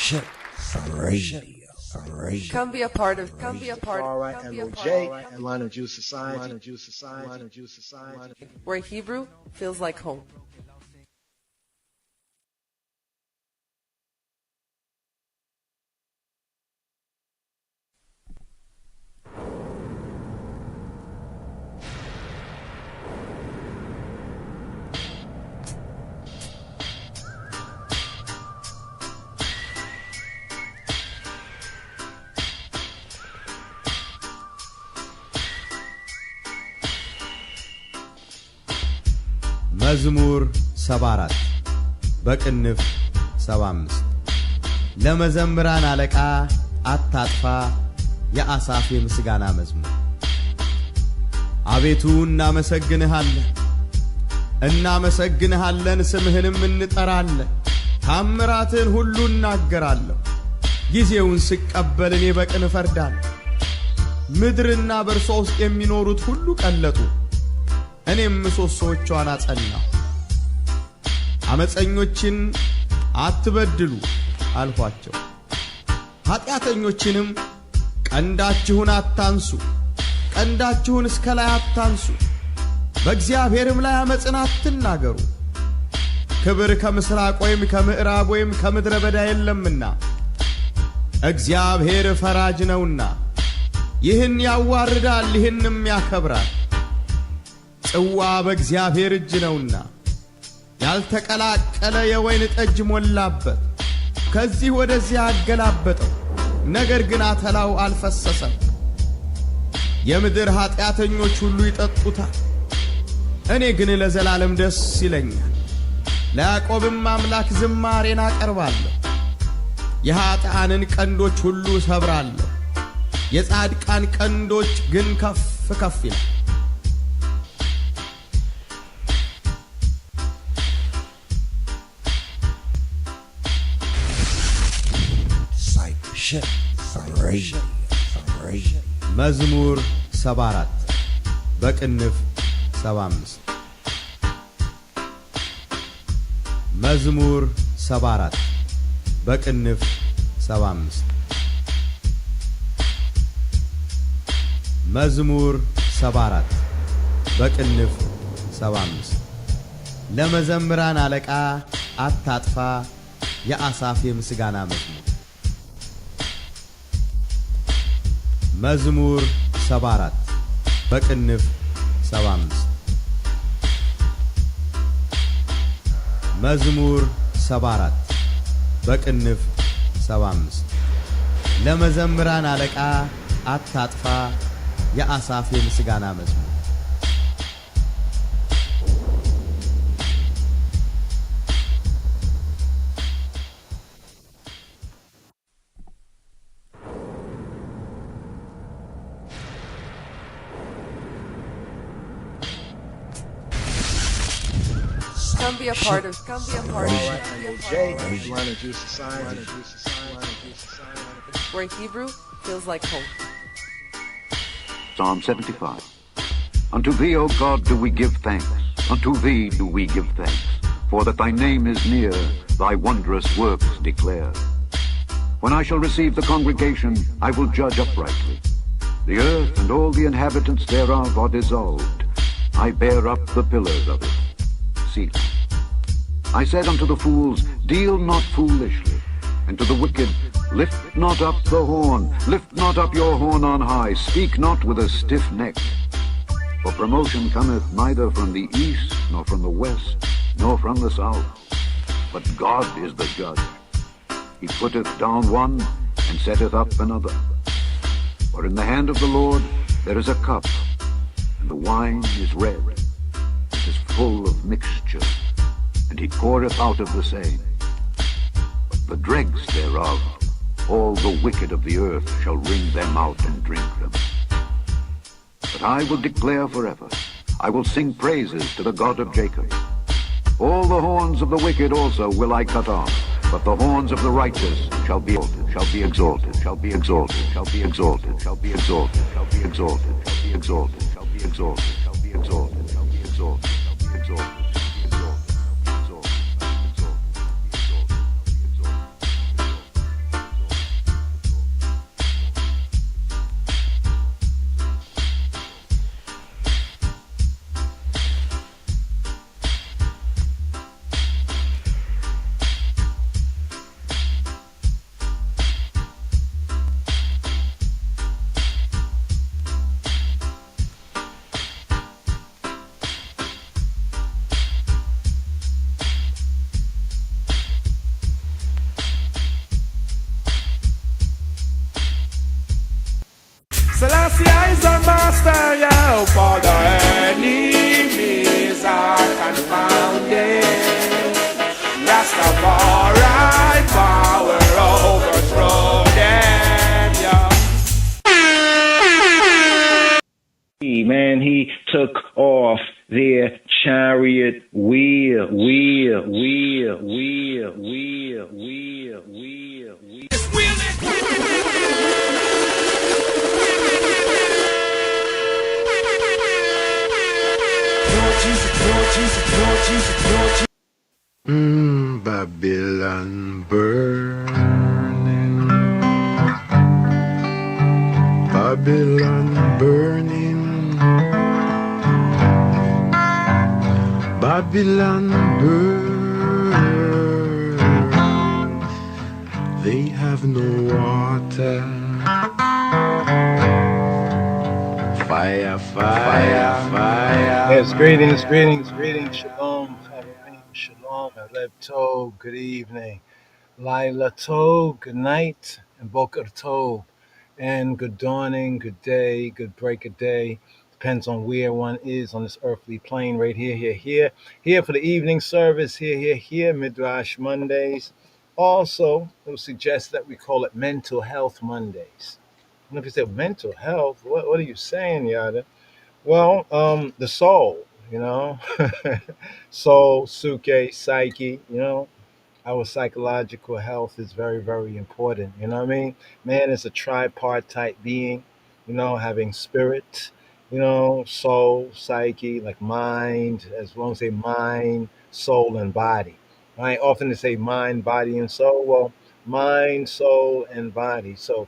Shit. Radio. Come be a part of. Rastafari and J and Line of Jew Society. Where Hebrew feels like home. መዝሙር 74 በቅንፍ 75 ለመዘምራን አለቃ አታጥፋ የአሳፍ የምስጋና መዝሙር። አቤቱ እናመሰግንሃለን ስምህንም እንጠራለን። ታምራትን ሁሉ እናገራለሁ። ጊዜውን ስቀበል እኔ በቅን እፈርዳለሁ። ምድርና በእርሷ ውስጥ የሚኖሩት ሁሉ ቀለጡ። እኔም ምሰሶቿን አጸናሁ። አመፀኞችን አትበድሉ አልኋቸው። ኃጢአተኞችንም ቀንዳችሁን አታንሱ፣ ቀንዳችሁን እስከ ላይ አታንሱ፣ በእግዚአብሔርም ላይ አመፅን አትናገሩ። ክብር ከምስራቅ ወይም ከምዕራብ ወይም ከምድረ በዳ የለምና እግዚአብሔር ፈራጅ ነውና ይህን ያዋርዳል ይህንም ያከብራል። ጽዋ በእግዚአብሔር እጅ ነውና ያልተቀላቀለ የወይን ጠጅ ሞላበት። ከዚህ ወደዚያ አገላበጠው፣ ነገር ግን አተላው አልፈሰሰም። የምድር ኃጢአተኞች ሁሉ ይጠጡታል፣ እኔ ግን ለዘላለም ደስ ይለኛል። ለያዕቆብም አምላክ ዝማሬን አቀርባለሁ። የኃጥአንን ቀንዶች ሁሉ ሰብራለሁ፣ የጻድቃን ቀንዶች ግን ከፍ ከፍ ይላል። መዝሙር 74 በቅንፍ 75 መዝሙር 74 በቅንፍ 75 መዝሙር 74 በቅንፍ 75 ለመዘምራን አለቃ አታጥፋ የአሳፍ የምስጋና መዝሙር። መዝሙር 74 በቅንፍ 75 መዝሙር 74 በቅንፍ 75 ለመዘምራን አለቃ አታጥፋ የአሳፍ የምስጋና መዝሙር። Come be a part of. J and Line of Jew Society. Where Hebrew feels like home. Psalm 75. Unto thee, O God, do we give thanks. Unto thee do we give thanks. For that thy name is near, thy wondrous works declare. When I shall receive the congregation, I will judge uprightly. The earth and all the inhabitants thereof are dissolved. I bear up the pillars of it. Selah. I said unto the fools, deal not foolishly. And to the wicked, lift not up the horn. Lift not up your horn on high. Speak not with a stiff neck. For promotion cometh neither from the east, nor from the west, nor from the south. But God is the judge. He putteth down one, and setteth up another. For in the hand of the Lord there is a cup, and the wine is red. It is full of mixture, and he poureth out of the same. But the dregs thereof, all the wicked of the earth shall wring them out and drink them. But I will declare forever, I will sing praises to the God of Jacob. All the horns of the wicked also will I cut off, but the horns of the righteous shall be exalted, shall be exalted, shall be exalted, shall be exalted, shall be exalted, shall be exalted, shall be exalted, shall be exalted, shall be exalted, shall be exalted, shall be exalted. stir you up, all the enemies are confounded. Rastafari power overthrow them, yeah. Man, he took off their chariot wheel. Babylon burning, Babylon burning, Babylon burn. They have no water. Fire. Yes, greetings, shalom, Devarim, shalom, Alev Tov, good evening, Laila Tov, good night, and Boker Tov, and good dawning, good day, good break of day, depends on where one is on this earthly plane, right here for the evening service, here, Midrash Mondays. Also, it would suggest that we call it Mental Health Mondays. And if you say mental health, what are you saying, Yada? Well, the soul, soul, suke, psyche, our psychological health is very, very important. You know what I mean? Man is a tripartite being, having spirit, soul, psyche, like mind, as long as they mind, soul, and body. Right? Often they say mind, body, and soul. Well, mind, soul, and body. So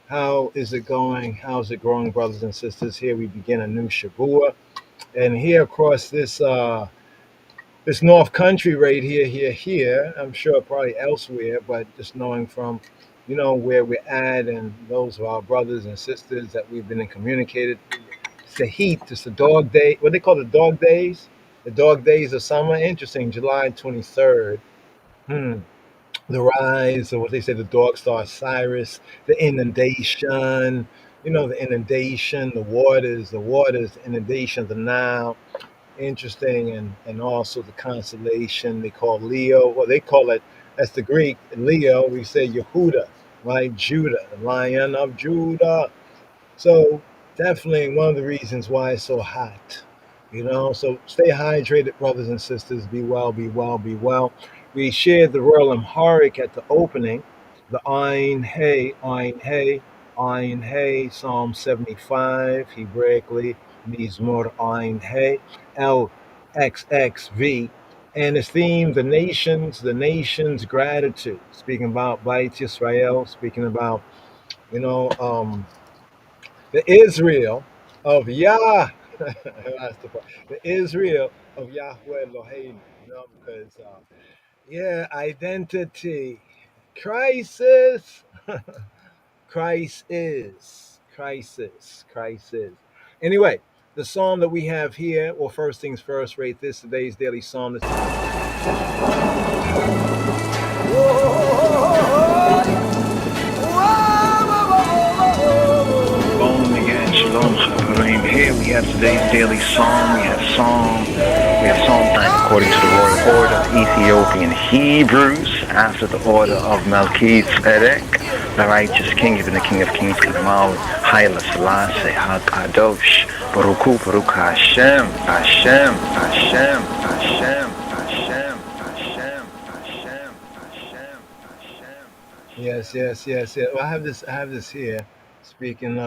how is it going? How's it growing, brothers and sisters? Here we begin a new Shavua. And here across this this North Country right here, I'm sure probably elsewhere, but just knowing from, where we're at and those of our brothers and sisters that we've been in communicated. It's the heat, it's the dog day, what they call the dog days? The dog days of summer. Interesting, July 23rd. The rise, or what they say, the dog star Cyrus, the inundation, the waters, the inundation of the Nile. Interesting, and also the constellation they call Leo. Well, they call it, that's the Greek, Leo, we say Yehuda, right? Judah, the Lion of Judah. So definitely one of the reasons why it's so hot, So stay hydrated, brothers and sisters. Be well, be well, be well. We shared the royal Amharic at the opening, the Ein Hey, Psalm 75, Hebraically, Mizmor Ein Hey, LXXV. And its theme, the nation's gratitude. Speaking about Beit Israel, speaking about, the Israel of Yah, the Israel of Yahweh Eloheinu, because, identity, crisis, Christ is. Anyway, the psalm that we have here, well, first things first, rate this, today's daily psalm. Shalom, Devarim. Here we have today's daily psalm. We have Psalm 9 according to the royal order of Ethiopian Hebrews, after the order of Melchizedek, the righteous king, even the King of Kings, Kedmal, Haile Selassie, HaKadosh, Baruch Hashem, Hashem, Hashem, Hashem, Hashem, Hashem, Hashem, Hashem, Hashem. Yes. Well, I have this here. Speaking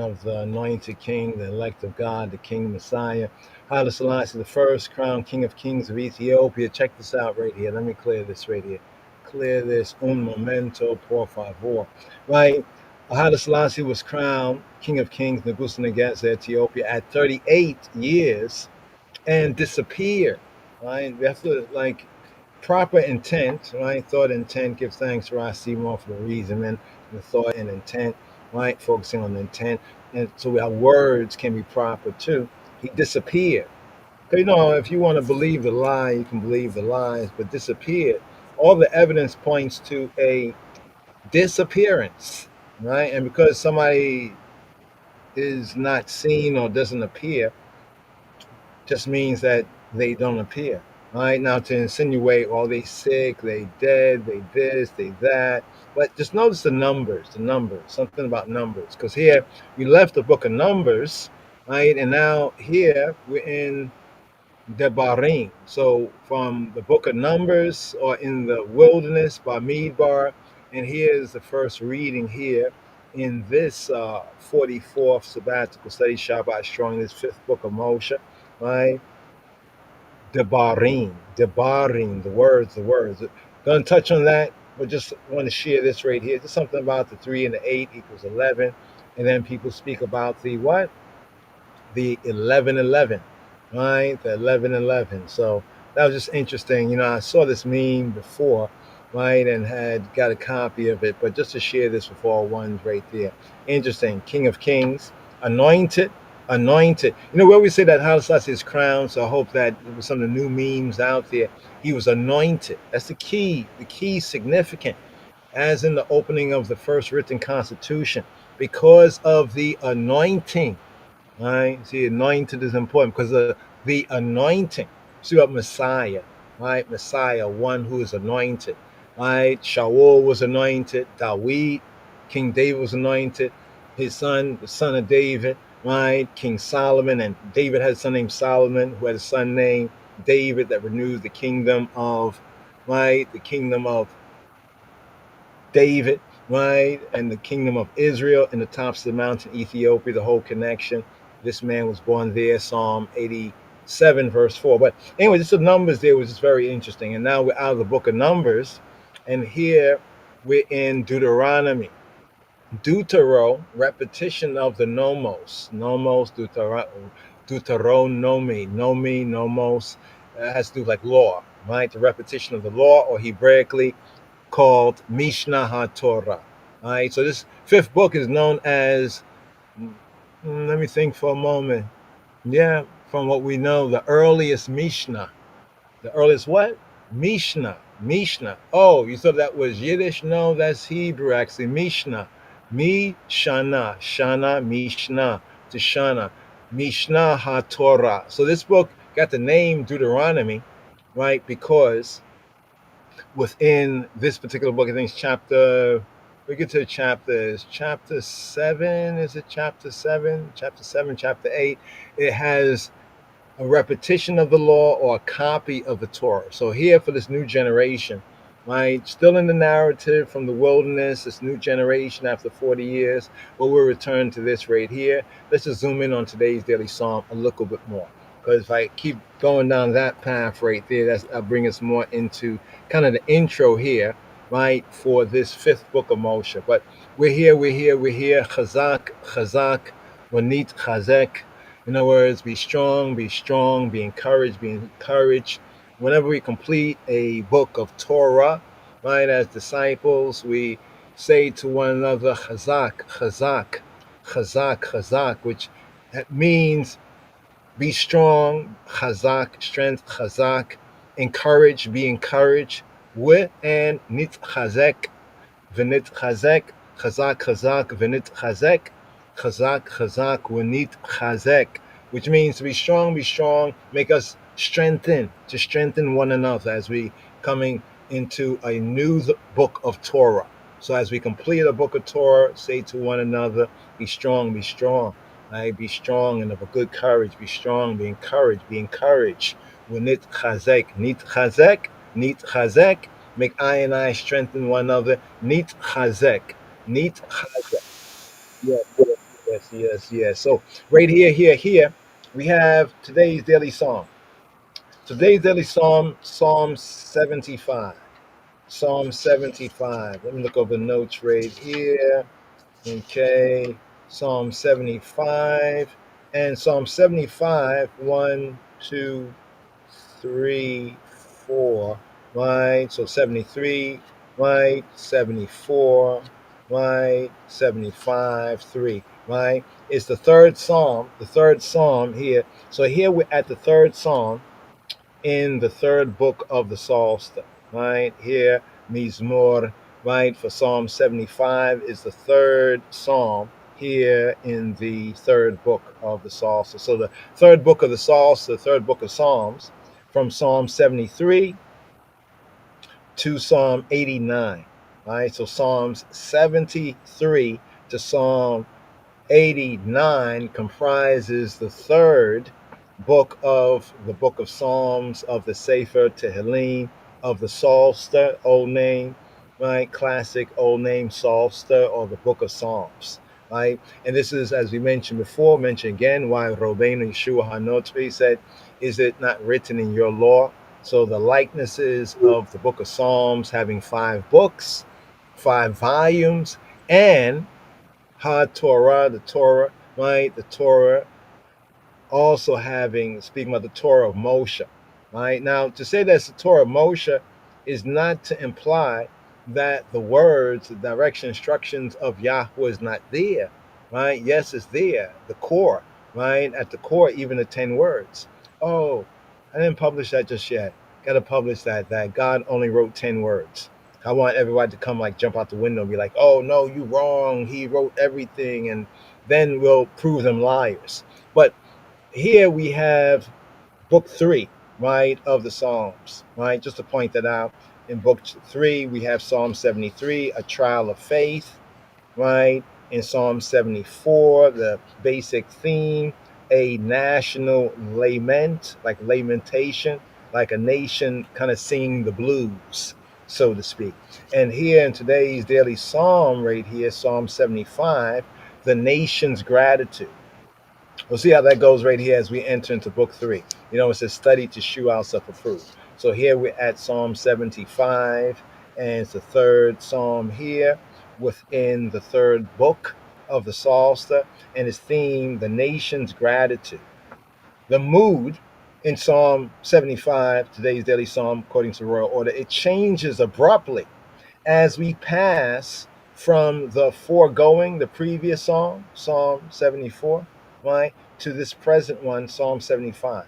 of the anointed king, the elect of God, the King Messiah, Haile Selassie the first, crowned King of Kings of Ethiopia. Check this out right here. Let me clear this right here. Un momento, por favor. Right? Haile Selassie was crowned King of Kings, Nebuchadnezzar, Ethiopia, at 38 years and disappeared. Right? We have to, proper intent, right? Thought, intent, give thanks to Rasi more for the reason, and the thought and intent, right? Focusing on the intent. And so our words can be proper too. He disappeared. Because, if you want to believe the lie, you can believe the lies, but disappeared. All the evidence points to a disappearance, right? And because somebody is not seen or doesn't appear just means that they don't appear. All right, now to insinuate, well, they sick, they dead, they this, they that. But just notice the numbers, something about numbers. Because here we left the book of Numbers, right? And now here we're in Devarim. So from the book of Numbers or in the wilderness by Midbar, and here's the first reading here in this 44th sabbatical study Shabbat strong, this fifth book of Moshe, right? Devarim, the words, Gonna touch on that, but just want to share this right here. Just something about the 3 and the 8 equals 11, and then people speak about the what? The 11:11, right? The 11:11. So that was just interesting. You know, I saw this meme before, right, and had got a copy of it, but just to share this with all ones right there. Interesting. King of Kings, anointed. You know, where we say that Halasas is crowned, so I hope that with some of the new memes out there, he was anointed. That's the key significant, as in the opening of the first written constitution, because of the anointing. Right? See, anointed is important because of the anointing. See what Messiah, right? Messiah, one who is anointed. Right? Shaul was anointed. David, King David was anointed. His son, the son of David, right? King Solomon, and David had a son named Solomon, who had a son named David that renewed the kingdom of, right? The kingdom of David, right? And the kingdom of Israel in the tops of the mountain, Ethiopia, the whole connection. This man was born there, Psalm 87, verse 4. But anyway, just the numbers there was just very interesting. And now we're out of the book of Numbers, and here we're in Deuteronomy. Deutero, repetition of the nomos. Nomos, deuteronomy, nomi, nomos, has to do like law, right? The repetition of the law, or Hebraically, called Mishnah HaTorah. All right, so this fifth book is known as, let me think for a moment. Yeah, from what we know, the earliest Mishnah. The earliest what? Mishnah. Oh, you thought that was Yiddish? No, that's Hebrew actually. Mishnah. Shana, Mishnah, to Shana. Mishnah HaTorah. So this book got the name Deuteronomy, right? Because within this particular book, I think it's we get to the chapters, chapter 7, is it chapter 7? Chapter 7, chapter 8, it has a repetition of the law or a copy of the Torah. So here for this new generation, right, still in the narrative from the wilderness, this new generation after 40 years, but we'll return to this right here. Let's just zoom in on today's daily psalm a little bit more. Because if I keep going down that path right there, that'll bring us more into kind of the intro here, right, for this fifth book of Moshe. But we're here. Chazak, Wanit Chazek. In other words, be strong, be encouraged. Whenever we complete a book of Torah, right, as disciples, we say to one another, Chazak, which means be strong, chazak, strength, chazak, be encouraged, with and nit chazek, chazak, v'nit chazak, v'nit chazek, which means to be strong, make us to strengthen one another as we coming into a new book of Torah. So as we complete a book of Torah, say to one another, be strong. Right? Be strong and of a good courage. Be strong, be encouraged. Nit chazek. Make I and I strengthen one another. Nit chazek. Yes. So right here, we have today's daily psalm. Psalm 75. Psalm 75. Let me look over the notes right here. Okay. Psalm 75. And Psalm 75, 1, 2, 3, 4. Right. So 73, right? 74, right? 75, 3. Right. It's the third psalm here. So here we're at the third psalm in the third book of the Psalter, right? Here, Mizmor, right? For Psalm 75 is the third psalm, here in the third book of the Psalms. So the third book of the Psalms, the third book of Psalms, from Psalm 73 to Psalm 89. All right, so Psalms 73 to Psalm 89 comprises the third book of the book of Psalms of the Sefer Tehillim of the Psalter, old name, right? Classic old name Psalter, or the book of Psalms, right? And this is, as we mentioned before, mentioned again, why Robbeinu Yeshua HaNotri said, "Is it not written in your law?" So the likenesses of the book of Psalms having 5 books, 5 volumes, and Ha-Torah, the Torah, right? The Torah also having, speaking about the Torah of Moshe, right? Now, to say that's the Torah of Moshe is not to imply that the words, the direction, instructions of Yahweh is not there, right? Yes, it's there, the core, right? At the core, even the 10 words. Oh, I didn't publish that just yet. Got to publish that God only wrote 10 words. I want everybody to come, like, jump out the window and be like, "Oh no, you wrong. He wrote everything," and then we'll prove them liars. But here we have book 3, right, of the Psalms, right? Just to point that out. In book 3, we have Psalm 73, a trial of faith, right? In Psalm 74, the basic theme, a national lament, like lamentation, like a nation kind of singing the blues, so to speak. And here in today's daily psalm, right here, Psalm 75, the nation's gratitude. We'll see how that goes right here as we enter into book 3. You know, it says study to shew ourselves approved. So here we're at Psalm 75, and it's the third psalm here within the third book of the Psalter, and its theme, the nation's gratitude. The mood in Psalm 75, today's daily psalm, according to royal order, it changes abruptly as we pass from the foregoing, the previous psalm, Psalm 74, right, to this present one, Psalm 75.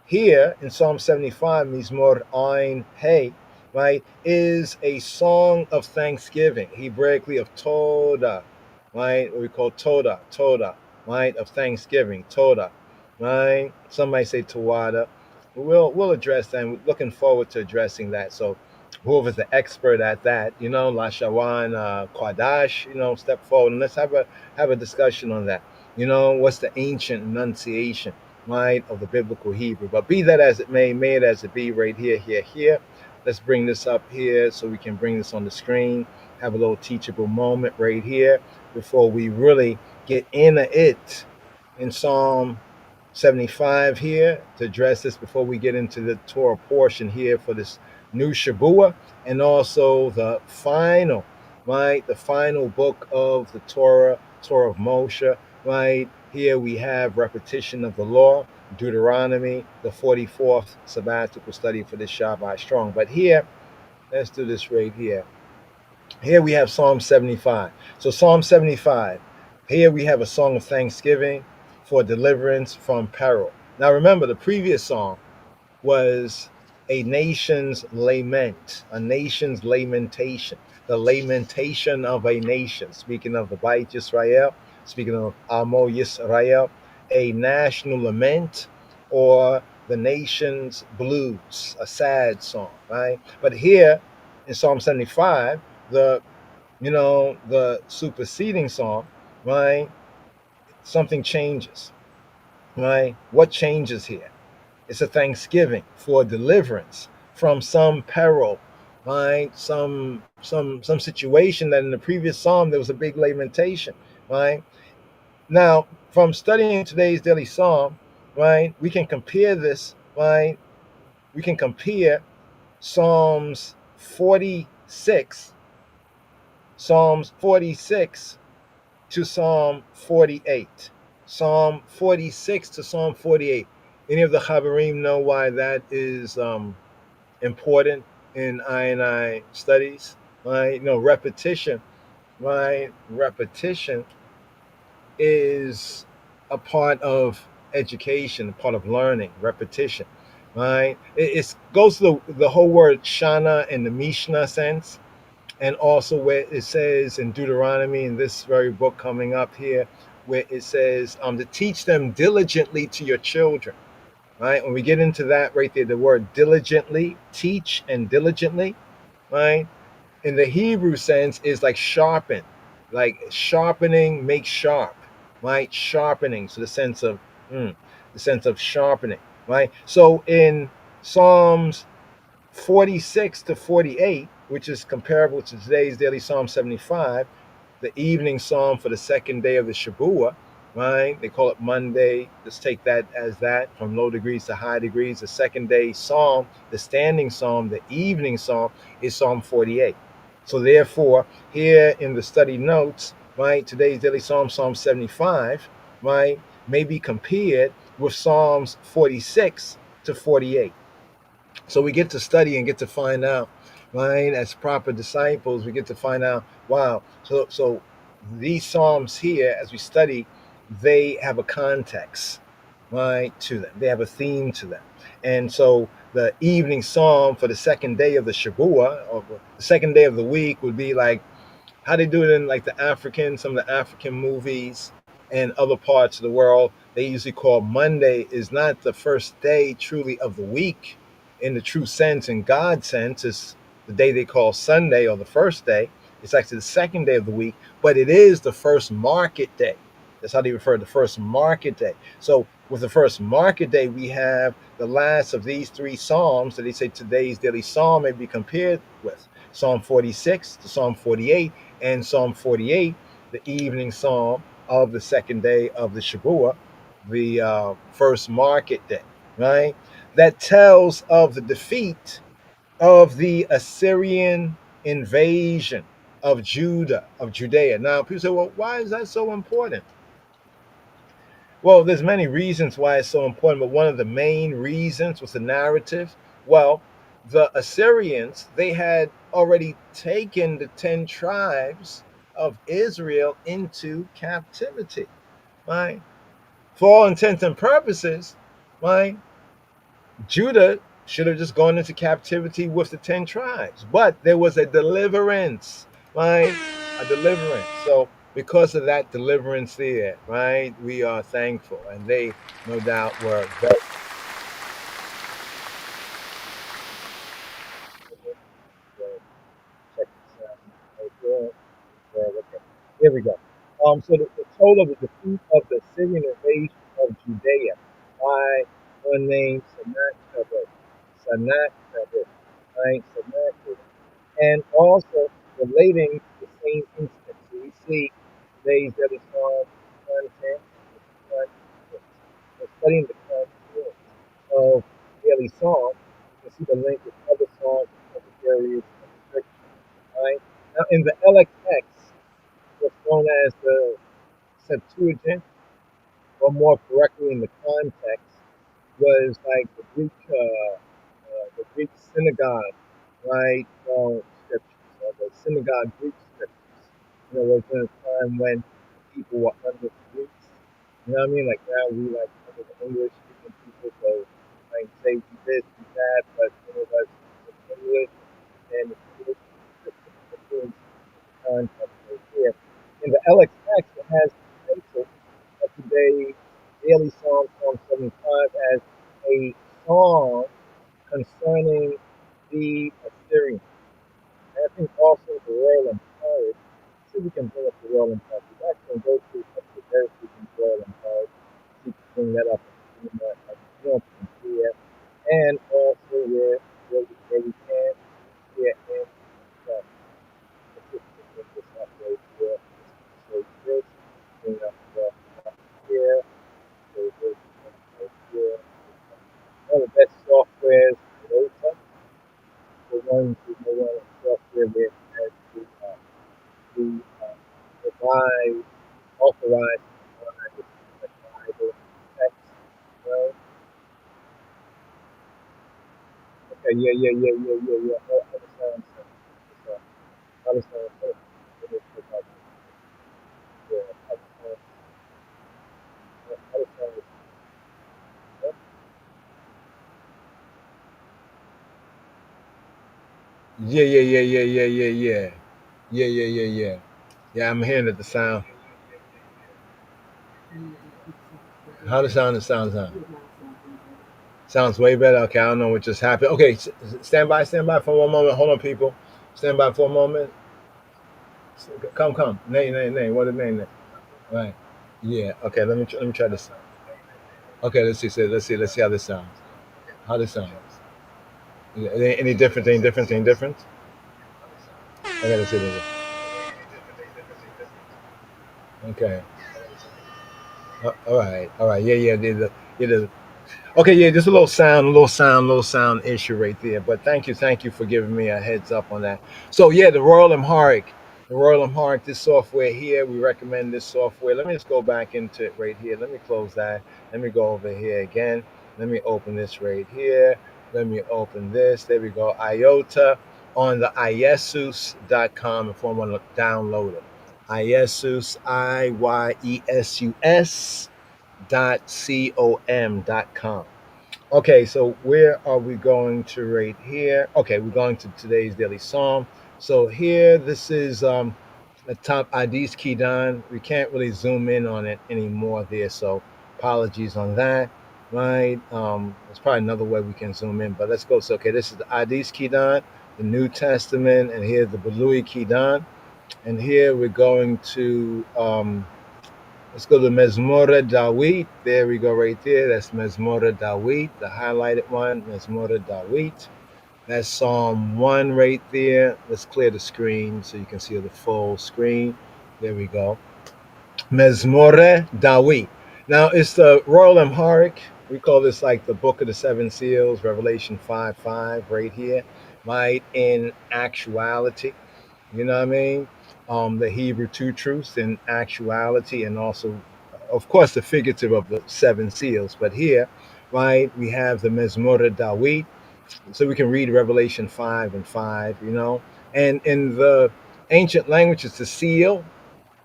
Here in Psalm 75, Mizmor Ein Hey, right, is a song of thanksgiving, Hebraically of Todah, right, what we call Todah, right, of thanksgiving, Todah, right? Some might say Tawada. We'll address that. We're looking forward to addressing that. So whoever's the expert at that, you know, Lashawan Kwadash, you know, step forward and let's have a discussion on that. You know, what's the ancient enunciation, right, of the biblical Hebrew? But be that as it may it as it be, right here. Let's bring this up here so we can bring this on the screen, have a little teachable moment right here before we really get into it in Psalm 75 here to address this before we get into the Torah portion here for this new Shabua, and also the final, right, the final book of the Torah of Moshe, right? Here we have repetition of the law, Deuteronomy, the 44th sabbatical study for this Shabbat strong. But here, let's do this right here. Here we have Psalm 75. So Psalm 75, here we have a song of thanksgiving for deliverance from peril. Now remember, the previous song was a nation's lament, a nation's lamentation, the lamentation of a nation. Speaking of the Beit Yisrael, speaking of Amo Yisrael, a national lament or the nation's blues, a sad song, right? But here in Psalm 75, the superseding song, right? Something changes, right? What changes here? It's a thanksgiving for deliverance from some peril, right? Some situation that in the previous psalm there was a big lamentation, right? Now, from studying today's daily psalm, right, we can compare this, right? We can compare Psalms 46 to Psalm 48. Psalm 46 to Psalm 48. Any of the Chaverim know why that is important in I studies? Right? Repetition, right? Repetition is a part of education, a part of learning, repetition, right? It goes to the whole word Shana in the Mishnah sense, And also where it says in Deuteronomy, in this very book coming up here, where it says to teach them diligently to your children. Right? When we get into that right there, the word diligently, teach and diligently, right? In the Hebrew sense is like sharpen, like sharpening makes sharp, right? Sharpening. So the sense of sharpening, right? So in Psalms 46 to 48, which is comparable to today's daily Psalm 75, the evening psalm for the second day of the Shabua, right? They call it Monday. Let's take that as that, from low degrees to high degrees. The second day psalm, the standing psalm, the evening psalm is Psalm 48. So therefore, here in the study notes, right, today's daily psalm, Psalm 75, right, may be compared with Psalms 46 to 48. So we get to study and get to find out, right? As proper disciples, we get to find out, wow. So these psalms here, as we study, they have a context, right, to them. They have a theme to them. And so the evening psalm for the second day of the Shabua, or the second day of the week, would be like how they do it in like some of the African movies and other parts of the world. They usually call Monday is not the first day truly of the week in the true sense, in God's sense. It's the day they call Sunday, or the first day. It's actually the second day of the week, but it is the first market day. That's how they refer to the first market day. So with the first market day, we have the last of these three psalms that they say today's daily psalm may be compared with. Psalm 46 to Psalm 48, and Psalm 48, the evening psalm of the second day of the Shabua, the first market day, right? That tells of the defeat of the Assyrian invasion of Judea. Now, people say, well, why is that so important? Well, there's many reasons why it's so important, but one of the main reasons was the narrative. Well, the Assyrians, they had already taken the 10 tribes of Israel into captivity, right? For all intents and purposes, right? Judah should have just gone into captivity with the 10 tribes, but there was a deliverance, right? A deliverance. So because of that deliverance there, right, we are thankful. And they, no doubt, were very. Check this out. Okay. Okay. Here we go. So the total of the defeat of the Syrian invasion of Judea by one named Sennacherib, right? Sennacherib, and also relating to the same instance. So we see today's daily Psalm content. We're studying the content of daily Psalm. You can see the link with other Psalms and other areas of scripture. Right? Now in the LXX, what's known as the Septuagint, or more correctly in the context, was like the Greek synagogue, right? Scriptures, or the synagogue Greek scriptures. You know, there was a time when people were under the Greeks. You know what I mean? Like now we like under the English speaking people, so like say do this, do that, but some of us speak English and the English scriptures context right here. In the LXX, it has the title of today's daily Psalm, Psalm 75, as a song concerning the Assyrians. And I think also the Royal Empire. See if we can bring up the Royal Empire. We're actually going to go through some of the verses in the Royal Empire. See if we can bring that up and see that here. And also where we can here in the this up right here. So this, bring up here. So this right here. One of the best softwares for those the ones who know what software they had to provide, authorize, the Bible text, right? Okay, yeah. Understand. Yeah. Yeah. Yeah, I'm hearing it, the sound. How the sound sounds way better. Okay, I don't know what just happened. Okay, stand by for one moment. Hold on, people. Stand by for a moment. Come. Nay. What is nay? Right. Yeah. Okay. Let me try this. Okay. Let's see how this sounds. How this sounds. Any different? Any different? Okay. Let's see this. Okay. All right. Yeah. The Okay, yeah, just a little sound issue right there. But thank you for giving me a heads up on that. So yeah, the Royal Amharic, this software here, we recommend this software. Let me just go back into it right here. Let me close that. Let me go over here again. Let me open this right here. Let me open this. There we go. IOTA on the iesus.com if I want to download it. iesus, IYESUS .com. Okay, so where are we going to right here? Okay, we're going to today's daily psalm. So here, this is the top IDs key down. We can't really zoom in on it anymore there, so apologies on that. Right? There's probably another way we can zoom in, but let's go. So okay, this is the IDs key down, the New Testament, and here's the Belui key down, and here we're going to let's go to Mezmore Dawit. There we go right there. That's Mezmore Dawit, the highlighted one, Mezmore Dawit. That's Psalm 1 right there. Let's clear the screen so you can see the full screen. There we go. Mezmore Dawit. Now, it's the Royal Amharic. We call this like the Book of the Seven Seals, Revelation 5:5 right here. Right? In actuality. You know what I mean? The Hebrew two truths in actuality, and also, of course, the figurative of the seven seals. But here, right, we have the Mezmore Dawit, so we can read Revelation 5:5. You know, and in the ancient language, it's the seal,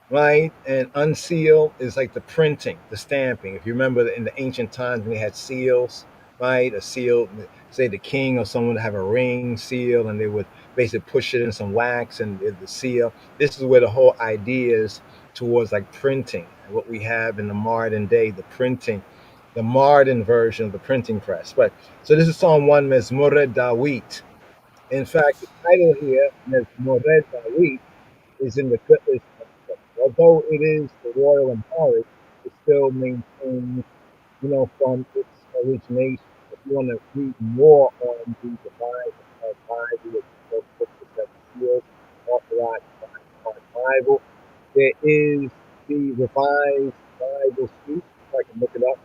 right? And unseal is like the printing, the stamping. If you remember in the ancient times, we had seals, right? A seal, say the king or someone would have a ring seal, and they would basically push it in some wax and the seal. This is where the whole idea is towards like printing. What we have in the modern day, the printing, the modern version of the printing press. But so this is Psalm 1, Mezmore Dawit. In fact, the title here, Mezmore Dawit, is in the is, although it is the Royal Amharic, it still maintains, from its origination. If you want to read more on the Bible, the book of seven seals, authorized Bible, there is the revised Bible speech. If I can look it up,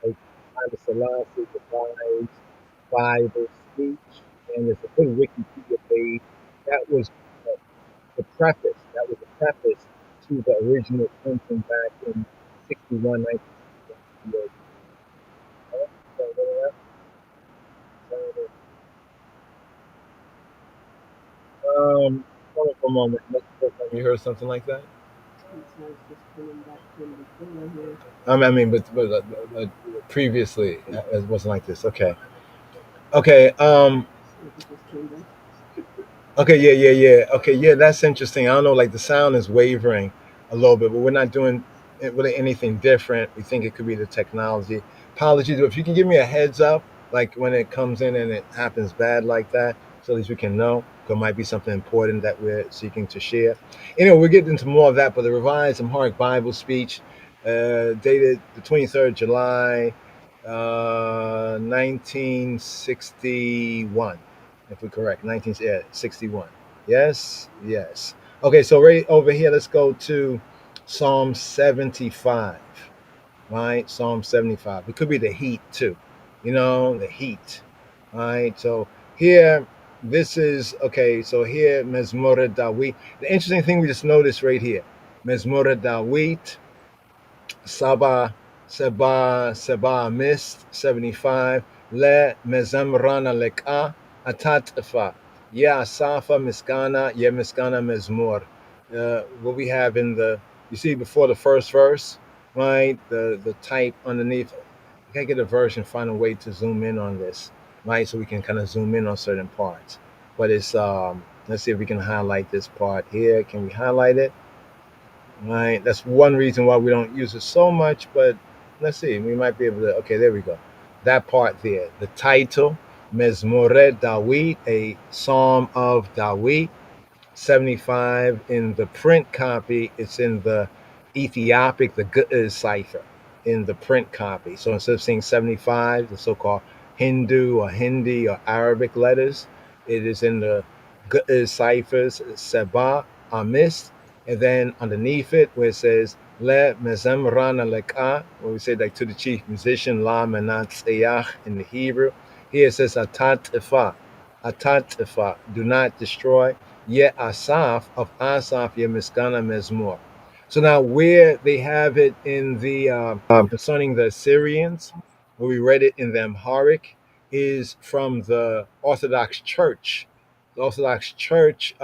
like Bible Selassie, revised Bible speech, and there's a good Wikipedia page that was the preface. That was the preface to the original printing back in 61, 1968. Hold on for a moment. You heard something like that? I mean, but previously it wasn't like this. Okay. Okay. Okay, yeah. Okay, yeah, that's interesting. I don't know, like the sound is wavering a little bit, but we're not doing really anything different. We think it could be the technology. Apologies, but if you can give me a heads up, like when it comes in and it happens bad like that, so at least we can know. There might be something important that we're seeking to share. Anyway, we'll get into more of that, but the revised Amharic Bible speech, dated the 23rd July, 1961. If we're correct, 1961. Yes. Okay, so right over here, let's go to Psalm 75, right? Psalm 75. It could be the heat too, the heat, right? So here, this is, okay, so here, Mezmore Dawit. The interesting thing we just noticed right here, Mezmore Dawit, Seba Mist 75, Le Mezamrana Leka Atatifa, Ya Safa Miskana, Ye Miskana Mezmur. What we have in you see before the first verse, right? The type underneath. I can't get a version, find a way to zoom in on this, right? So we can kind of zoom in on certain parts. But it's Let's see if we can highlight this part here. Can we highlight it? Right. That's one reason why we don't use it so much, but let's see. We might be able to. Okay, there we go. That part there. The title, Mezmore Dawit, a Psalm of Dawit. 75 in the print copy. It's in the Ethiopic, the Ge'ez cipher in the print copy. So instead of seeing 75, the so-called Hindu or Hindi or Arabic letters, it is in the Ge'ez ciphers, Seba, Amis, and then underneath it where it says Le Mezemran Aleka, where we say like to the chief musician, La Menat Seyach in the Hebrew. Here it says Atat Ifa, do not destroy. Ye Asaph of Asaph, Ye Miskana Mezmor. So now where they have it in the concerning the Assyrians, where we read it in the Amharic, is from the Orthodox Church. The Orthodox Church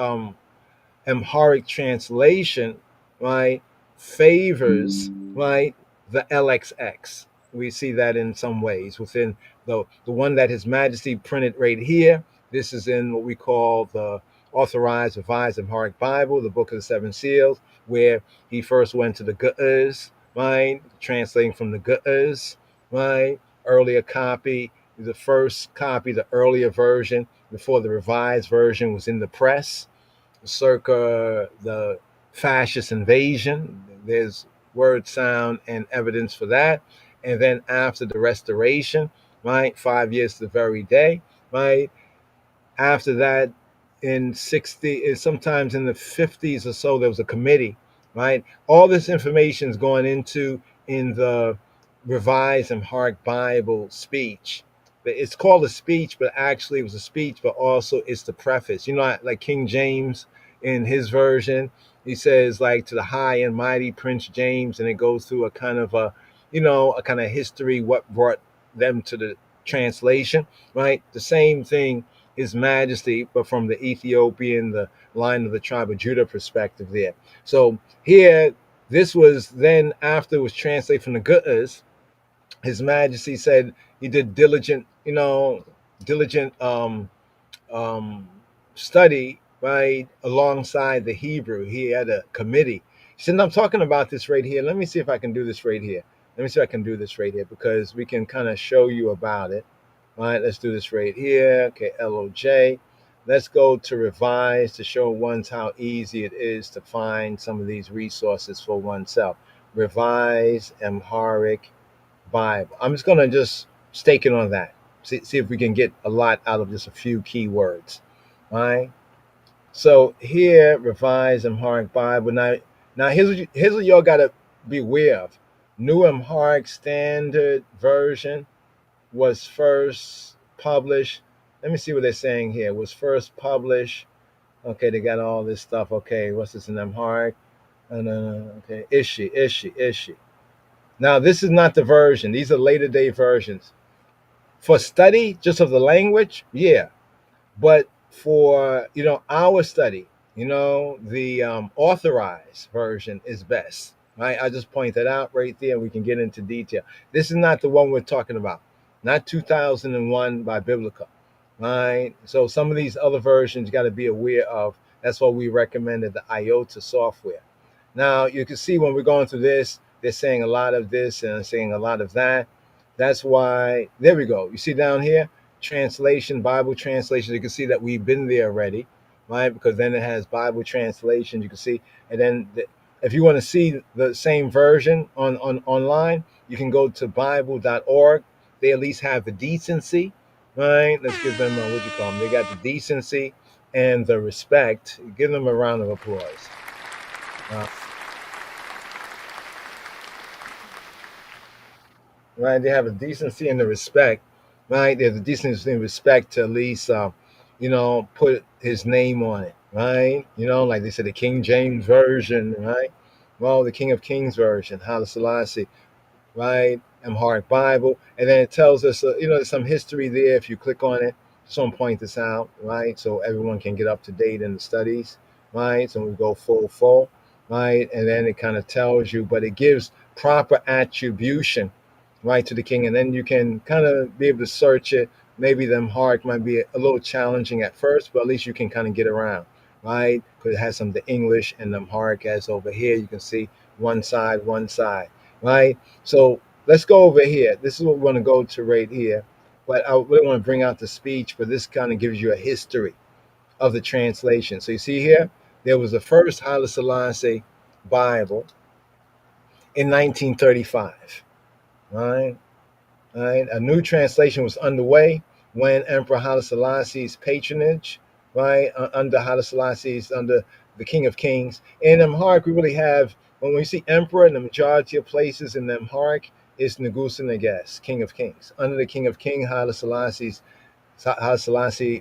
Amharic translation, right, favors, right, the LXX. We see that in some ways within the one that His Majesty printed right here. This is in what we call the Authorized Revised Amharic Bible, the Book of the Seven Seals, where he first went to the Ge'ez, right, translating from the Ge'ez, right, earlier copy, the first copy, the earlier version, before the revised version was in the press, circa the fascist invasion. There's word, sound, and evidence for that. And then after the restoration, right, 5 years to the very day, right, after that, in 60, sometimes in the 50s or so, there was a committee, right? All this information is going into in the Revised Amharic Bible speech. It's called a speech, but actually it was a speech, but also it's the preface. You know, like King James in his version, he says like to the high and mighty Prince James, and it goes through a kind of a, you know, a kind of history, what brought them to the translation, right? The same thing, His Majesty, but from the Ethiopian, the line of the tribe of Judah perspective there. So here, this was then after it was translated from the Ge'ez. His Majesty said he did diligent, diligent study, right, alongside the Hebrew. He had a committee. He said, I'm talking about this right here. Let me see if I can do this right here. Let me see if I can do this right here, because we can kind of show you about it. All right, let's do this right here. Okay, LOJ. Let's go to revise to show ones how easy it is to find some of these resources for oneself. Revise Amharic Bible. I'm just going to just stake it on that. See if we can get a lot out of just a few keywords. All right. So here, Revise Amharic Bible. Now here's what y'all got to be aware of. New Amharic Standard Version was first published. Let me see what they're saying here. Was first published. Okay, they got all this stuff. Okay, what's this in Amharic? Okay, Ishi. Now, this is not the version. These are later day versions. For study, just of the language, yeah. But for, our study, the authorized version is best. Right? I just point that out right there, and we can get into detail. This is not the one we're talking about. Not 2001 by Biblical. Right? So some of these other versions you got to be aware of. That's why we recommended the IOTA software. Now, you can see when we're going through this, they're saying a lot of this and saying a lot of that. That's why, there we go. You see down here, translation, Bible translation. You can see that we've been there already, right? Because then it has Bible translation. You can see, and then if you want to see the same version on online, you can go to Bible.org. They at least have the decency, right? Let's give them what you call them. They got the decency and the respect. Give them a round of applause. Right, they have a decency and the respect, right? There's a decency and respect to at least, put his name on it, right? Like they said, the King James version, right? Well, the King of Kings version, Haile Selassie, right? Amharic Bible, and then it tells us, there's some history there. If you click on it, someone point this out, right? So everyone can get up to date in the studies, right? So we go full, right? And then it kind of tells you, but it gives proper attribution, right, to the king, and then you can kind of be able to search it. Maybe the Amharic might be a little challenging at first, but at least you can kind of get around. right? Because it has some of the English and the Amharic as over here. You can see one side, right? So let's go over here. This is what we want to go to right here. But I really want to bring out the speech, but this kind of gives you a history of the translation. So you see here, there was the first Haile Selassie Bible in 1935, right? Right? A new translation was underway when Emperor Haile Selassie's patronage, right, under Haile Selassie's, under the King of Kings. In Amharic, we really have, when we see Emperor in the majority of places in the Amharic, it's Negusa Neges, King of Kings. Under the King of Kings, Haile Selassie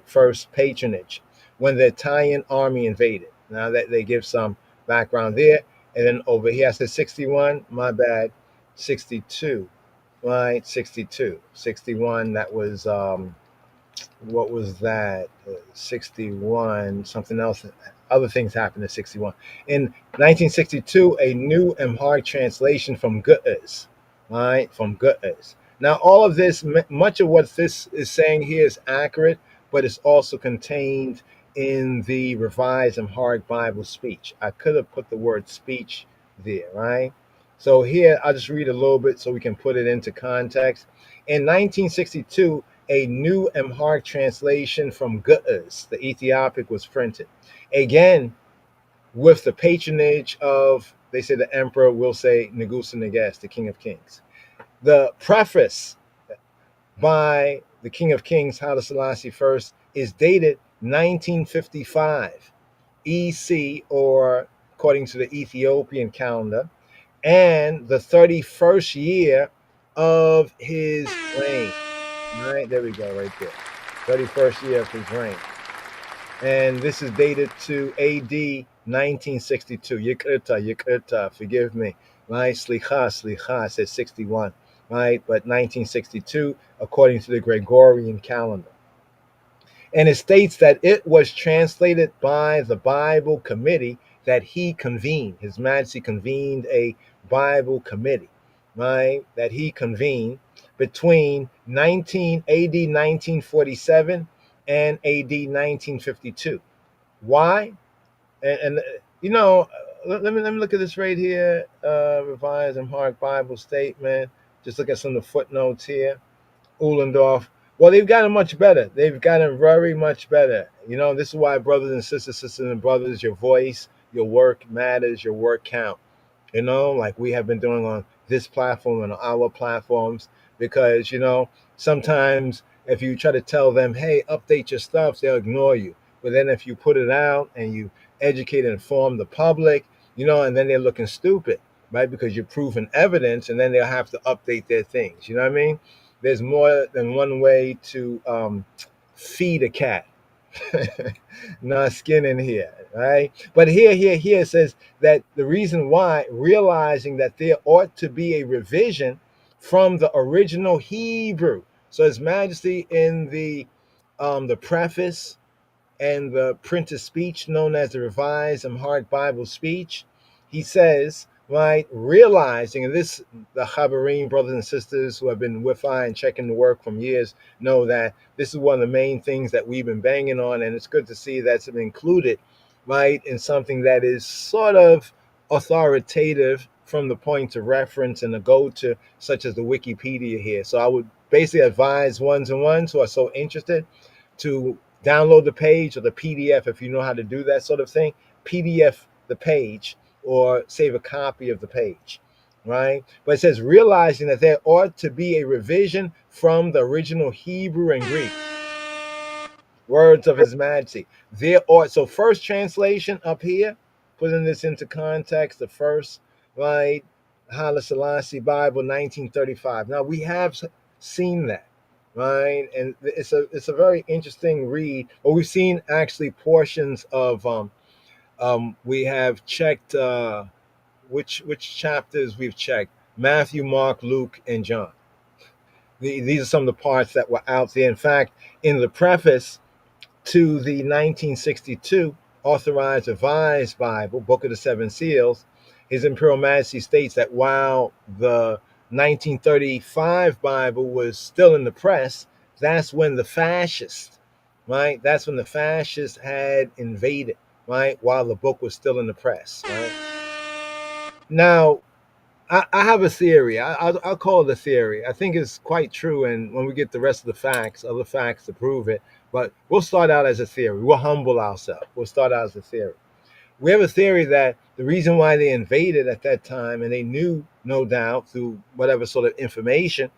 first patronage, when the Italian army invaded. Now that they give some background there. And then over here, I said 61, my bad, 62. Right, 62, 61. That was what was that? 61. Something else. Other things happened in 61. In 1962, a new Amharic translation from Gutters, right, from Gutters. Now, all of this, much of what this is saying here is accurate, but it's also contained in the Revised Amharic Bible speech. I could have put the word speech there, right? So here, I'll just read a little bit so we can put it into context. In 1962, a new Amharic translation from Gutters, the Ethiopic, was printed. Again, with the patronage of, they say the emperor, will say Negusa Neges, the King of Kings. The preface by the King of Kings, Haile Selassie I, is dated 1955 EC, or according to the Ethiopian calendar, and the 31st year of his reign. All right, there we go, right there. 31st year of his reign. And this is dated to AD 1962. Yekirta, forgive me. Right? Slicha, says 61. Right? But 1962, according to the Gregorian calendar. And it states that it was translated by the Bible committee that he convened. His Majesty convened a Bible committee, right? That he convened between AD 1947 and AD 1952. Why? And you know, let me look at this right here. Revised Amharic Bible Statement. Just look at some of the footnotes here. Uhlendorf. Well, they've gotten much better. They've gotten very much better. You know, this is why, brothers and sisters and brothers, your voice, your work matters, your work count. You know, like we have been doing on this platform and on our platforms, because, you know, sometimes if you try to tell them, hey, update your stuff, they'll ignore you. But then if you put it out and you educate and inform the public, you know, and then they're looking stupid, right? Because you're proving evidence, and then they'll have to update their things. You know what I mean? There's more than one way to feed a cat. Not skin in here, right? But here it says that the reason why, realizing that there ought to be a revision from the original Hebrew. So His Majesty in the preface and the printed speech known as the Revised Amharic Bible Speech, he says, right, realizing, and this, the Chaverim brothers and sisters who have been with I and checking the work from years know that this is one of the main things that we've been banging on, and it's good to see that's been included, right, in something that is sort of authoritative from the point of reference and the go-to, such as the Wikipedia here. So I would basically advise ones who are so interested to download the page or the PDF, if you know how to do that sort of thing, PDF the page or save a copy of the page, right? But it says, realizing that there ought to be a revision from the original Hebrew and Greek. Words of His Majesty. There ought, so first translation up here, putting this into context, the first, right, Haile Selassie Bible, 1935. Now we have seen that, right? And it's a very interesting read. But we've seen actually portions of we have checked which chapters we've checked: Matthew, Mark, Luke, and John. These are some of the parts that were out there. In fact, in the preface to the 1962 Authorized Revised Bible, Book of the Seven Seals, His Imperial Majesty states that while the 1935 Bible was still in the press, that's when the fascists, right? That's when the fascists had invaded, right, while the book was still in the press, right? Now, I have a theory. I'll call it a theory. I think it's quite true, and when we get the rest of the facts, other facts to prove it, but we'll start out as a theory. We'll humble ourselves. We'll start out as a theory. We have a theory that the reason why they invaded at that time, and they knew, no doubt, through whatever sort of information,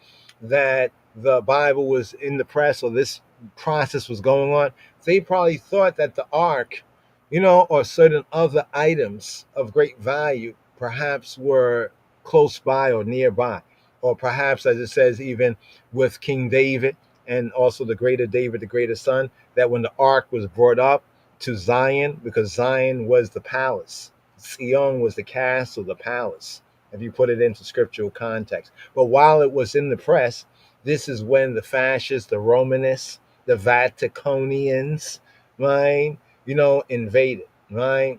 that the Bible was in the press or this process was going on, they probably thought that the ark, or certain other items of great value perhaps were close by or nearby. Or perhaps, as it says, even with King David and also the greater David, the greater son, that when the ark was brought up to Zion, because Zion was the palace, Sion was the castle, the palace, if you put it into scriptural context. But while it was in the press, this is when the fascists, the Romanists, the Vaticanians, right, invaded, right?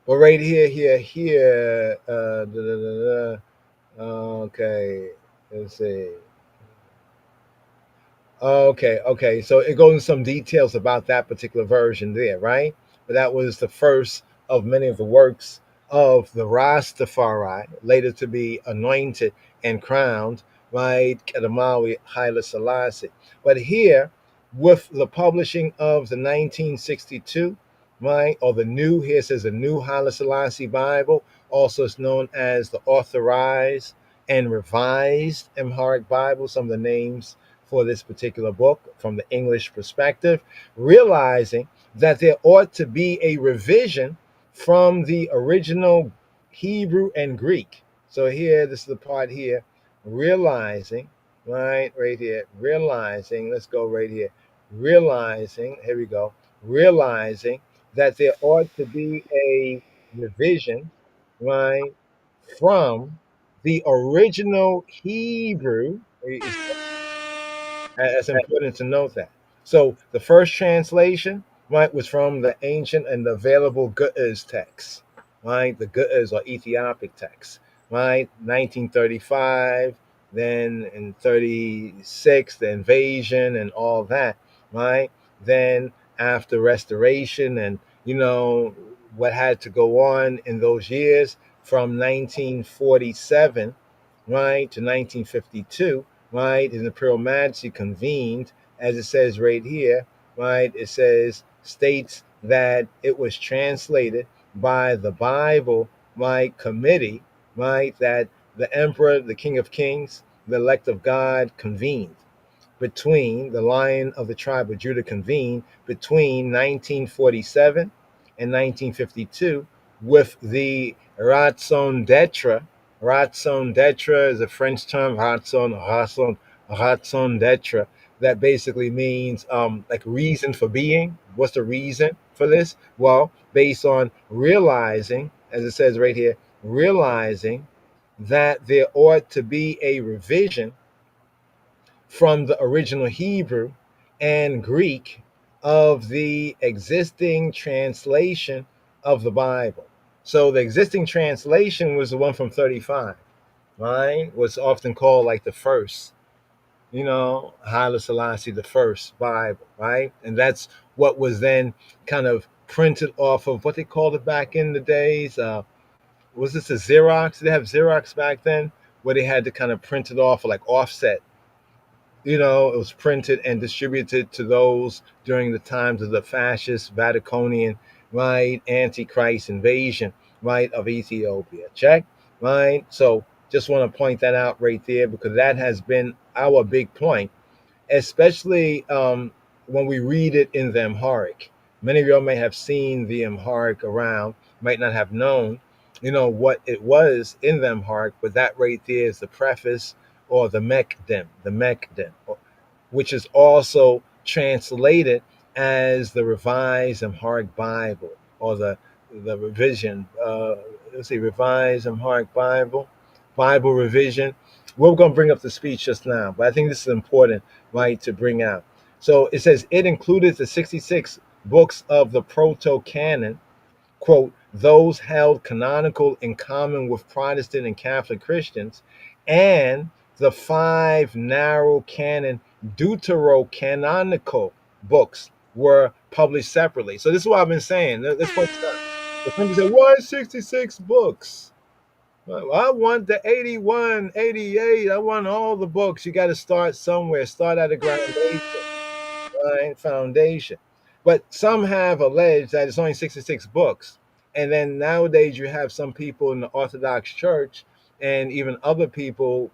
But right here, okay, let's see. Okay. So it goes into some details about that particular version there, right? But that was the first of many of the works of the Rastafari, later to be anointed and crowned, right? Kedamawi Haile Selassie. But here, with the publishing of the 1962, right, or the new, here it says the new Haile Selassie Bible, also is known as the Authorized and Revised Amharic Bible, some of the names for this particular book from the English perspective, realizing that there ought to be a revision from the original Hebrew and Greek. So here, this is the part here, realizing, right here, realizing, let's go right here, realizing, here we go, realizing that there ought to be a revision, right, from the original Hebrew. It's important to note that. So the first translation, right, was from the ancient and available Ge'ez text, right? The Ge'ez or Ethiopic text, right? 1935, then in 36, the invasion and all that, right? Then after restoration and, what had to go on in those years from 1947, right, to 1952, right, his imperial majesty convened, as it says right here, right, it says, states that it was translated by the Bible, right, committee, right, that the emperor, the king of kings, the elect of God convened between the lion of the tribe of Judah convened between 1947 and 1952 with the Ratzon d'etre. Ratzon d'etre is a French term, ratzon d'etre, that basically means like reason for being. What's the reason for this? Well, based on realizing, as it says right here, realizing that there ought to be a revision from the original Hebrew and Greek of the existing translation of the Bible. So the existing translation was the one from 35, right? Was often called like the first, Haile Selassie, the first Bible, right? And that's what was then kind of printed off of what they called it back in the days. Was this a Xerox? Did they have Xerox back then? Where they had to kind of print it off, or like offset. It was printed and distributed to those during the times of the fascist Vaticanian, right, Antichrist invasion, right, of Ethiopia. Check, right? So just want to point that out right there, because that has been our big point, especially when we read it in the Amharic. Many of y'all may have seen the Amharic around, might not have known, what it was in the Amharic, but that right there is the preface, or the Mekdim, which is also translated as the Revised Amharic Bible, or the revision. Let's see, Revised Amharic Bible revision. We're going to bring up the speech just now, but I think this is important, right, to bring out. So it says it included the 66 books of the proto-canon, quote, those held canonical in common with Protestant and Catholic Christians, and the 5 narrow canon deuterocanonical books were published separately. So this is what I've been saying. Let's point this out. The people say, why 66 books? Well, I want the 81, 88. I want all the books. You got to start somewhere. Start at a groundation, right? Foundation. But some have alleged that it's only 66 books. And then nowadays you have some people in the Orthodox Church and even other people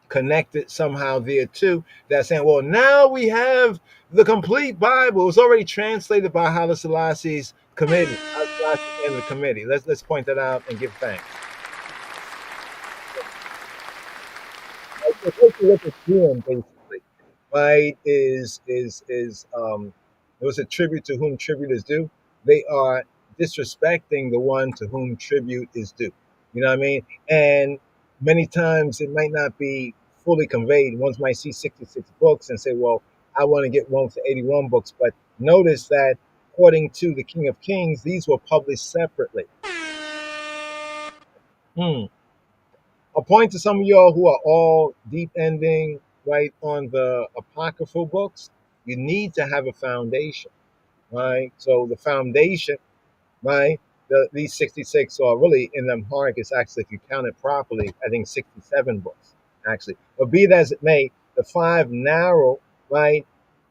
connected somehow there too, that's saying, well, now we have the complete Bible. It's already translated by Haile Selassie's committee. Haile Selassie and the committee. Let's point that out and give thanks. So what it's doing basically, right, is it was a tribute to whom tribute is due. They are disrespecting the one to whom tribute is due. You know what I mean? And many times it might not be fully conveyed. One might see 66 books and say, well, I want to get one for 81 books. But notice that according to the King of Kings, these were published separately. I'll point to some of y'all who are all deep ending right on the apocryphal books. You need to have a foundation, right? So the foundation, right? These 66 are really in Amharic. It's actually, if you count it properly, I think 67 books actually. But be it as it may, the 5 narrow, right,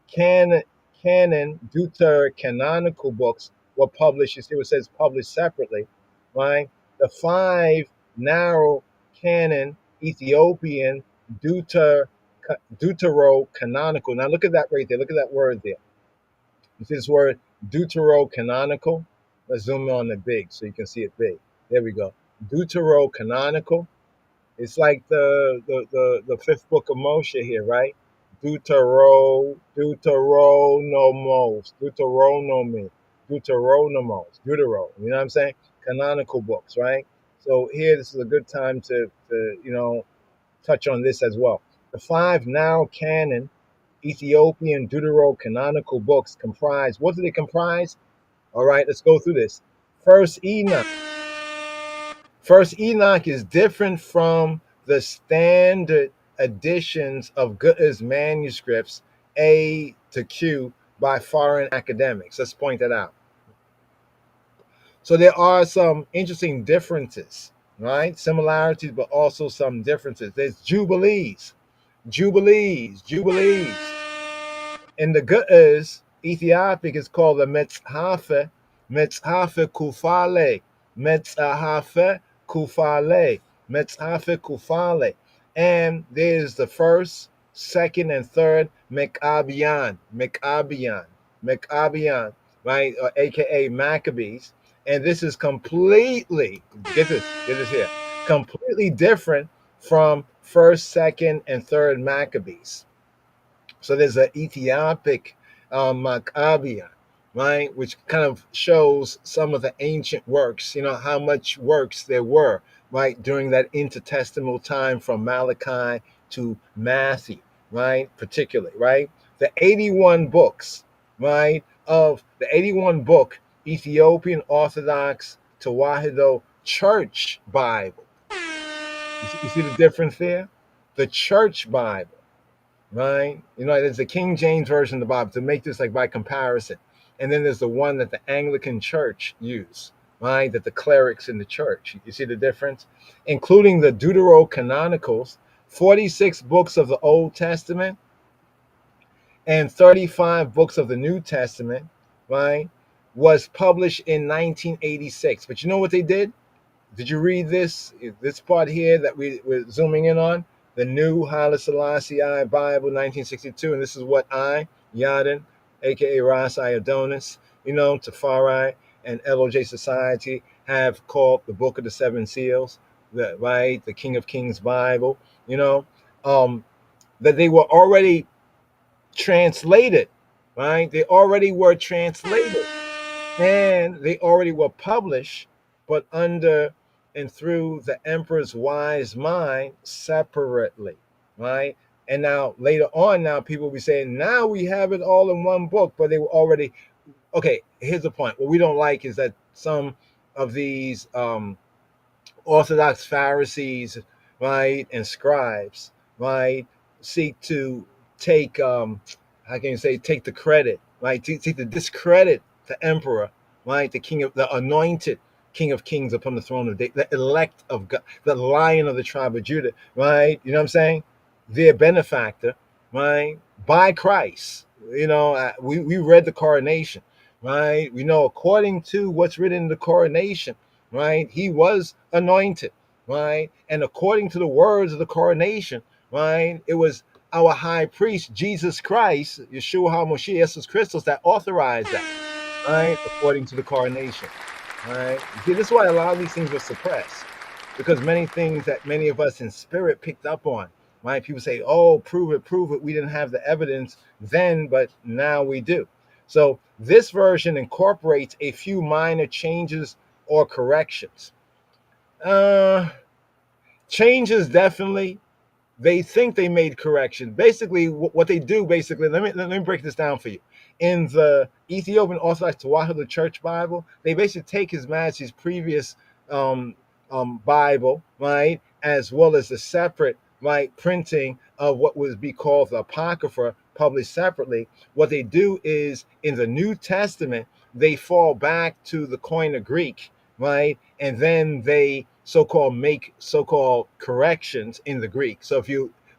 canon deuterocanonical books were published. You see what it says published separately, right? The 5 narrow canon Ethiopian deuterocanonical. Now look at that right there. Look at that word there. You see this word deuterocanonical? Let's zoom in on it big so you can see it big. There we go. Deuterocanonical. It's like the 5th book of Moshe here, right? Deuteronomos, Deuteronomy, Deuteronomos, Deutero. You know what I'm saying? Canonical books, right? So here, this is a good time to touch on this as well. The 5 now canon Ethiopian Deuterocanonical books comprise, what do they comprise? All right, let's go through this. First Enoch. First Enoch is different from the standard editions of Guta's manuscripts A to Q by foreign academics. Let's point that out. So there are some interesting differences, right? Similarities, but also some differences. There's jubilees. In the Guta's Ethiopic is called the Metzhafe Kufale. And there's the 1st, 2nd, and 3rd Maccabean, right? Or AKA Maccabees. And this is completely, get this here, completely different from 1st, 2nd, and 3rd Maccabees. So there's an Ethiopic Maccabean, right, which kind of shows some of the ancient works, how much works there were, right, during that intertestamental time from Malachi to Matthew, right, particularly, right? The 81 books, right, of the 81 book Ethiopian Orthodox Tewahedo Church Bible. You see the difference there? The Church Bible. Right? There's the King James Version of the Bible to make this like by comparison. And then there's the one that the Anglican Church use, right? That the clerics in the church. You see the difference? Including the Deuterocanonicals, 46 books of the Old Testament and 35 books of the New Testament, right? Was published in 1986. But you know what they did? Did you read this part here that we're zooming in on? The new Haile Selassie Bible, 1962, and this is what I, Yadin, aka Ras Adonis, Tafari, and LOJ Society have called the Book of the Seven Seals, the King of Kings Bible, that they were already translated, right? They already were translated, and they already were published, but under and through the emperor's wise mind separately, right? And now later on, now people will be saying, now we have it all in one book, but they were already, okay, here's the point. What we don't like is that some of these Orthodox Pharisees, right, and scribes, right, seek to take, take the credit, right? To discredit the emperor, right? The anointed King of Kings upon the throne of David, the elect of God, the Lion of the tribe of Judah, right? You know what I'm saying? Their benefactor, right? By Christ. We read the coronation, right? We know according to what's written in the coronation, right? He was anointed, right? And according to the words of the coronation, right? It was our high priest, Jesus Christ, Yeshua HaMashiach, Jesus Christus, that authorized that, right? According to the coronation, right? See, this is why a lot of these things were suppressed, because many things that many of us in spirit picked up on, right? People say, oh, prove it, prove it. We didn't have the evidence then, but now we do. So this version incorporates a few minor changes or corrections. Changes, definitely. They think they made corrections. Basically, what they do, basically, let me break this down for you. In the Ethiopian Orthodox Tewahedo Church Bible, they basically take His Majesty's previous Bible, right, as well as the separate, right, printing of what would be called the Apocrypha, published separately. What they do is, in the New Testament, they fall back to the Koine Greek, right, and then they make so-called corrections in the Greek. So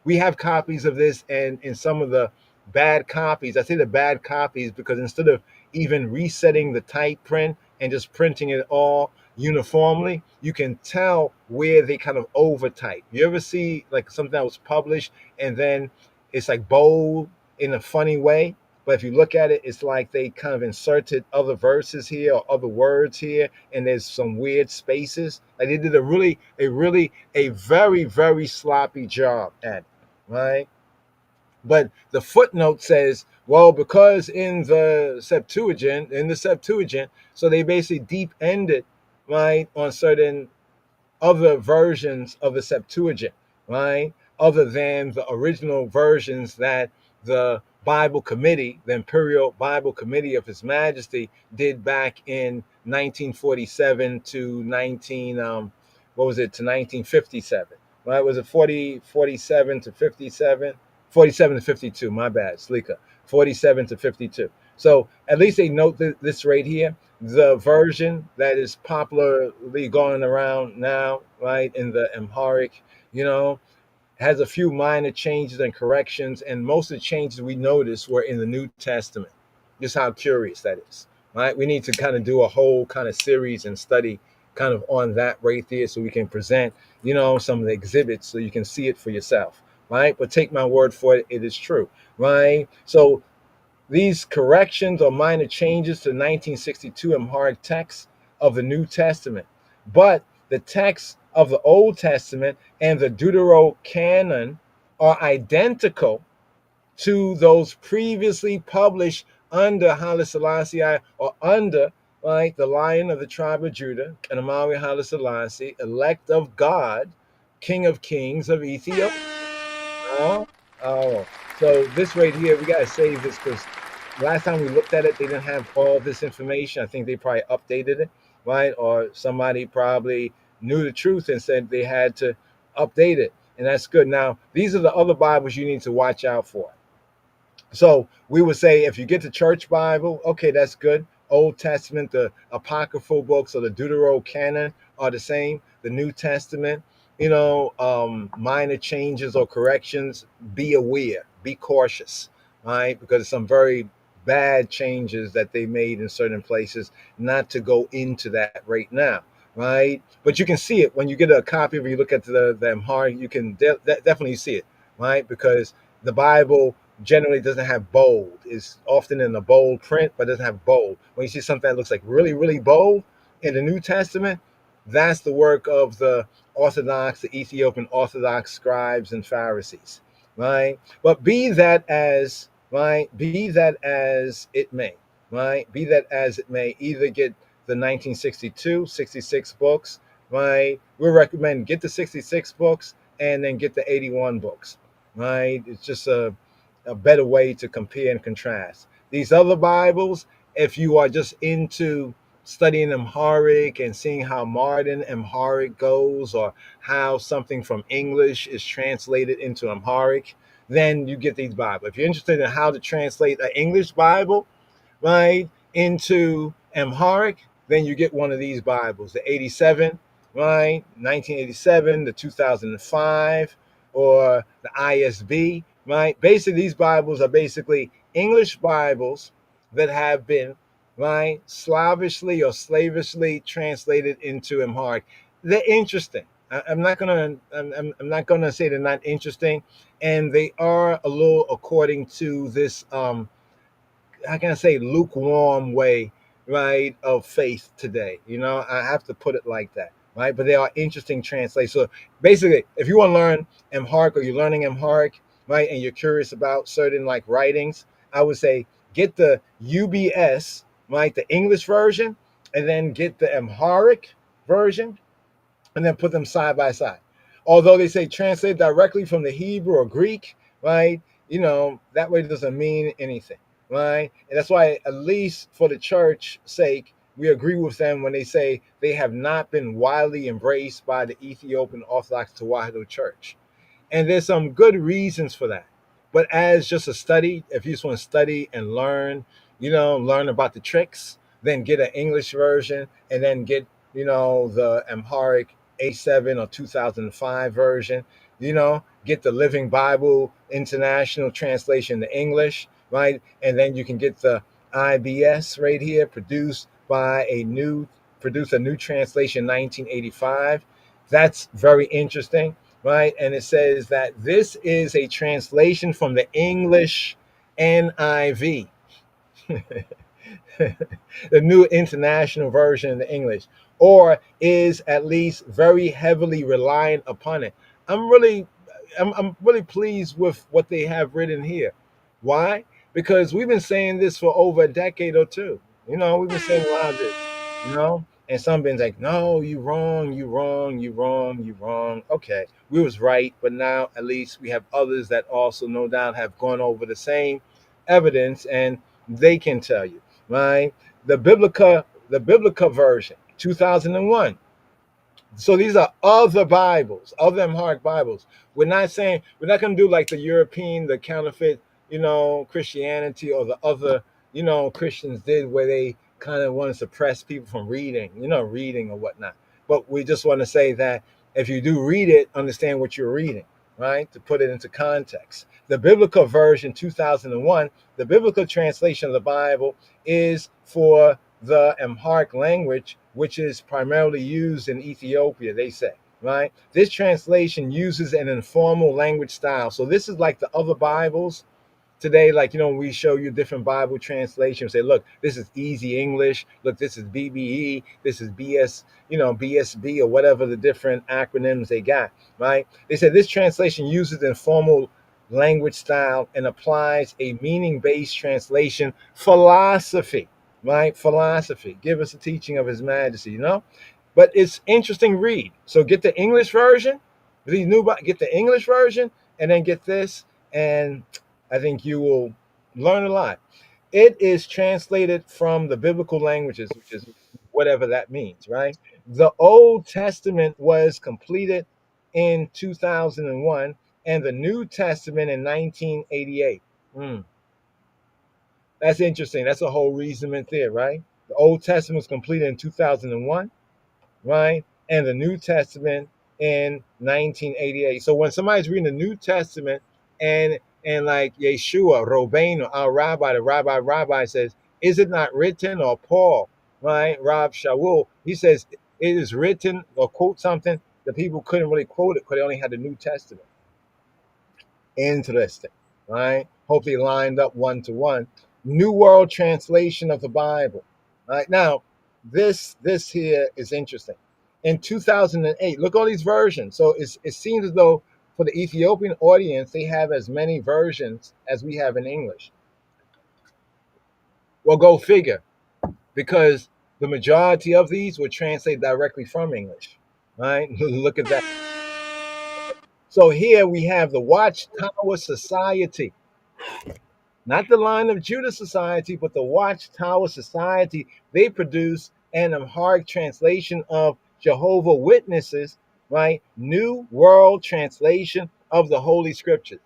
we have copies of this, and in some of the bad copies, I say the bad copies because instead of even resetting the type print and just printing it all uniformly, you can tell where they kind of over type. You ever see like something that was published and then it's like bold in a funny way? But if you look at it, it's like they kind of inserted other verses here or other words here, and there's some weird spaces. Like they did a very, very sloppy job at it, right? But the footnote says, well, because in the Septuagint, so they basically deep ended, right, on certain other versions of the Septuagint, right? Other than the original versions that the Bible Committee, the Imperial Bible Committee of His Majesty, did back in 1947 to 1957, right? Was it 47 to 57? 47 to 52, my bad, Slika. 47 to 52. So at least they note this right here. The version that is popularly going around now, right, in the Amharic, has a few minor changes and corrections, and most of the changes we noticed were in the New Testament. Just how curious that is, right? We need to kind of do a whole kind of series and study kind of on that right there so we can present, some of the exhibits so you can see it for yourself, right? But take my word for it, it is true, right? So these corrections or minor changes to 1962 Amharic text of the New Testament, but the text of the Old Testament and the Deuterocanon are identical to those previously published under Haile Selassie or under, right, the Lion of the tribe of Judah, and Amari Haile Selassie, elect of God, King of Kings of Ethiopia. Oh, so this right here, we got to save this because last time we looked at it, they didn't have all this information. I think they probably updated it, right? Or somebody probably knew the truth and said they had to update it. And that's good. Now, these are the other Bibles you need to watch out for. So we would say if you get the church Bible, okay, that's good. Old Testament, the apocryphal books or the Deuterocanon are the same. The New Testament, minor changes or corrections, be aware, be cautious, right? Because some very bad changes that they made in certain places, not to go into that right now, right? But you can see it when you get a copy of it, you look at the Amharic, you can definitely see it, right? Because the Bible generally doesn't have bold. It's often in a bold print, but doesn't have bold. When you see something that looks like really, really bold in the New Testament, that's the work of the Ethiopian Orthodox scribes and Pharisees, right? But be that as it may, right? Be that as it may, either get the 1962, 66 books, right? We recommend get the 66 books and then get the 81 books, right? It's just a better way to compare and contrast. These other Bibles, if you are just into studying Amharic and seeing how modern Amharic goes or how something from English is translated into Amharic, then you get these Bibles. If you're interested in how to translate an English Bible, right, into Amharic, then you get one of these Bibles, the 87, right, 1987, the 2005, or the ISB, right? Basically, these Bibles are basically English Bibles that have been, right, slavishly or slavishly translated into Amharic. They're interesting. I'm not gonna. I'm not gonna say they're not interesting, and they are a little according to this how can I say, lukewarm way, right, of faith today. You know, I have to put it like that, right? But they are interesting translations. So basically, if you want to learn Amharic or you're learning Amharic, right, and you're curious about certain like writings, I would say get the UBS, right, the English version, and then get the Amharic version, and then put them side by side. Although they say translate directly from the Hebrew or Greek, right? You know, that way doesn't mean anything, right? And that's why, at least for the church sake, we agree with them when they say they have not been widely embraced by the Ethiopian Orthodox Tewahedo Church. And there's some good reasons for that. But as just a study, if you just want to study and learn, you know, learn about the tricks, then get an English version and then get, you know, the Amharic A7 or 2005 version, you know, get the Living Bible International Translation to English, right? And then you can get the IBS right here, produce a new translation 1985. That's very interesting, right? And it says that this is a translation from the English NIV, the new international version in the English, or is at least very heavily reliant upon it. I'm really, I'm really pleased with what they have written here. Why? Because we've been saying this for over a decade or two. You know, we've been saying a lot of this. You know, and some been like, no, you wrong, you wrong, you wrong, you wrong. Okay, we was right, but now at least we have others that also no doubt have gone over the same evidence, and they can tell you, right? The Biblica version, 2001. So these are other Bibles, other Amharic Bibles. We're not saying we're not going to do like the European, the counterfeit, you know, Christianity or the other, you know, Christians did where they kind of want to suppress people from reading, you know, reading or whatnot. But we just want to say that if you do read it, understand what you're reading, right? To put it into context. The biblical version, 2001, the biblical translation of the Bible is for the Amharic language, which is primarily used in Ethiopia, they say, right? This translation uses an informal language style. So this is like the other Bibles today, like, you know, we show you different Bible translations, say, look, this is easy English, look, this is BBE, this is BSB, or whatever the different acronyms they got, right? They said this translation uses informal language style and applies a meaning-based translation philosophy, right? Philosophy. Give us a teaching of His Majesty, you know? But it's interesting read. So get the English version, get the English version, and then get this, and I think you will learn a lot. It is translated from the biblical languages, which is whatever that means, right? The Old Testament was completed in 2001 and the New Testament in 1988. That's interesting. That's a whole reasonement there, right? The Old Testament was completed in 2001, right? And the New Testament in 1988. So when somebody's reading the New Testament and like Yeshua, Robbeinu, our rabbi, the rabbi says, is it not written? Or Paul, right? Rab Shaul, he says, it is written, or quote something. The people couldn't really quote it because they only had the New Testament. Interesting, right? Hopefully lined up one to one. New World Translation of the Bible. Right now, this here is interesting. In 2008, look all these versions. So it seems as though for the Ethiopian audience, they have as many versions as we have in English. Well, go figure, because the majority of these were translated directly from English. Right? Look at that. So here we have the Watchtower Society. Not the Line of Judah Society, but the Watchtower Society. They produce an Amharic translation of Jehovah Witnesses, right? New World Translation of the Holy Scriptures.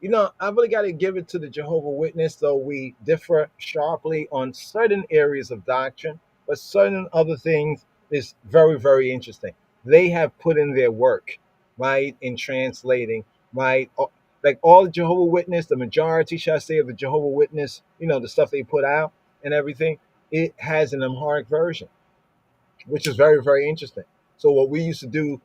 You know, I really got to give it to the Jehovah Witness, though we differ sharply on certain areas of doctrine, but certain other things is very, very interesting. They have put in their work, right, in translating, right? Like all Jehovah Witness, the majority, shall I say, of the Jehovah Witness, you know, the stuff they put out and everything, it has an Amharic version, which is very, very interesting. So what we used to do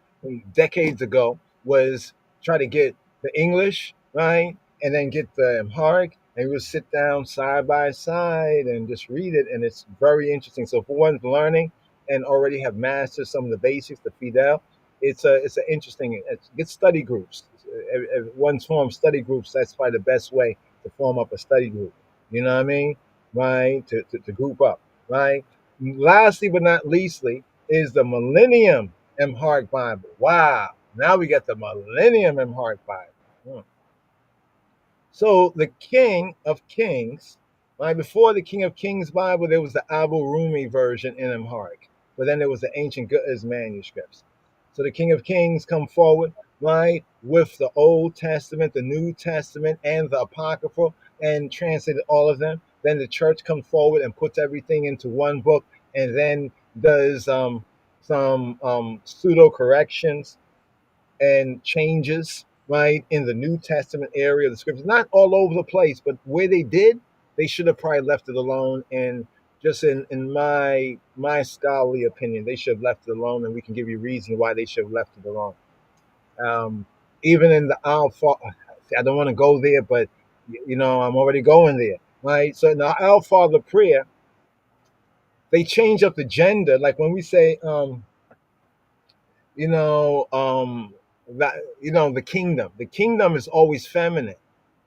decades ago was try to get the English, right, and then get the Amharic, and we would sit down side by side and just read it, and it's very interesting. So for one's learning and already have mastered some of the basics, the Fidel, it's an interesting. Get study groups. If one's formed study groups, that's probably the best way to form up a study group. You know what I mean? Right? To group up, right? Lastly but not leastly is the Millennium Amharic Bible. Wow. Now we get the Millennium Amharic Bible. Hmm. So the King of Kings, right? Before the King of Kings Bible, there was the Abu Rumi version in Amharic, but then there was the ancient Ge'ez manuscripts. So the King of Kings come forward, right, with the Old Testament, the New Testament, and the Apocryphal, and translated all of them. Then the church comes forward and puts everything into one book, and then does some pseudo corrections and changes, right, in the New Testament area of the scriptures. Not all over the place, but where they did, they should have probably left it alone. And just in my scholarly opinion, they should have left it alone, and we can give you reason why they should have left it alone. Um, Even in the Alpha, I don't want to go there, but you know, I'm already going there, right? So in the Our Father prayer, they change up the gender. Like when we say, you know, that you know, the kingdom. The kingdom is always feminine,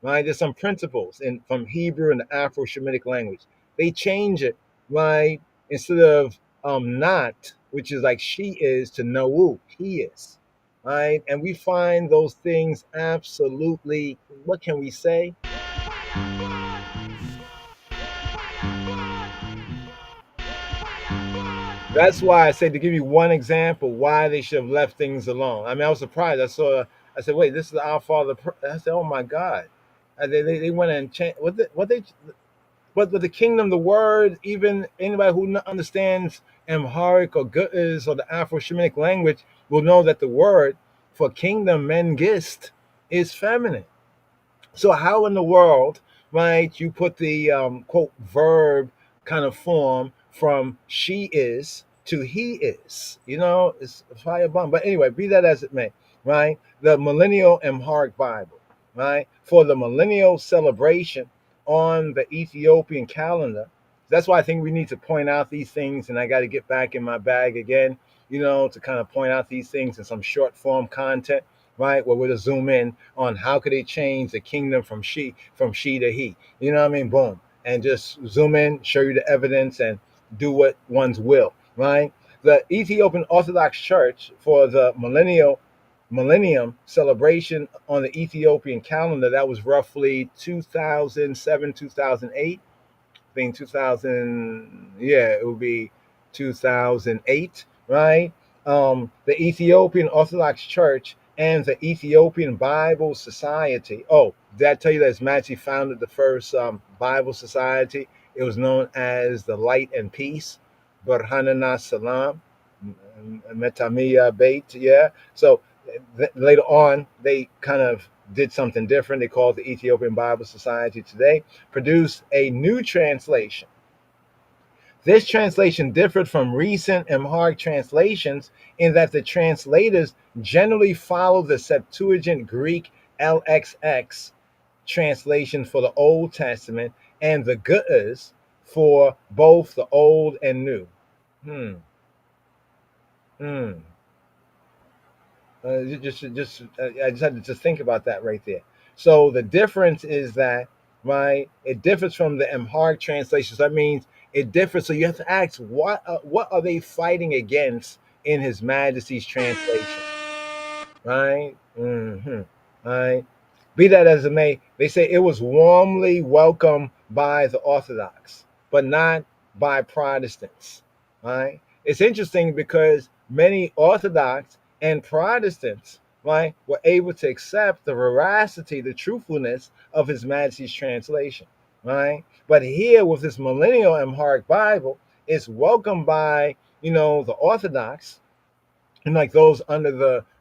right? There's some principles in from Hebrew and the Afro-Shemitic language. They change it, right? Instead of not, which is like she is, to know he is, right? And we find those things absolutely. What can we say? That's why I said, to give you one example why they should have left things alone. I mean, I was surprised. I said, wait, this is Our Father. I said, oh my God. They went and changed what they. But with the kingdom, the word, even anybody who understands Amharic or Ge'ez or the Afro-Shemitic language will know that the word for kingdom, mengist, is feminine. So how in the world, right, you put the quote verb kind of form from she is to he is? You know, it's a fire bomb. But anyway, be that as it may, right? The Millennial Amharic Bible, right, for the millennial celebration on the Ethiopian calendar. That's why I think we need to point out these things, and I got to get back in my bag again, you know, to kind of point out these things in some short form content, right? Where we'll just zoom in on how could they change the kingdom from she to he. You know what I mean? Boom. And just zoom in, show you the evidence, and do what one's will, right? The Ethiopian Orthodox Church for the millennium celebration on the Ethiopian calendar, that was roughly 2007, 2008. I think 2000, yeah, it would be 2008, right? The Ethiopian Orthodox Church and the Ethiopian Bible Society. Oh, did I tell you that it's Matthew founded the first Bible Society? It was known as the Light and Peace, Barhanana Salam, Metamiya Beit, yeah. So later on, they kind of did something different. They called the Ethiopian Bible Society today, produced a new translation. This translation differed from recent Amharic translations in that the translators generally follow the Septuagint Greek LXX translation for the Old Testament and the Ge'ez for both the Old and New. Hmm. I just had to just think about that right there. So the difference is that, right, it differs from the Amharic translations. That means it differs. So you have to ask, what are they fighting against in His Majesty's translation, right? Right. Be that as it may, they say it was warmly welcomed by the Orthodox, but not by Protestants, right? It's interesting because many Orthodox and Protestants right, were able to accept the veracity, the truthfulness of His Majesty's translation, right? But here with this millennial Amharic Bible, it's welcomed by, the Orthodox, and like those under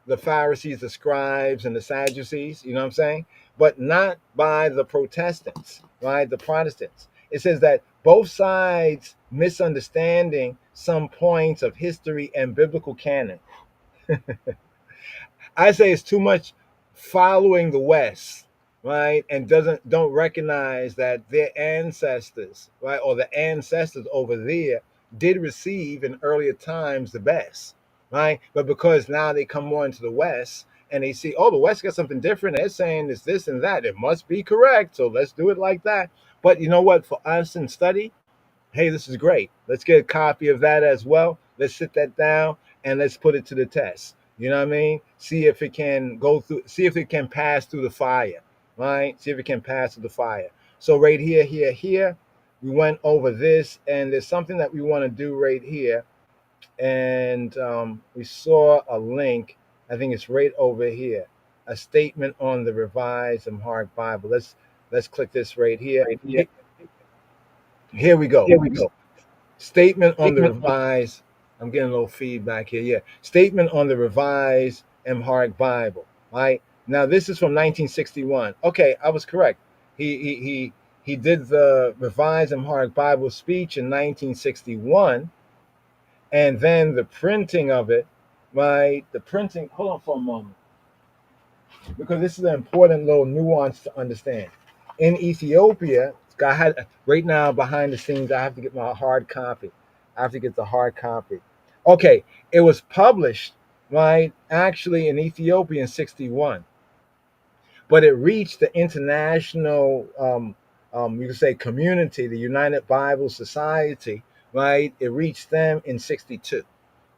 the Pharisees, the scribes, and the Sadducees, you know what I'm saying? But not by the Protestants, right? The Protestants. It says that both sides misunderstanding some points of history and biblical canon. I say it's too much following the West, right? And don't recognize that their ancestors, right, or the ancestors over there did receive in earlier times the best, right? But because now they come more into the West and they see, oh, the West got something different. They're saying it's this and that. It must be correct. So let's do it like that. But you know what? For us in study, hey, this is great. Let's get a copy of that as well. Let's sit that down and let's put it to the test. You know what I mean? See if it can go through, see if it can pass through the fire, right? See if it can pass through the fire. So right here, we went over this, and there's something that we want to do right here. And we saw a link. I think it's right over here. A statement on the Revised Amharic Bible. Let's click this right here. Here we go. Statement on the Revised. I'm getting a little feedback here. Yeah. Statement on the Revised Amharic Bible. Right. Now this is from 1961. Okay, I was correct. He did the Revised Amharic Bible speech in 1961, and then the printing of it. Right. The printing. Hold on for a moment, because this is an important little nuance to understand. In Ethiopia, I had right now behind the scenes, I have to get my hard copy. I have to get the hard copy. Okay, it was published, right, actually in Ethiopia in 61, but it reached the international, you could say, community, the United Bible Society, right? It reached them in 62,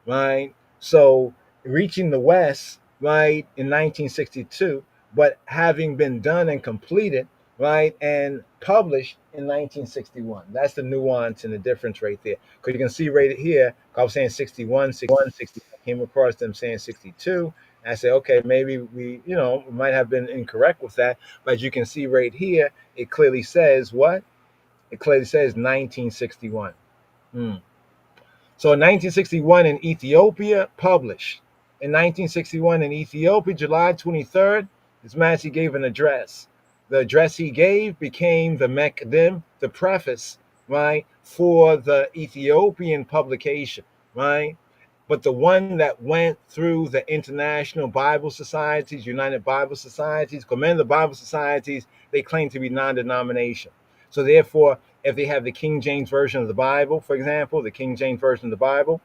right? So reaching the West, right, in 1962, but having been done and completed, right, and published in 1961. That's the nuance and the difference right there. Because you can see right here, I was saying 61, 60, came across them saying 62. And I say, okay, maybe we might have been incorrect with that. But as you can see right here, it clearly says what? It clearly says 1961. So in 1961 in Ethiopia, published. In 1961 in Ethiopia, July 23rd, His Majesty gave an address. The address he gave became the Mekdim, the preface, right, for the Ethiopian publication, right? But the one that went through the International Bible Societies, United Bible Societies, Commended Bible Societies, they claim to be non-denomination. So therefore, if they have the King James Version of the Bible, for example, the King James Version of the Bible,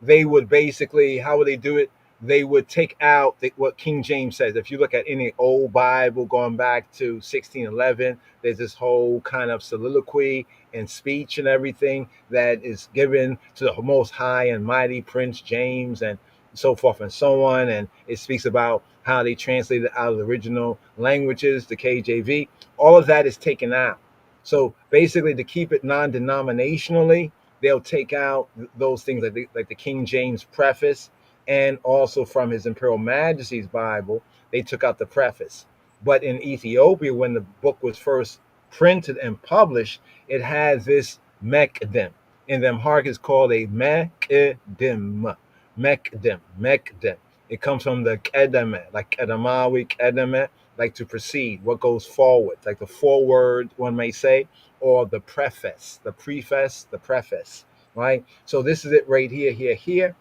they would basically, how would they do it? They would take out what King James says. If you look at any old Bible going back to 1611, there's this whole kind of soliloquy and speech and everything that is given to the Most High and Mighty Prince James and so forth and so on. And it speaks about how they translated out of the original languages, the KJV. All of that is taken out. So basically, to keep it non-denominationally, they'll take out those things like the King James preface, and also from His Imperial Majesty's Bible, they took out the preface. But in Ethiopia, when the book was first printed and published, it had this Mekdim. In the Amharic, it's called a Mekdim. Mekdim. It comes from the Kedeme, like Kedamawi, Kedeme, like to proceed, what goes forward, like the foreword, one may say, or the preface, the preface, the preface, right? So this is it right here.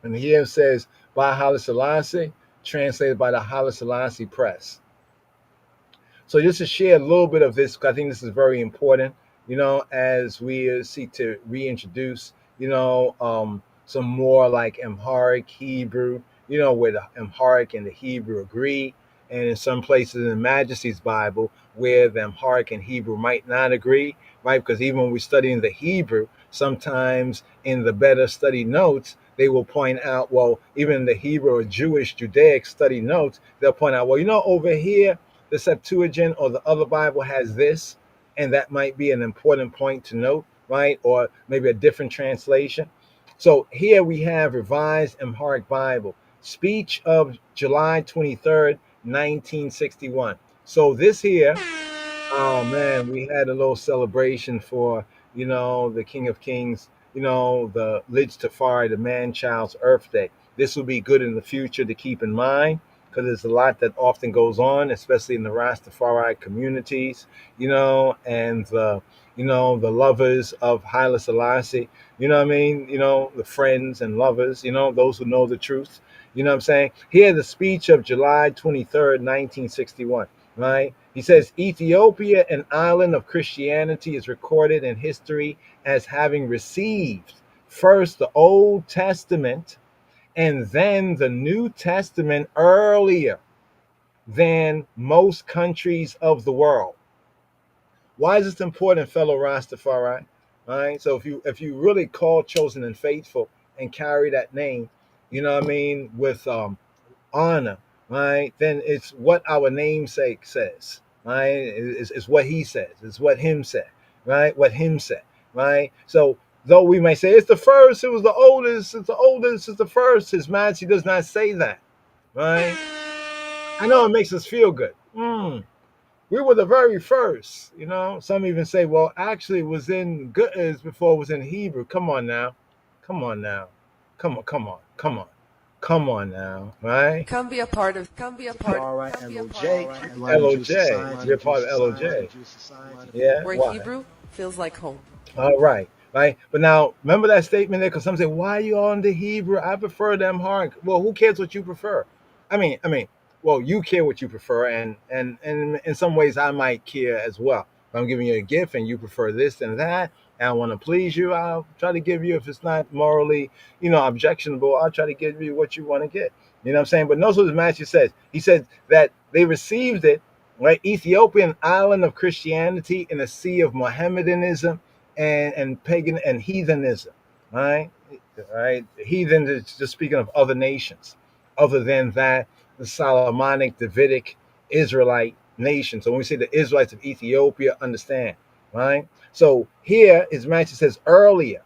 And here it says, by Haile Selassie, translated by the Haile Selassie Press. So just to share a little bit of this, because I think this is very important, as we seek to reintroduce, some more like Amharic, Hebrew, where the Amharic and the Hebrew agree. And in some places in the Majesty's Bible, where the Amharic and Hebrew might not agree, right? Because even when we're studying the Hebrew, sometimes in the better study notes, they will point out, well, even in the Hebrew or Jewish, Judaic study notes, they'll point out, well, over here, the Septuagint or the other Bible has this, and that might be an important point to note, right? Or maybe a different translation. So here we have Revised Amharic Bible. Speech of July 23rd, 1961. So this here, oh man, we had a little celebration for, the King of Kings, the Rastafari, the man-child's Earth Day. This will be good in the future to keep in mind because there's a lot that often goes on, especially in the Rastafari communities, and the lovers of Haile Selassie, you know what I mean? The friends and lovers, those who know the truth. You know what I'm saying? Here, the speech of July 23rd, 1961, right? He says, Ethiopia, an island of Christianity, is recorded in history as having received first the Old Testament and then the New Testament earlier than most countries of the world. Why is this important, fellow Rastafari? All right. So if you really call chosen and faithful and carry that name, you know what I mean, with honor, right? Then it's what our namesake says, right? It's what he says. It's what him said, right? What him said, right? So though we may say it's the first, it was the oldest, it's the oldest, it's the first, His Majesty does not say that, right? I know it makes us feel good. We were the very first, Some even say, well, actually it was in Good before it was in Hebrew. Come on now. Come on now. Come on now, right? Come be a part of. All right, LOJ. LOJ. You're part of LOJ. Yeah. Where Why? Hebrew feels like home. All right. Right. But now remember that statement there, because some say, why are you on the Hebrew? I prefer the Amharic. Well, who cares what you prefer? I mean, well, you care what you prefer, and in some ways I might care as well. If I'm giving you a gift and you prefer this and that, and I want to please you, I'll try to give you, if it's not morally, objectionable, I'll try to give you what you want to get. You know what I'm saying? But notice what the Master says. He said that they received it, right? Ethiopian island of Christianity in a sea of Mohammedanism and pagan and heathenism, right? Right? Heathen is just speaking of other nations, other than that, the Solomonic, Davidic, Israelite nation. So when we say the Israelites of Ethiopia, understand, right? So here, His Majesty says earlier,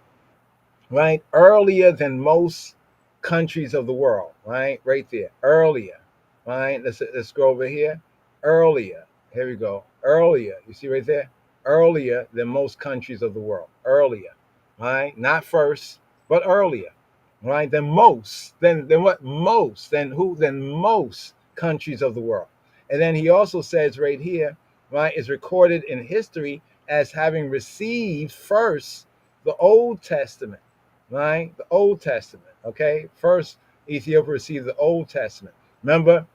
right? Earlier than most countries of the world, right? Right there, earlier, right? Let's go over here. Earlier, here we go. Earlier, you see right there? Earlier than most countries of the world. Earlier, right? Not first, but earlier, right? Than most. Then what? Most. Then who? Than most countries of the world. And then he also says right here, right, is recorded in history as having received first the Old Testament, right? The Old Testament, okay? First, Ethiopia received the Old Testament. Remember,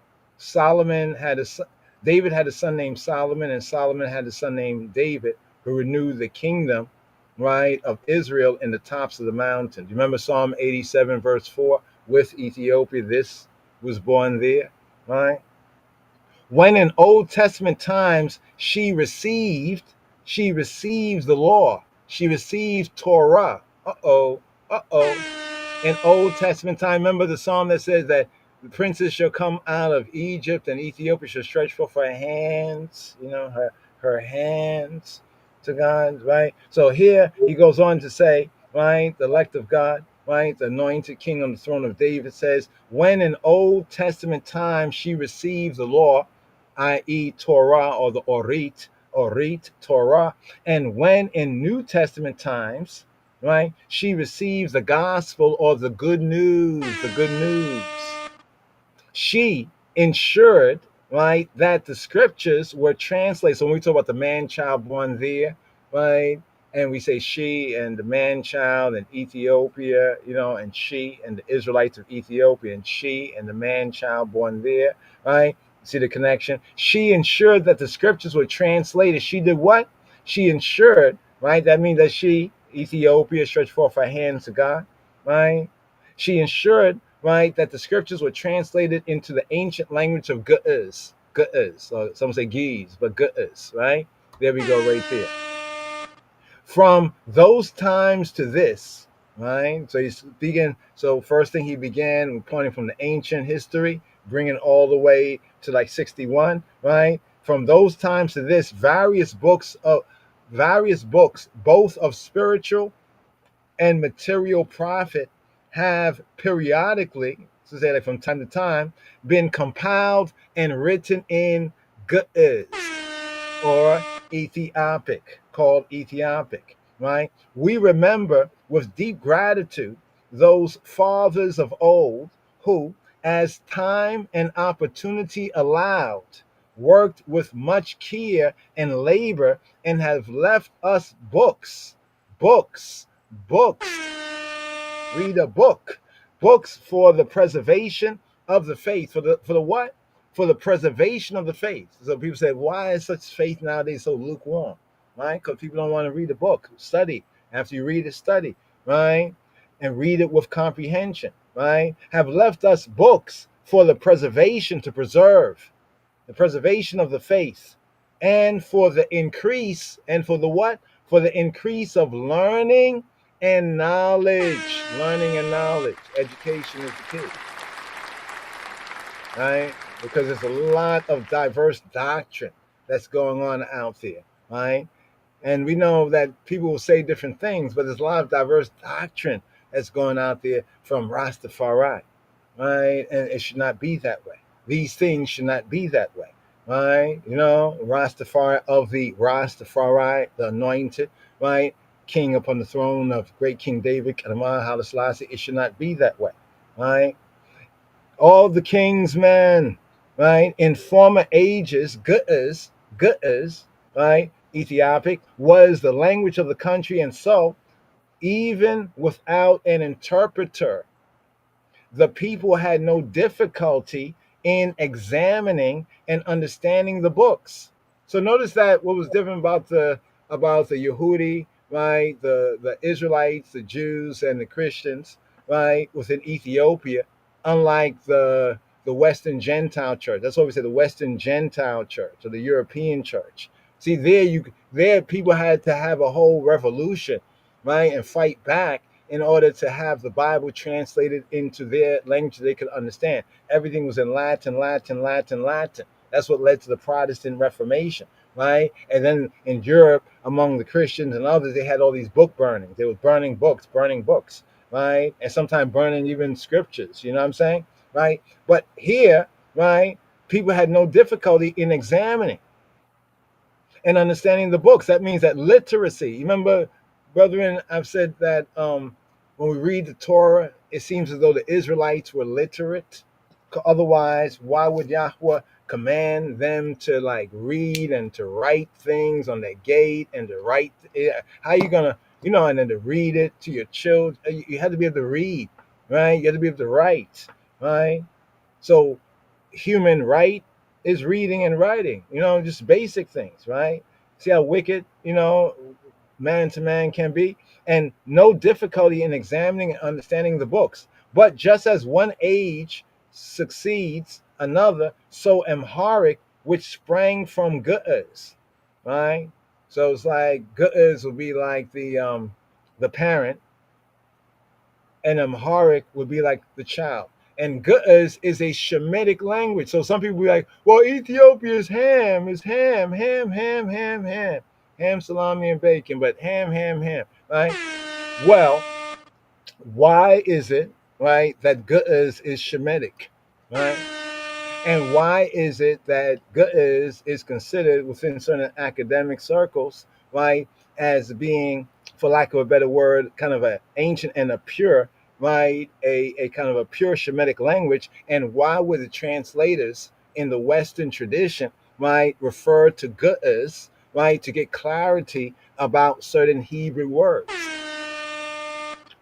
David had a son named Solomon, and Solomon had a son named David, who renewed the kingdom, right, of Israel in the tops of the mountains. You remember Psalm 87, verse 4? With Ethiopia, this was born there, right? When in Old Testament times she received the law. She received Torah. In Old Testament time, remember the psalm that says that the princess shall come out of Egypt and Ethiopia shall stretch forth her hands, her hands to God, right? So here he goes on to say, right, the elect of God, right, the anointed king on the throne of David says, when in Old Testament time she received the law, i.e. Torah or the Orit, Torah, and when in New Testament times, right, she receives the gospel or the good news, she ensured, right, that the scriptures were translated. So when we talk about the man-child born there, right, and we say she and the man-child in Ethiopia, and she and the Israelites of Ethiopia, and she and the man-child born there, right? See the connection? She ensured that the scriptures were translated. She did what? She ensured, right? That means that Ethiopia, stretched forth her hands to God, right? She ensured, right, that the scriptures were translated into the ancient language of Ge'ez. So some say Ge'ez, but Ge'ez, right? There we go, right there. From those times to this, right? So first thing he began pointing from the ancient history, bringing all the way to like 61, right? From those times to this, various books, both of spiritual and material profit, have periodically, So say like from time to time, been compiled and written in Ge'ez or Ethiopic, called Ethiopic, right? We remember with deep gratitude those fathers of old who, as time and opportunity allowed, worked with much care and labor and have left us books, books, books. Read a book, books for the preservation of the faith. For the what? For the preservation of the faith. So people say, why is such faith nowadays so lukewarm? Right? Because people don't want to read a book, study. After you read it, study, right? And read it with comprehension, right? Have left us books for the preservation, to preserve the preservation of the faith, and for the increase, and for the what? For the increase of learning and knowledge. Learning and knowledge. Education is the key, right? Because there's a lot of diverse doctrine that's going on out there, right? And we know that people will say different things, but there's a lot of diverse doctrine that's going out there from Rastafari, right? And it should not be that way. These things should not be that way, right? You know, Rastafari, of the Rastafari, the anointed, right? King upon the throne of great King David, Kadamah, Haile Selassie. It should not be that way, right? All the kings, man, right? In former ages, Ge'ez, right? Ethiopic was the language of the country, and so even without an interpreter, the people had no difficulty in examining and understanding the books. So notice that what was different about the Yehudi, right? The Israelites, the Jews, and the Christians, right, within Ethiopia, unlike the Western Gentile church. That's why we say the Western Gentile church or the European church. See, there people had to have a whole revolution, right, and fight back in order to have the Bible translated into their language they could understand. Everything was in Latin, Latin, Latin, Latin. That's what led to the Protestant Reformation, right? And then in Europe, among the Christians and others, they had all these book burnings. They were burning books, right? And sometimes burning even scriptures, you know what I'm saying? Right? But here, right, people had no difficulty in examining and understanding the books. That means that literacy. You remember, brethren, I've said that when we read the Torah, it seems as though the Israelites were literate. Otherwise, why would Yahweh command them to like read and to write things on their gate and to write? How you gonna, you know, and then to read it to your children? You had to be able to read, right? You had to be able to write, right? So human right is reading and writing, you know, just basic things, right? See how wicked, you know, man to man can be, and no difficulty in examining and understanding the books. But just as one age succeeds another, so Amharic, which sprang from Ge'ez, right? So it's like Ge'ez would be like the parent, and Amharic would be like the child. And Ge'ez is a Shemitic language. So some people be like, well, Ethiopia is ham, ham, salami, and bacon, but ham, right? Well, why is it, right, that Ge'ez is Shemitic, right? And why is it that Ge'ez is considered within certain academic circles, right, as being, for lack of a better word, kind of an ancient and a pure, right, a kind of a pure Shemitic language? And why would the translators in the Western tradition, right, refer to Ge'ez, right, to get clarity about certain Hebrew words?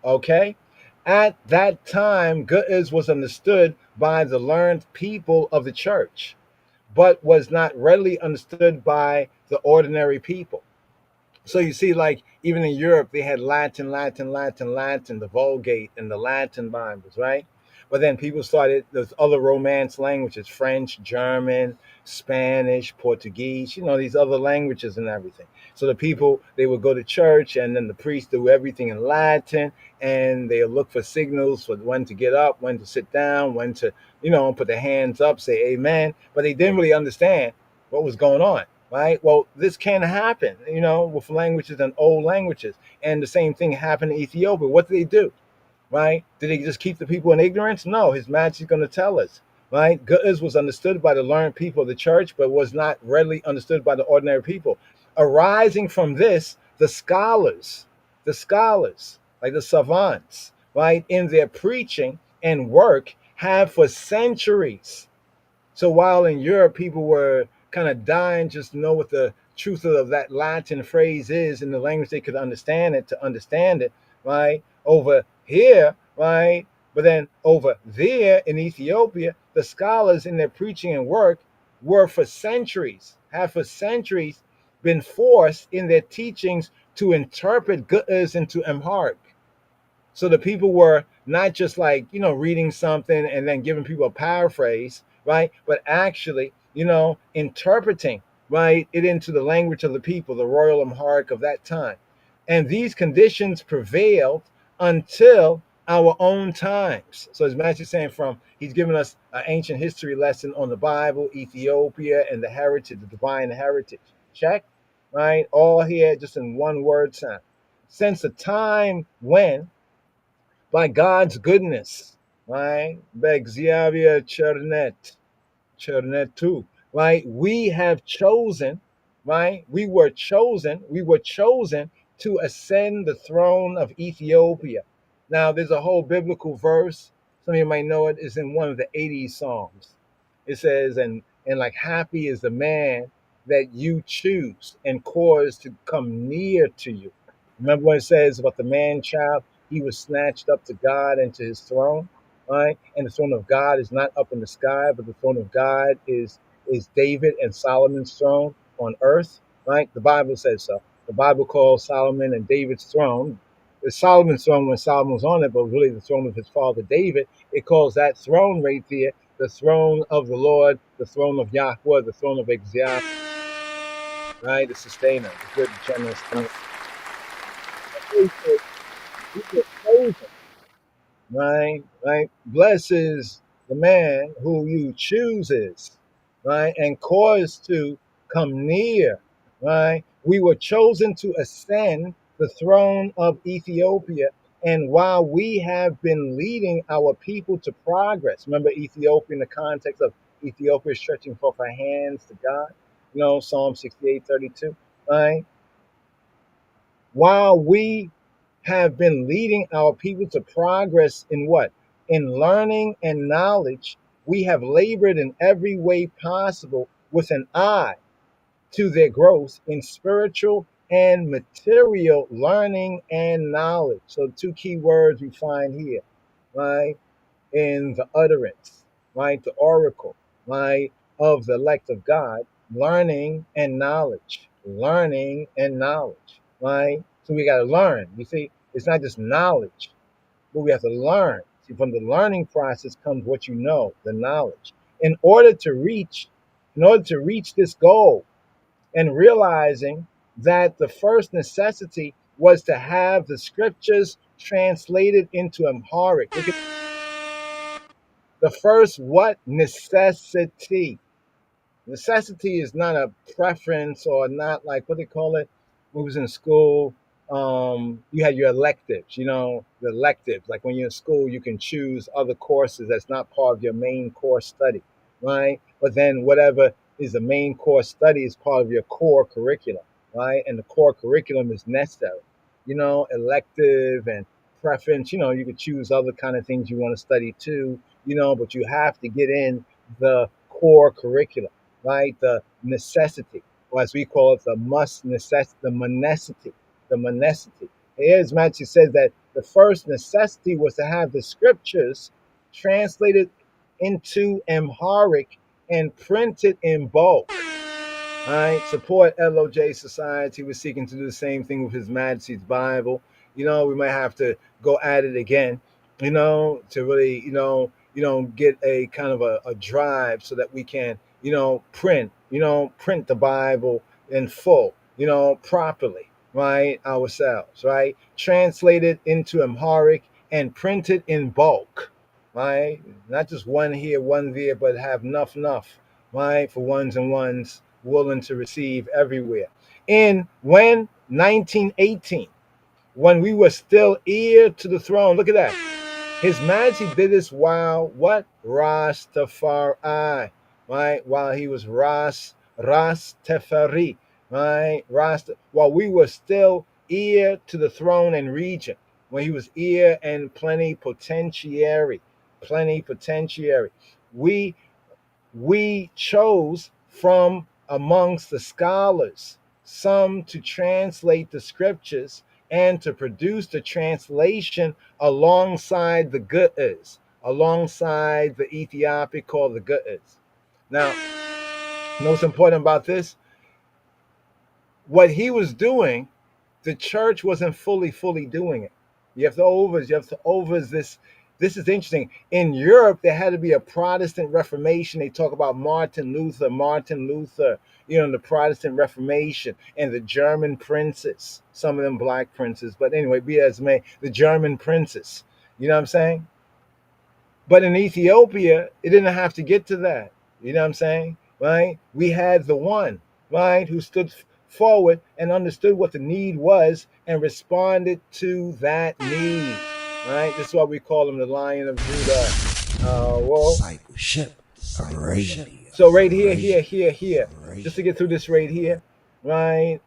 Okay? At that time, Ge'ez was understood by the learned people of the church, but was not readily understood by the ordinary people. So you see, like, even in Europe, they had Latin, the Vulgate, and the Latin Bibles, right? But then people started, there's other Romance languages, French, German, Spanish, Portuguese, you know, these other languages and everything. So the people, they would go to church, and then the priest do everything in Latin, and they'll look for signals for when to get up, when to sit down, when to, you know, put their hands up, say amen. But they didn't really understand what was going on, right? Well, this can happen, you know, with languages and old languages. And the same thing happened in Ethiopia. What did they do? right? Did he just keep the people in ignorance? No, his majesty is going to tell us, right? Ge'ez was understood by the learned people of the church, but was not readily understood by the ordinary people. Arising from this, the scholars, like the savants, right, in their preaching and work have for centuries. So while in Europe people were kind of dying just to know what the truth of that Latin phrase is in the language they could understand it to understand it, right? Over here, right? But then over there in Ethiopia, the scholars in their preaching and work were have for centuries been forced in their teachings to interpret Ge'ez into Amharic. So the people were not just like, reading something and then giving people a paraphrase, right? But actually, interpreting, right, it into the language of the people, the royal Amharic of that time. And these conditions prevailed until our own times. So as Matthew is saying, he's giving us an ancient history lesson on the Bible, Ethiopia, and the heritage, the divine heritage. Check, right? All here just in one word sound. Since a time when by God's goodness, right? Begziavia Chernetu, right? We have chosen, right? We were chosen to ascend the throne of Ethiopia. Now, there's a whole biblical verse. Some of you might know it. Is in one of the 80 Psalms. It says, and like happy is the man that you choose and cause to come near to you. Remember when it says about the man child, he was snatched up to God and to his throne, right? And the throne of God is not up in the sky, but the throne of God is David and Solomon's throne on earth, right? The Bible says so. The Bible calls Solomon and David's throne. It's Solomon's throne when Solomon was on it, but really the throne of his father David. It calls that throne right there the throne of the Lord, the throne of Yahweh, the throne of Exia, right? The sustainer, the good, generous. We were chosen, right? Blesses the man who you chooses, right? And cause to come near, right? We were chosen to ascend the throne of Ethiopia. And while we have been leading our people to progress, remember Ethiopia in the context of Ethiopia stretching forth her hands to God, Psalm 68:32, right? While we have been leading our people to progress in what? In learning and knowledge, we have labored in every way possible with an eye to their growth in spiritual and material learning and knowledge. So, two key words we find here, right? In the utterance, right? The oracle, right? Of the elect of God, learning and knowledge, right? So we got to learn. You see, it's not just knowledge, but we have to learn. See, from the learning process comes what you know, the knowledge. In order to reach this goal and realizing that the first necessity was to have the scriptures translated into Amharic. Look at the first what? Necessity. Necessity is not a preference or not like what they call it. When we was in school, you had your electives, the electives. Like when you're in school, you can choose other courses that's not part of your main course study, right? But then whatever is the main course study is part of your core curriculum, right? And the core curriculum is necessary, elective and preference, you could choose other kind of things you want to study too, but you have to get in the core curriculum, right? The necessity, or as we call it, the monacity. Here's Matthew says that the first necessity was to have the scriptures translated into Amharic and printed in bulk. All right, support LOJ Society. We're seeking to do the same thing with His Majesty's Bible. We might have to go at it again, to really, get a kind of a drive so that we can, print the Bible in full, properly, right, ourselves, right? Translate it into Amharic and print it in bulk, right? Not just one here, one there, but have enough, right, for ones and ones willing to receive everywhere. When 1918, when we were still heir to the throne, look at that. His Majesty did this while what? Rastafari, right? While he was Rastafari, right? While we were still heir to the throne and regent, when he was heir and plenipotentiary, we chose from amongst the scholars some to translate the scriptures and to produce the translation alongside the Ge'ez, alongside the Ethiopic called the Ge'ez. Now, what's important about this? What he was doing, the church wasn't fully doing it. You have to overs this. This is interesting. In Europe, there had to be a Protestant Reformation. They talk about Martin Luther, the Protestant Reformation and the German princes, some of them black princes, but anyway, be as may, the German princes. You know what I'm saying? But in Ethiopia, it didn't have to get to that. You know what I'm saying? Right? We had the one, right, who stood forward and understood what the need was and responded to that need. Right? This is why we call him the Lion of Judah. Discipleship. So right here. Just to get through this right here, right?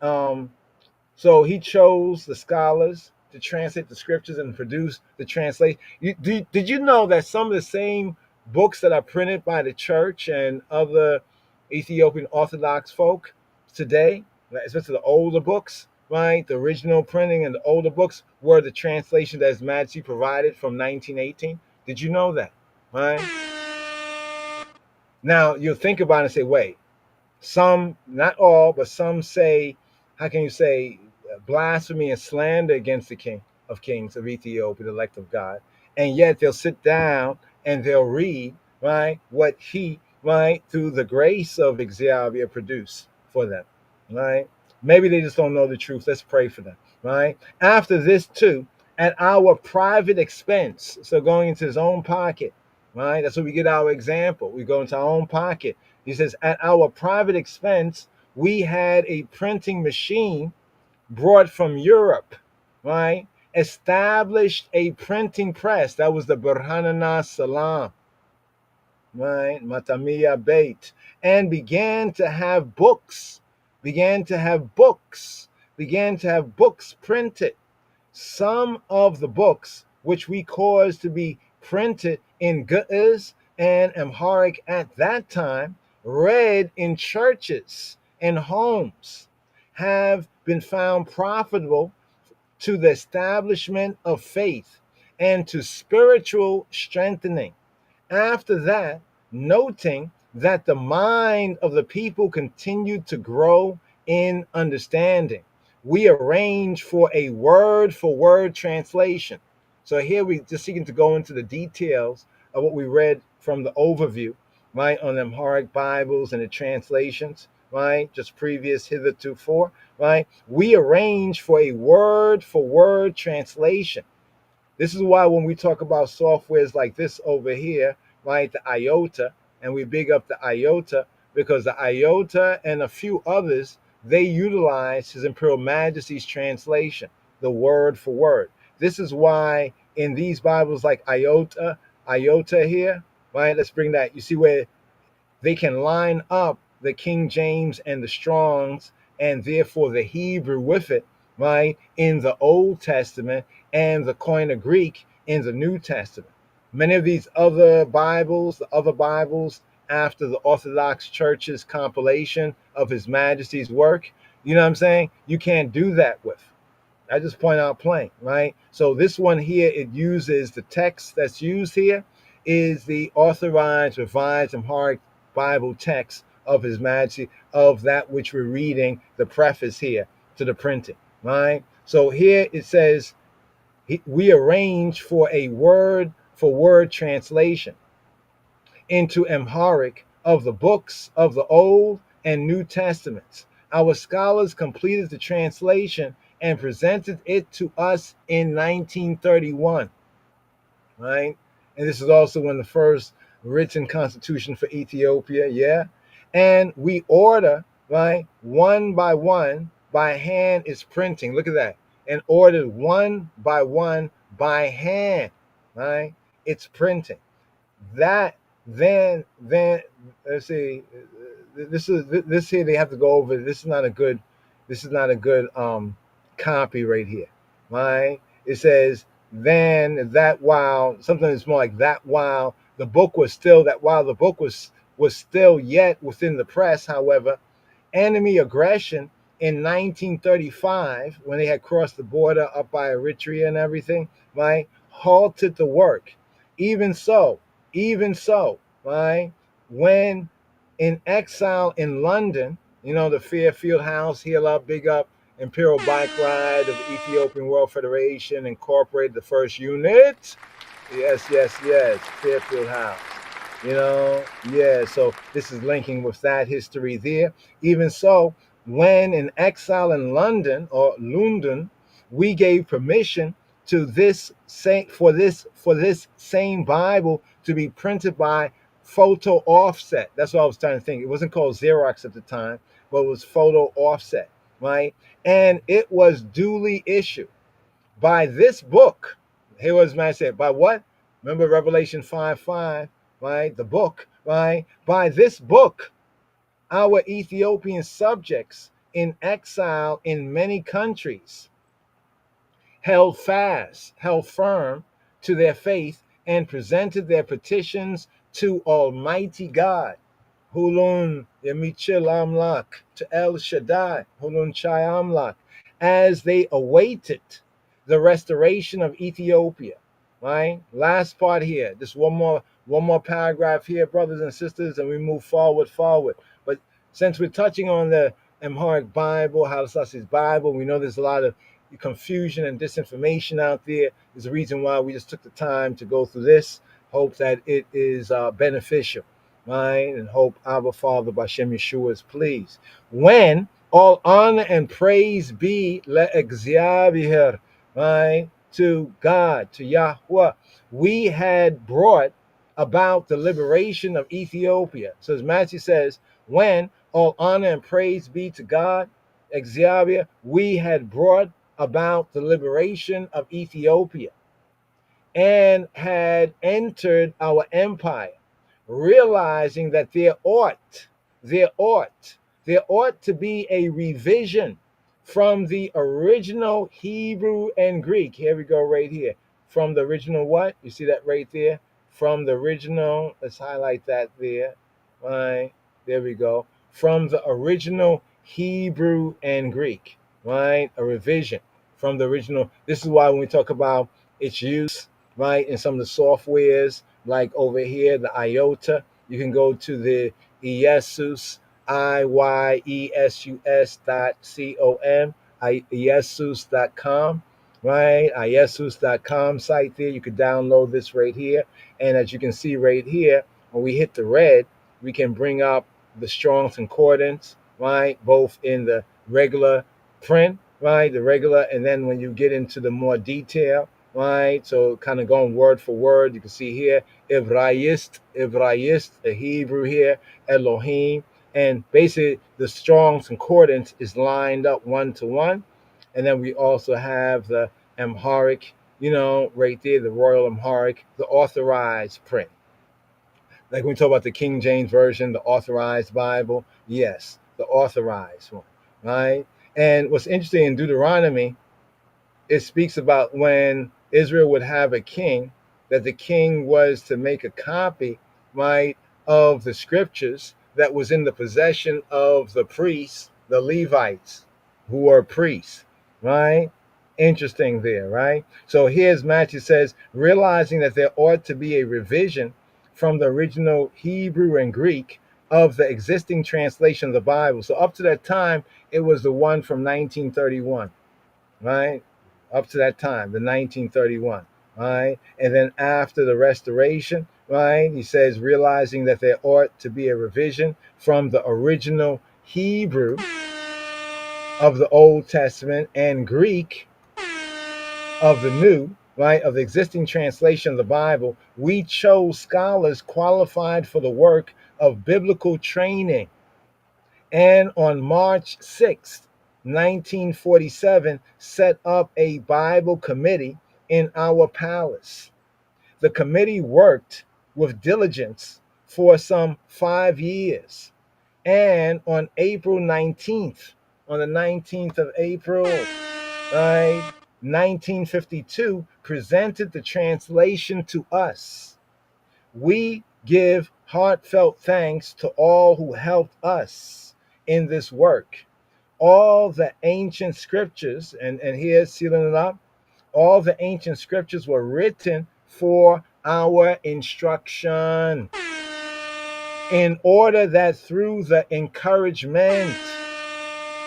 So he chose the scholars to translate the scriptures and produce the translation. Did you know that some of the same books that are printed by the church and other Ethiopian Orthodox folk today, especially the older books, right? The original printing and the older books were the translation that His Majesty provided from 1918. Did you know that? Right? Now you'll think about it and say, wait, some, not all, but some say, how can you say blasphemy and slander against the King of Kings of Ethiopia, the elect of God, and yet they'll sit down and they'll read, right, what he, right, through the grace of Xavier produced for them, right? Maybe they just don't know the truth. Let's pray for them, right? After this too, at our private expense, so going into his own pocket, right? That's where we get our example. We go into our own pocket. He says, at our private expense, we had a printing machine brought from Europe, right? Established a printing press. That was the Burhanana Salam, right? Matamiya Beit. And began to have books printed. Some of the books which we caused to be printed in Ge'ez and Amharic at that time, read in churches and homes, have been found profitable to the establishment of faith and to spiritual strengthening. After that, noting that the mind of the people continued to grow in understanding, we arranged for a word-for-word translation. So here we just seeking to go into the details of what we read from the overview, right, on the Amharic Bibles and the translations, right, just previous hitherto, right? We arranged for a word-for-word translation. This is why when we talk about softwares like this over here, right, the IOTA, and we big up the IOTA, because the IOTA and a few others, they utilize His Imperial Majesty's translation, the word for word. This is why in these Bibles like IOTA here, right, let's bring that. You see where they can line up the King James and the Strongs and therefore the Hebrew with it, right, in the Old Testament and the Koine Greek in the New Testament. Many of these other Bibles, the other Bibles after the Orthodox Church's compilation of His Majesty's work, you know what I'm saying? You can't do that with. I just point out plain, right? So this one here, it uses the text that's used here is the authorized, revised Amharic Bible text of His Majesty, of that which we're reading, the preface here to the printing, right? So here it says, we arrange for a word-for-word translation into Amharic of the books of the Old and New Testaments. Our scholars completed the translation and presented it to us in 1931, right? And this is also when the first written constitution for Ethiopia, yeah? And we order, right, one by hand is printing. Look at that. And ordered one by hand, right? it's printing. That then let's see, this here they have to go over. This is not a good copy right here, right? It says then that while something is more like that while the book was still was still yet within the press, however, enemy aggression in 1935 when they had crossed the border up by Eritrea and everything, right, halted the work. Even so, right, when in exile in London, the Fairfield House, heal up, big up, Imperial Bike Ride of the Ethiopian World Federation incorporated the first unit. Yes, Fairfield House. Yeah, so this is linking with that history there. Even so, when in exile in London or London, we gave permission to this same Bible to be printed by photo offset. That's what I was trying to think. It wasn't called Xerox at the time, but it was photo offset, right? And it was duly issued by this book. Here was man said, by what? Remember Revelation 5:5, right? The book, right? By this book, our Ethiopian subjects in exile in many countries held firm to their faith, and presented their petitions to Almighty God. Hulun Yemichil Amlak, to El Shaddai, Hulun Chai Amlak, as they awaited the restoration of Ethiopia. Right? Last part here. Just one more paragraph here, brothers and sisters, and we move forward. But since we're touching on the Amharic Bible, Haile Selassie's Bible, we know there's a lot of confusion and disinformation out there. There's a reason why we just took the time to go through this. Hope that it is beneficial, right? And hope our Father Bashem Yeshua is pleased. When all honor and praise be le'exyaviher, right, to God, to Yahweh, we had brought about the liberation of Ethiopia. So as Matthew says, when all honor and praise be to God, Exyavia, we had brought about the liberation of Ethiopia and had entered our empire, realizing that there ought to be a revision from the original Hebrew and Greek. Here we go right here. From the original what? You see that right there? From the original, let's highlight that there. Right, there we go. From the original Hebrew and Greek, right? A revision from the original. This is why when we talk about its use, right, in some of the softwares, like over here, the IOTA, you can go to the Iesus, IYESUS.com, Iesus.com, right? Iesus.com site there. You could download this right here. And as you can see right here, when we hit the red, we can bring up the Strong's Concordance, right? Both in the regular print, right? The regular, and then when you get into the more detail, right? So kind of going word for word, you can see here, Ivrayist, the Hebrew here, Elohim, and basically the Strong's Concordance is lined up 1-to-1. And then we also have the Amharic, right there, the Royal Amharic, the authorized print. Like when we talk about the King James Version, the authorized Bible, yes, the authorized one, right? And what's interesting in Deuteronomy, it speaks about when Israel would have a king, that the king was to make a copy, right, of the scriptures that was in the possession of the priests, the Levites, who were priests, right? Interesting there, right? So here's Matthew says, realizing that there ought to be a revision from the original Hebrew and Greek of the existing translation of the Bible. So up to that time, it was the one from 1931, right? Up to that time, the 1931, right? And then after the restoration, right, he says, realizing that there ought to be a revision from the original Hebrew of the Old Testament and Greek of the New, right, of the existing translation of the Bible, we chose scholars qualified for the work of biblical training. And on March 6th, 1947, set up a Bible committee in our palace. The committee worked with diligence for some 5 years. And on April 19th, on the 19th of April, right, 1952, presented the translation to us. We give heartfelt thanks to all who helped us in this work. All the ancient scriptures, and here's sealing it up, all the ancient scriptures were written for our instruction, in order that through the encouragement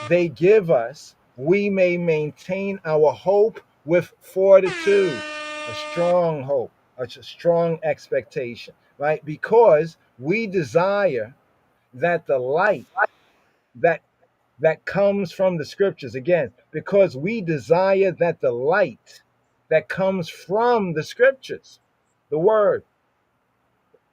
they give us, we may maintain our hope with fortitude, a strong hope, a strong expectation, right? Because we desire that the light that comes from the scriptures, again, because we desire that the light that comes from the scriptures, the word,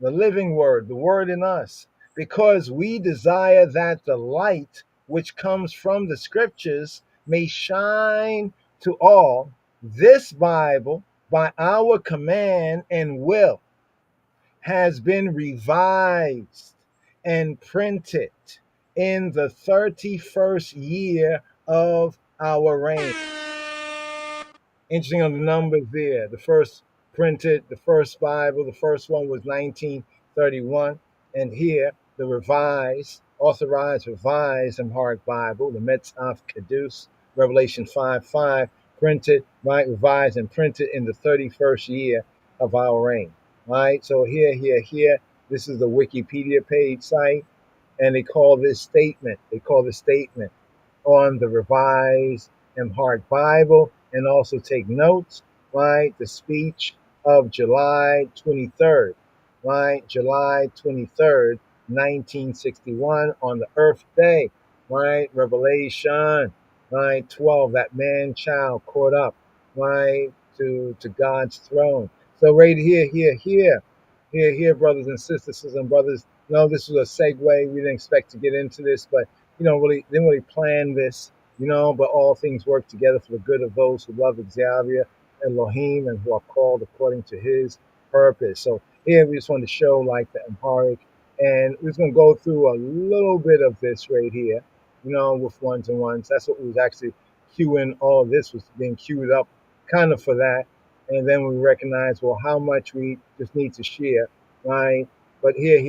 the living word, the word in us, because we desire that the light which comes from the scriptures may shine to all, this Bible, by our command and will, has been revised and printed in the 31st year of our reign. Interesting on the numbers there. The first printed, the first Bible, the first one was 1931. And here, the revised, authorized, revised Amharic Bible, the Metzaf Kedus, Revelation 5:5, printed, right, revised and printed in the 31st year of our reign. Right? So here, this is the Wikipedia page site, and they call this statement on the revised Amharic Bible, and also take notes, right? The speech of July 23rd, right? July 23rd, 1961, on the Earth Day, right? Revelation, right? 12, that man child caught up, right? To God's throne. So right here, brothers and sisters and brothers. No, this was a segue. We didn't expect to get into this, but didn't really plan this, but all things work together for the good of those who love Xavier, Elohim, and who are called according to his purpose. So here we just wanted to show like the Amharic, and we're just going to go through a little bit of this right here, with ones and ones. That's what was actually queuing. All of this was being queued up kind of for that. And then we recognize, well, how much we just need to share, right? But here,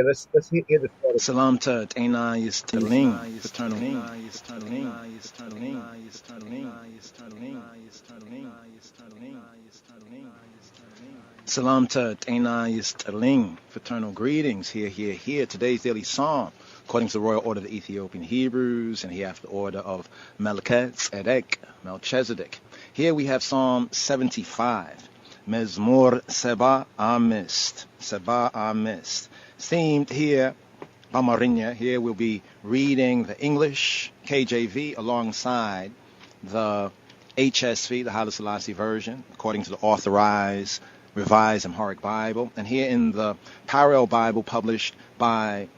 let's hear the photo. Salam to Dana Yistaling, fraternal. Salam to Dana Yistaling, fraternal greetings. Here. Today's daily psalm, according to the royal order of the Ethiopian Hebrews, and here after the order of Melchizedek. Here we have Psalm 75. Mezmor Seba Amist. Themed here, Bamarinya. Here we'll be reading the English KJV alongside the HSV, the Haile Selassie version, according to the authorized, revised Amharic Bible. And here in the parallel Bible published by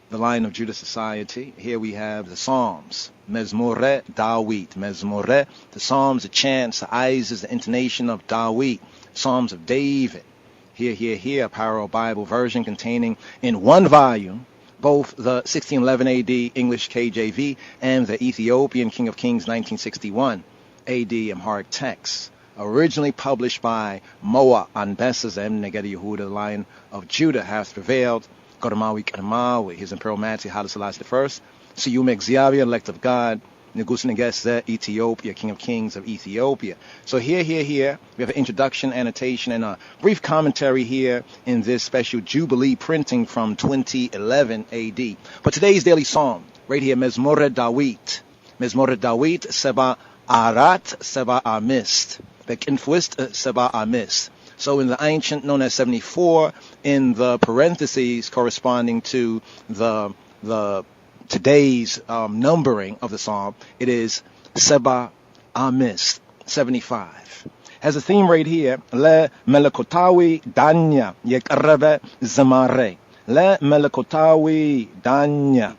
the Lion of Judah Society, here we have the Psalms. Mezmore Dawit. The Psalms, the chants, the eyes, the intonation of Dawit. Psalms of David. Here, a parallel Bible version containing in one volume both the 1611 AD English KJV and the Ethiopian King of Kings 1961 AD Amharic text, originally published by Moa Anbesazem YeNegerachew, the Lion of Judah, hath prevailed. Godamawi, His Imperial Majesty Haile Selassie I, Siyume Xavier, elect of God, Negusnegese, Ethiopia, King of Kings of Ethiopia. So here, we have an introduction, annotation, and a brief commentary here in this special Jubilee printing from 2011 AD. But today's daily psalm, right here, Mezmore Dawit, Seba Arat, Seba Amist, Bekinfuist, Seba Amist. So in the ancient, known as 74, in the parentheses corresponding to the today's numbering of the psalm, it is Seba Amist, 75. Has a theme right here, Le Melakotawi Danya Yekarebe Zamare. Le Melakotawi Danya.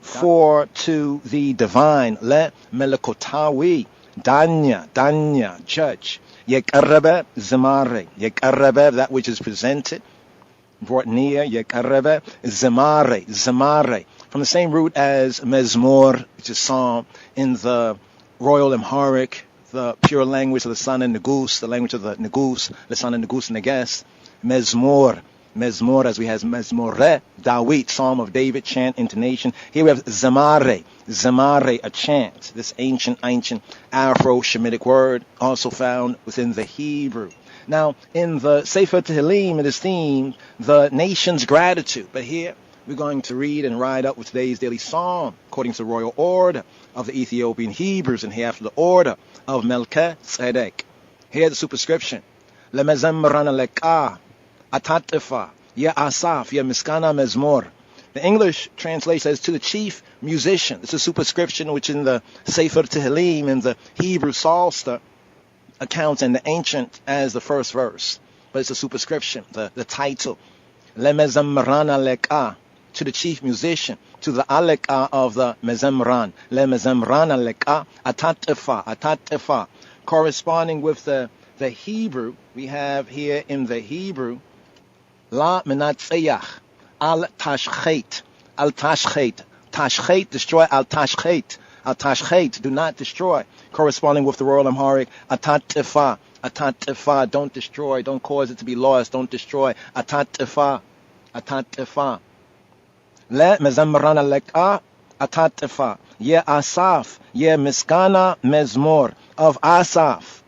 For to the divine, Le Melakotawi Danya, judge. Yekarebe, Zemare. Yekarebe, that which is presented, brought near. Yekarebe, Zemare. From the same root as Mezmor, which is psalm, in the Royal Amharic, the pure language of the Son and Negus, the language of the Negus, the Son and Negus and Neges. Mezmor, as we have Mezmore, Dawit, Psalm of David, chant, intonation. Here we have Zemare, a chant. This ancient Afro-Shemitic word, also found within the Hebrew. Now, in the Sefer Tehillim, it is themed the nation's gratitude. But here, we're going to read and ride up with today's daily psalm, according to the royal order of the Ethiopian Hebrews, and here after the order of Melchizedek. Here the superscription. Lemezemran aleka, atatifa, ye asaf, ye miskana mezmor. The English translation says to the chief musician. It's a superscription which in the Sefer Tehillim, in the Hebrew Psalter, accounts in the ancient as the first verse. But it's a superscription, the title. Lemezemran aleka, to the chief musician, to the aleka of the mezemran. Lemezemran aleka, atatifa. Corresponding with the Hebrew, we have here in the Hebrew, la menatzeyach, al tashchet, tashchet, destroy, al tashchet, do not destroy. Corresponding with the Royal Amharic, atatifa, don't destroy, don't cause it to be lost, don't destroy, atatifa. Le mezamran aleka, atatifa, ye asaf, ye miskana mezmor, of Asaf,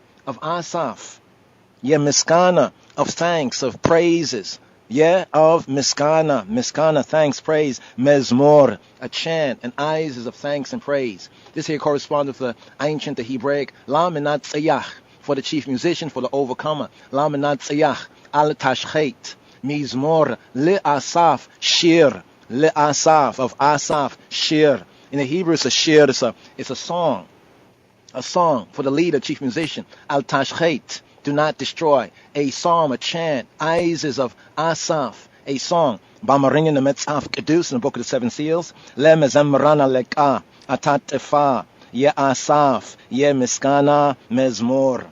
ye miskana, of thanks, of praises, ye of miskana, thanks, praise, mezmor, a chant, and eyes is of thanks and praise. This here corresponds with the ancient, the Hebraic, la menatzeyach, for the chief musician, for the overcomer, la menatzeyach, al tashchet, mizmor, le asaf, shir, le asaf, of Asaf, shir. In the Hebrew, it's a shir, it's a song. A song for the leader, chief musician. Al tashchet, do not destroy. A psalm, a chant. Eyes is of Asaf, a song. Bamaring in the Metzaf Kedus, in the Book of the Seven Seals. Le mezemran aleka, atatifa, ye Asaf, ye miskana mezmor.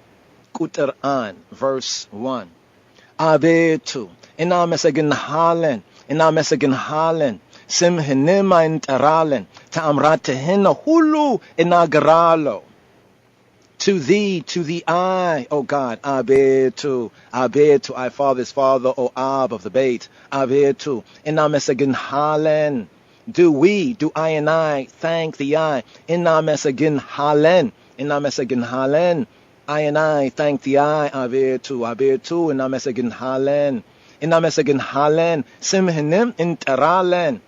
Kuter an, verse 1. Abetu, ina mesagin halen, sim hinima interalen, ta'amratehina hulu inagaralo. To thee, to the I, O God, Abetu, I father's father, O Ab of the Beit, Abetu, Inna mesagin halen, do I and I thank the I, Inna mesagin halen, I and I thank the I, Abetu, Inna mesagin halen, simhenim interalen.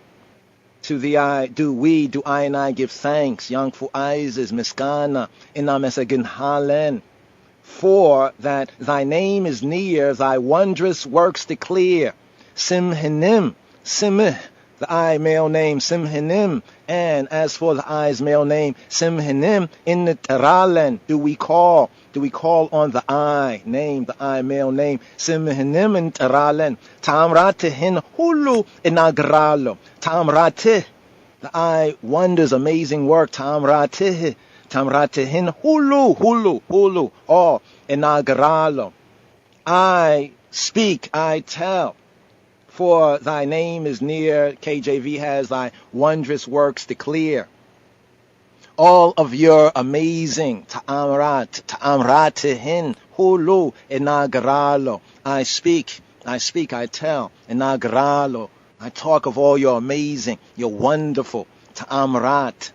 To the I, do I and I give thanks, young for eyes is miskana, inna mesagin halen. For that thy name is near, thy wondrous works declare. Simhenim, simih, the I male name, simhenim. And as for the I's male name, simhenim, in the teralen, do we call on the I name, the I male name, simhenim in teralen, tamratihin hulu inagralo, tamratih, the I wonders, amazing work, tamratihin hulu, all inagralo. I speak, I tell. For thy name is near, KJV has thy wondrous works declare. All of your amazing ta'amratihin hulu inagralo. I speak, I tell, inagralo. I talk of all your amazing, your wonderful ta'amrat,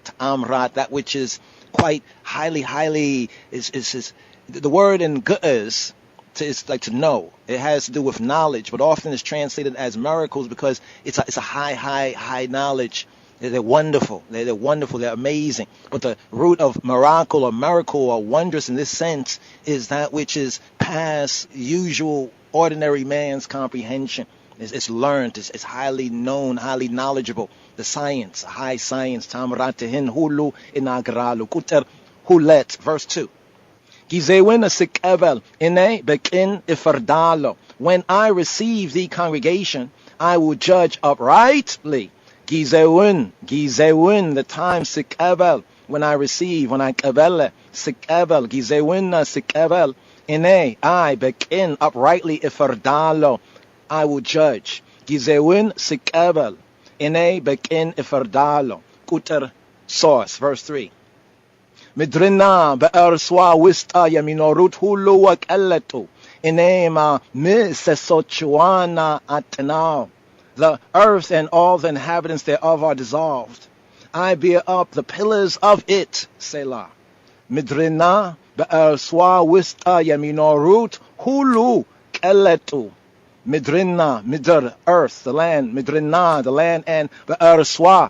that which is quite highly, is the word in Ge'ez, it's like to know. It has to do with knowledge, but often it's translated as miracles because it's a high knowledge. They're wonderful. They're wonderful. They're amazing. But the root of miracle or wondrous in this sense is that which is past usual ordinary man's comprehension. It's learned. It's highly known, highly knowledgeable. The science, high science. Tamratihin hulu inagralu kuter hulet. Verse 2. When I receive the congregation, I will judge uprightly. Gizewin, the time sikebel, when I receive, when I kebele, sikebel, gizewinna sikebel, ine, I begin uprightly iferdalo, I will judge. Gizewin sikebel, ine begin iferdalo. Kuter source, verse 3. Midrina be'erswa wista yaminorut hulu wa kelletu, ine ma misesochuana atenao. The earth and all the inhabitants thereof are dissolved. I bear up the pillars of it, Selah. Midrina be'erswa wista yaminorut hulu kelletu. Midrina, midr, earth, the land. Midrina, the land, and be'erswa,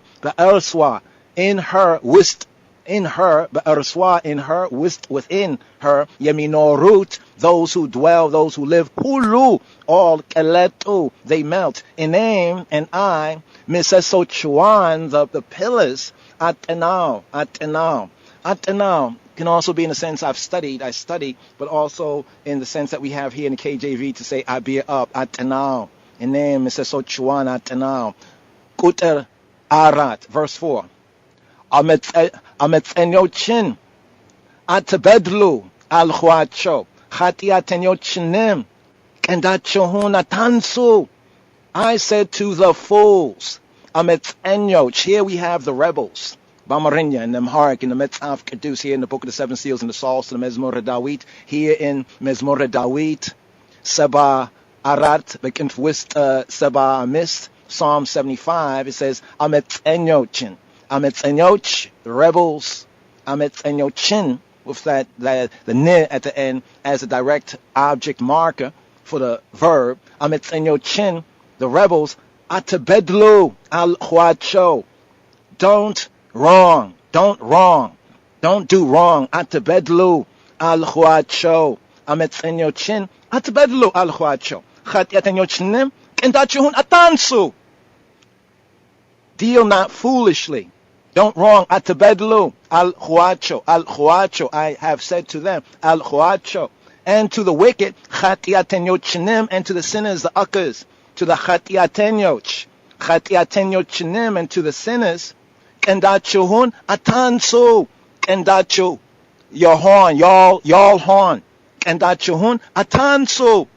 in her, wist, in her, be'erswa, in her, wist, within her, yaminorut, those who dwell, those who live, hulu, all keletu, they melt. Inem and I, misesochuan, the pillars, atenao, can also be in the sense I study, but also in the sense that we have here in the KJV to say I bear up, atenao. Inem misesochuan, atenao. Kuter arat, verse 4. Ametzenyochen, atebedlu, al-huacho. I said to the fools, here we have the rebels, Bamarinya in Amharic, in the Metzaf Kedus, here in the Book of the Seven Seals and the Psalms to the Mezmor Dawit, here in Mezmor Dawit, Seba Arat, begint with Seba Amist, Psalm 75, it says, Ametzenyochin, the rebels, Ametzenyochin, with the ne at the end as a direct object marker for the verb. Ametzenyochin, the rebels, atebedlu al-huacho. Don't do wrong. Atebedlu al-huacho. Ametzenyochin, atebedlu al-huacho. Chatyatenyochinim, kendachuhun atansu. Deal not foolishly. Don't wrong. Atebedlu al-huacho. I have said to them, al-huacho. And to the wicked, chatiatenyochinim, and to the sinners, the uckers, to the chatiatenyochinim, and to the sinners, kendachuhun atansu, kendachu, your horn, y'all horn, kendachuhun atansu,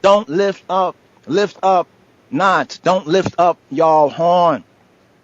don't lift up not, don't lift up y'all horn.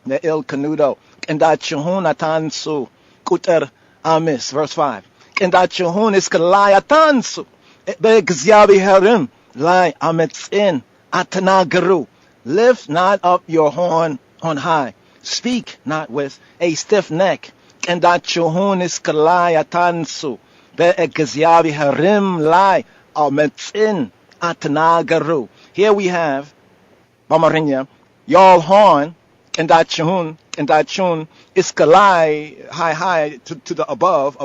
The il canudo, kendachuhun atansu, kuter amis, verse 5. Kendachuhun is kalai atansu, begzyabi herim, lai ametzin, atanagaru. Lift not up your horn on high. Speak not with a stiff neck. Kendachuhun is kalai atansu, begzyabi herim, lai ametzin, atanagaru. Here we have, Bamarinya, y'all horn, Kendachun, iskalai, high, to the above,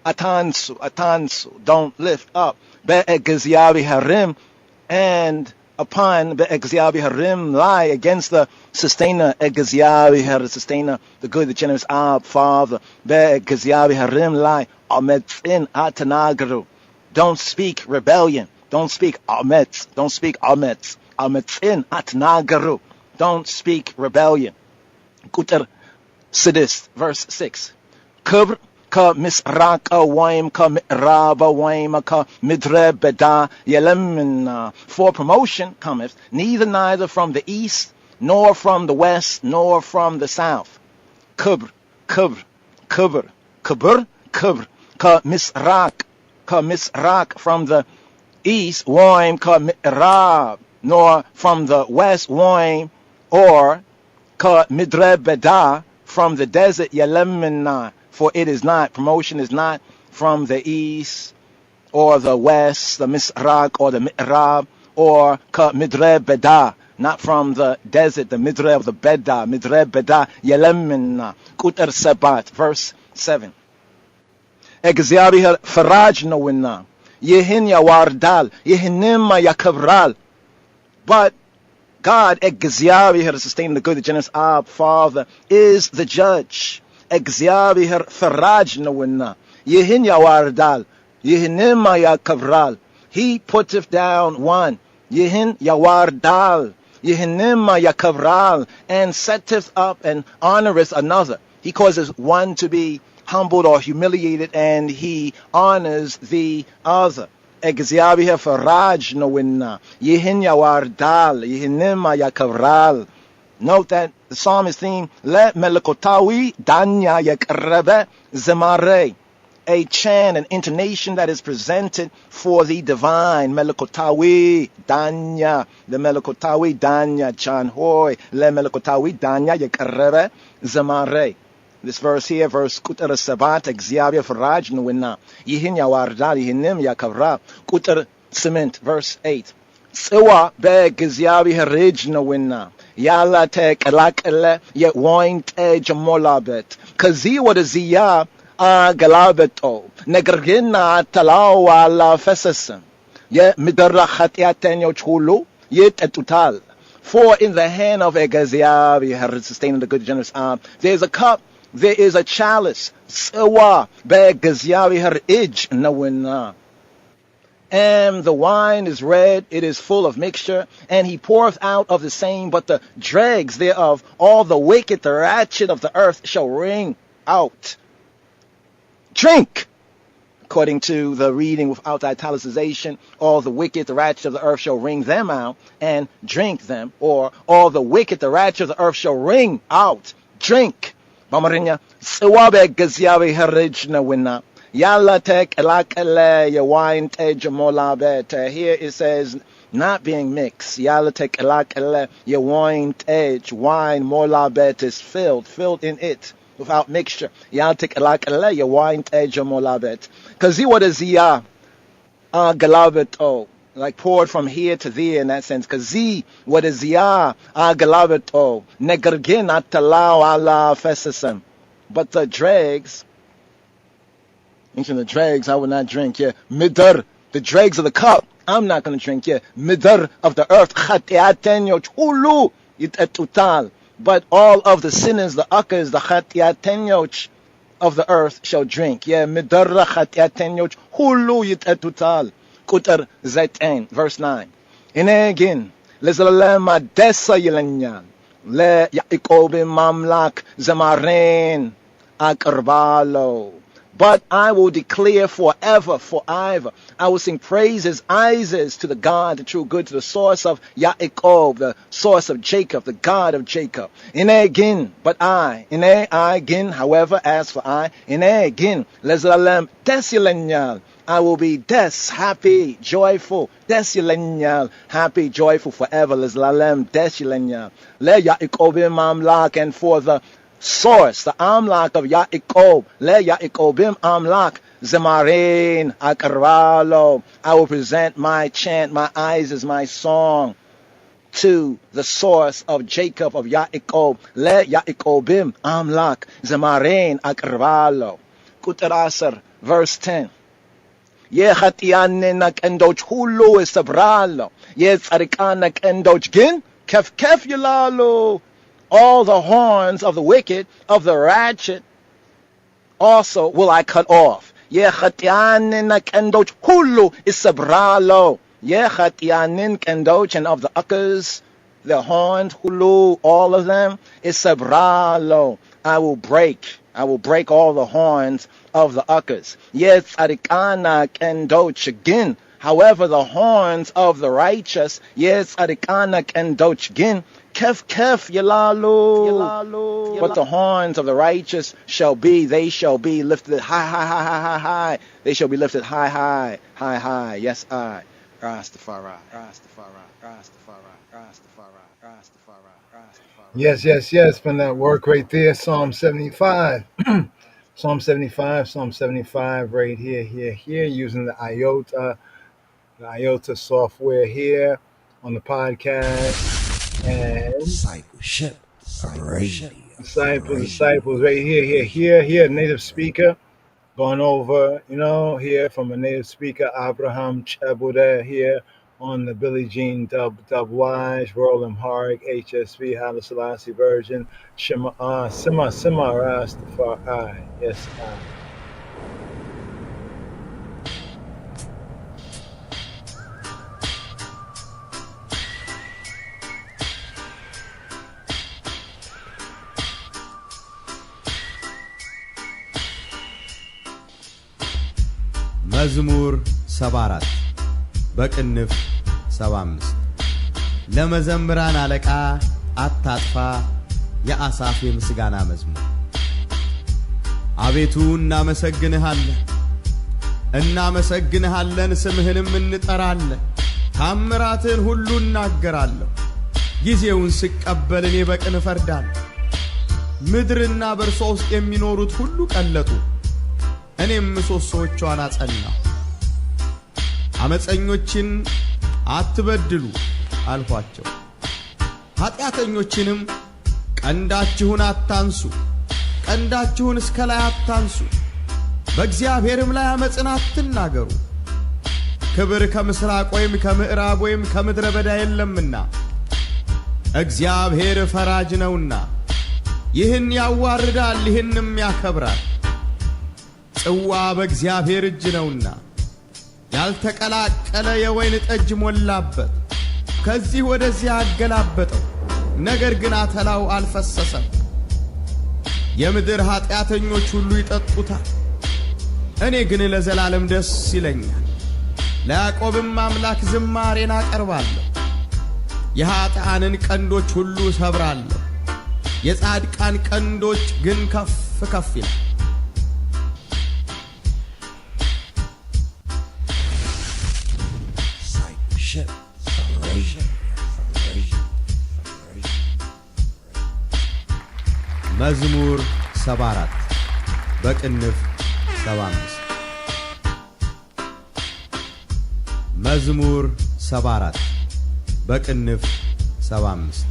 atansu, don't lift up, be'egziabi harim, and upon be'egziabi harim lie against the sustainer, egziabi har, sustainer, the good, the generous Father, be'egziabi harim lie, ametzin atanagaru. Don't speak rebellion, don't speak ametz, ametzin atanagaru. Don't speak rebellion. Kuter Sidis, verse 6. Kubr ka misraka waim ka mi'raba waim ka midre beda yelemina. For promotion cometh neither from the east, nor from the west, nor from the south. Kubr ka misrak from the east, waim ka mi'rab, nor from the west, waim, or ka midre beda, from the desert, yelemina, for it is not, promotion is not from the east or the west, the misrak or the mi'rab, or ka midre beda, not from the desert, the midre of the beda, midre beda, yelemina. Kuter sabat, verse 7. Egziabihar faraj nowina, yehin yawardal, yehinima yakavral. But God, Egziabihar, sustaining the good, the generous Father, is the judge. Egziabihar faraj nawinna, yehin yawardal, yehinima yakavral. He putteth down one, yehin yawardal, yehinima yakavral, and setteth up and honoreth another. He causes one to be humbled or humiliated, and he honors the other. እግዚአብሔር ፈራጅ ነውና ይህን ያዋርዳል ይህንም ያከብራል. Note that the psalmist theme, ለመለኮታዊ ዳኛ የቀረበ ዝማሬ, a chant, an intonation that is presented for the divine. Melekotawi danya, the Melekotawi danya, Chan hoy, le Melekotawi danya yekarebe zamare. This verse here, verse kuter sabat, እግዚአብሔር ፈራጅ ነውና ይህን ያዋርዳል ይህንም ያከብራል. Kuter cement, verse 8. ጽዋ በእግዚአብሔር እጅ ነውና ያለ ተቀላቀለ የወይን ጠጅ ሞላበት. ከዚህ ወደዚያ አገላበጠው ነገር ግን አተላው አላፈሰሰም. የምድር ኃጢአተኞች ሁሉ ይጠጡታል. For in the hand of እግዚአብሔር, sustaining the good generous arm, there is a cup, there is a chalice. ጽዋ በእግዚአብሔር እጅ ነውና. And the wine is red, it is full of mixture, and he poureth out of the same, but the dregs thereof, all the wicked, the ratchet of the earth shall wring out. Drink, according to the reading without italicization, all the wicked, the ratchet of the earth shall wring them out and drink them, or all the wicked, the ratchet of the earth shall wring out, drink. በአማርኛ ጽዋ በእግዚአብሔር እጅ ነውና ያለ ተቀላቀለ የወይን ጠጅ ሞላበት. Here it says not being mixed. ያለ ተቀላቀለ የወይን ጠጅ, wine ሞላበት is filled in it without mixture. ያለ ተቀላቀለ የወይን ጠጅ ሞላበት. ከዚህ ወደዚያ አገላበጠው, like poured from here to there in that sense. ከዚህ ወደዚያ አገላበጠው ነገር ግን አተላው አላፈሰሰም. But the dregs, mention the dregs, I will not drink. Yeah, midar, the dregs of the cup, I'm not going to drink. Yeah, midar of the earth, ኃጢአተኞች ሁሉ ይጠጡታል. But all of the sinners, the uckers, the ኃጢአተኞች of the earth shall drink. Yeah, midar ኃጢአተኞች ሁሉ ይጠጡታል. ቁጥር 9, verse 9. እኔ ግን ለዘላለም ደስ ይለኛል ለያዕቆብም አምላክ ዘማሬን አቀርባለሁ. But I will declare forever. I will sing praises to the God, the true good, to the source of Yaakov, the source of Jacob, the God of Jacob. But I, however, as for I, lezalem desilenyal. I will be happy, joyful, desilenyal, happy, joyful forever. Lezalem desilenyal. Le Yaakobim amlak, and for the source, the Amlak of Yaakov, le Yaakobim Amlak, Zemarin Akarvalo. I will present my chant, my eyes as my song, to the source of Jacob, of Yaakov, le Yaakobim Amlak, Zemarin Akarvalo. Kutar 10, verse 10. Ye ኃጢአንን ቀንዶች ሁሉ ይሰብራሉ የጻድቃን ቀንዶች ግን ከፍ ይላሉ. All the horns of the wicked, of the ratchet, also will I cut off. የኃጢአንን ቀንዶች ሁሉ ይሰብራሉ. የኃጢአንን ቀንዶች, and of the uckers, the horns, hulu, all of them, ይሰብራሉ. I will break all the horns of the uckers. የጻድቃን ቀንዶች ግን, however, the horns of the righteous, የጻድቃን ቀንዶች ግን kef yalalu. But the horns of the righteous they shall be lifted high. They shall be lifted high. Yes, I. Rastafari. Yes, from that work right there, Psalm 75. Psalm 75 right here, using the IOTA software here on the podcast. And disciples right here, native speaker, going over, here from a native speaker, Abraham Chabuda here on the Billie Jean Dub Wise, World Amharic, HSV, Haile Selassie version, Sima Rastafari, yes, I. መዝሙር 74 በቅንፍ 75 ለመዘምራን አለቃ አታጥፋ የአሳፍ የምስጋና መዝሙር። አቤቱ እናመሰግንሃለን፣ ስምህንም እንጠራለን፣ ታምራትን ሁሉ እናገራለሁ። ጊዜውን ስቀበል እኔ በቅን እፈርዳለሁ። ምድርና በእርሷ ውስጥ የሚኖሩት ሁሉ ቀለጡ፣ እኔም ምሰሶቿን አጸናሁ። አመፀኞችን አትበድሉ አልኋቸው፣ ኃጢአተኞችንም ቀንዳችሁን አታንሱ፣ ቀንዳችሁን እስከ ላይ አታንሱ፣ በእግዚአብሔርም ላይ አመፅን አትናገሩ። ክብር ከምስራቅ ወይም ከምዕራብ ወይም ከምድረ በዳ የለምና እግዚአብሔር ፈራጅ ነውና፣ ይህን ያዋርዳል ይህንም ያከብራል። ጽዋ በእግዚአብሔር እጅ ነውና ያልተቀላቀለ የወይን ጠጅ ሞላበት። ከዚህ ወደዚያ አገላበጠው፣ ነገር ግን አተላው አልፈሰሰም። የምድር ኃጢአተኞች ሁሉ ይጠጡታል፣ እኔ ግን ለዘላለም ደስ ይለኛል። ለያዕቆብም አምላክ ዝማሬን አቀርባለሁ። የኃጥአንን ቀንዶች ሁሉ ሰብራለሁ፣ የጻድቃን ቀንዶች ግን ከፍ ከፍ ይላል። መዝሙር 74 በቅንፍ 75 መዝሙር 74 በቅንፍ 75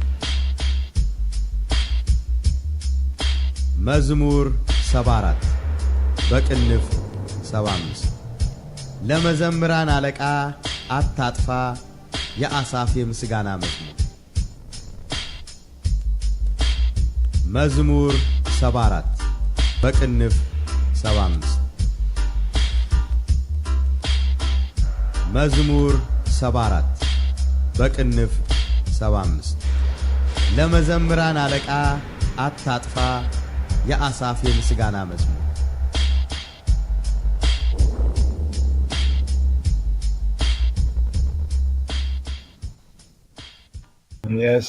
መዝሙር 74 በቅንፍ 75 ለመዘምራን አለቃ አታጥፋ የአሳፍ የምስጋና መዝሙር። መዝሙር 74 በቅንፍ 75 መዝሙር 74 በቅንፍ 75 ለመዘምራን አለቃ አታጥፋ የአሳፍ የምስጋና መዝሙር። Yes.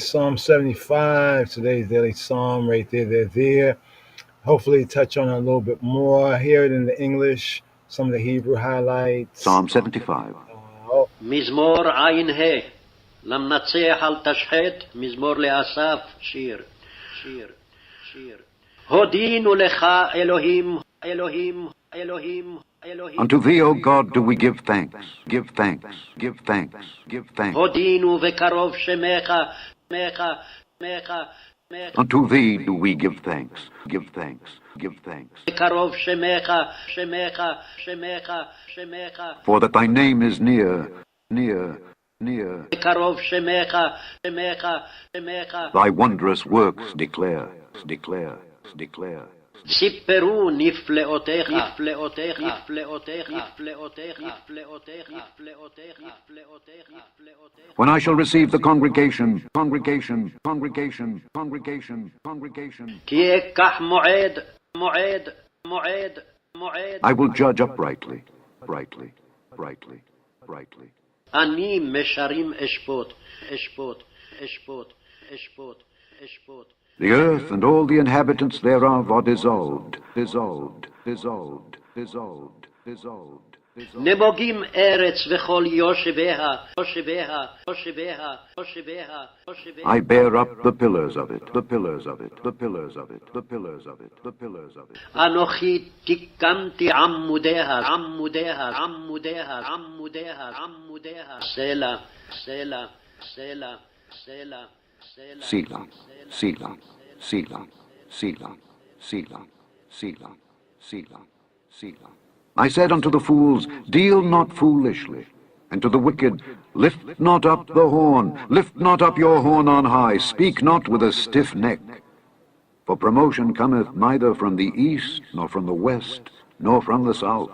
Psalm 75, today's daily psalm, right there. Hopefully touch on it a little bit more. Hear it in the English, some of the Hebrew highlights. Psalm 75. מזמור עין ה' למנצח אל תשחט, מזמור לאסף, שיר. הודינו לך אלוהים. Unto thee, O God, do we give thanks. הודינו וקרוב שמך. Unto thee do we give thanks. וקרוב שמך. For that thy name is near. וקרוב שמך. Thy wondrous works declare. סיפרו נפלאותיך. When I shall receive the congregation. כי אקח מועד. I will judge uprightly. אני משרים אשפוט. The earth and all the inhabitants thereof are dissolved. נמוגים ארץ וכל יושביה. I bear up the pillars of it. אנוכי תיקנתי עמודיה. סלע. Selah. I said unto the fools, deal not foolishly, and to the wicked, lift not up the horn, lift not up your horn on high, speak not with a stiff neck. For promotion cometh neither from the east, nor from the west, nor from the south.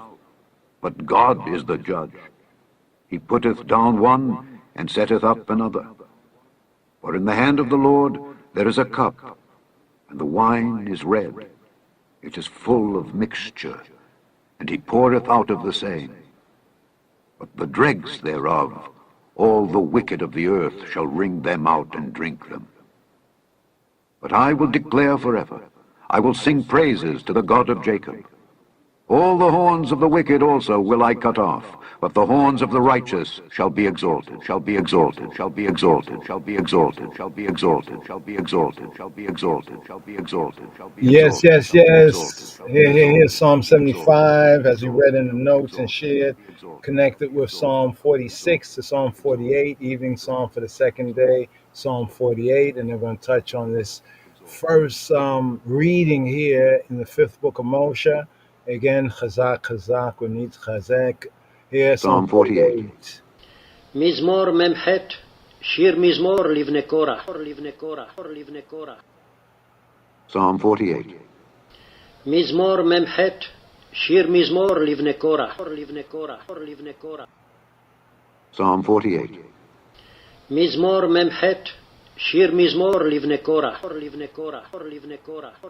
But God is the judge. He putteth down one, and setteth up another. For in the hand of the Lord there is a cup, and the wine is red. It is full of mixture. and he poureth out of the same. But the dregs thereof, all the wicked of the earth shall wring them out and drink them. But I will declare forever, I will sing praises to the God of Jacob. All the horns of the wicked also will I cut off, but the horns of the righteous shall be exalted, shall be exalted, shall be exalted, shall be exalted, shall be exalted, shall be exalted, shall be exalted, shall be exalted, shall be Yes, yes, yes. Here's Psalm 75, as we read in the notes and shared, connected with Psalm 46 to Psalm 48, evening psalm for the second day, Psalm 48, and they're going to touch on this first reading here in the fifth book of Moshe. Again, Chazak, Chazak, we need Chazak. Here, Psalm 48. מזמור מ"ח, שיר מזמור לבני קורח. Psalm 48. מזמור מ"ח, שיר מזמור לבני קורח. Psalm 48. מזמור מ"ח, שיר מזמור לבני קורח.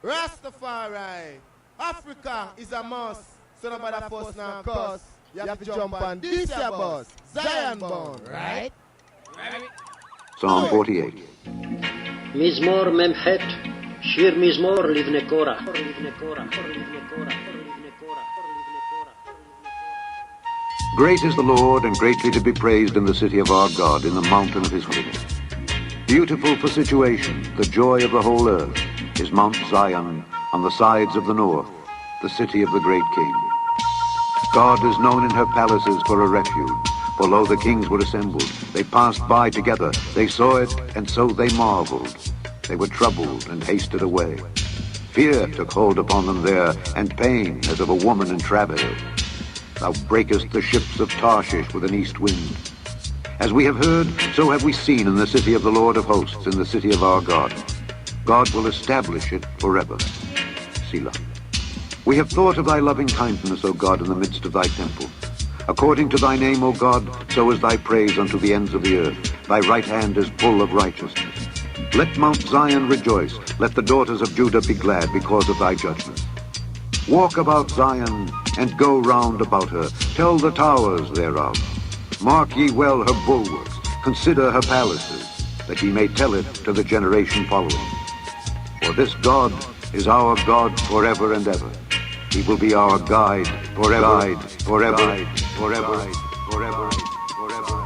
Rastafari, Africa is a must. So nobody force now cause. You have to jump on this your bus. Zion born, right? Psalm 48. מזמור מ"ח, שיר מזמור לבני קורח. Great is the Lord, and greatly to be praised in the city of our God, in the mountain of his holiness. Beautiful for situation, the joy of the whole earth, is Mount Zion on the sides of the north, the city of the great King. God is known in her palaces for a refuge, for lo, the kings were assembled. They passed by together, they saw it, and so they marveled. They were troubled and hasted away. Fear took hold upon them there, and pain as of a woman in travail. Thou breakest the ships of Tarshish with an east wind. As we have heard, so have we seen in the city of the Lord of hosts, in the city of our God. God will establish it forever. Selah. We have thought of thy loving kindness, O God, in the midst of thy temple. According to thy name, O God, so is thy praise unto the ends of the earth. Thy right hand is full of righteousness. Let Mount Zion rejoice. Let the daughters of Judah be glad because of thy judgments. Walk about Zion, and go round about her. Tell the towers thereof. Mark ye well her bulwarks. Consider her palaces, that ye may tell it to the generation following. For this God is our God forever and ever. He will be our guide forever, forever, forever, forever, forever.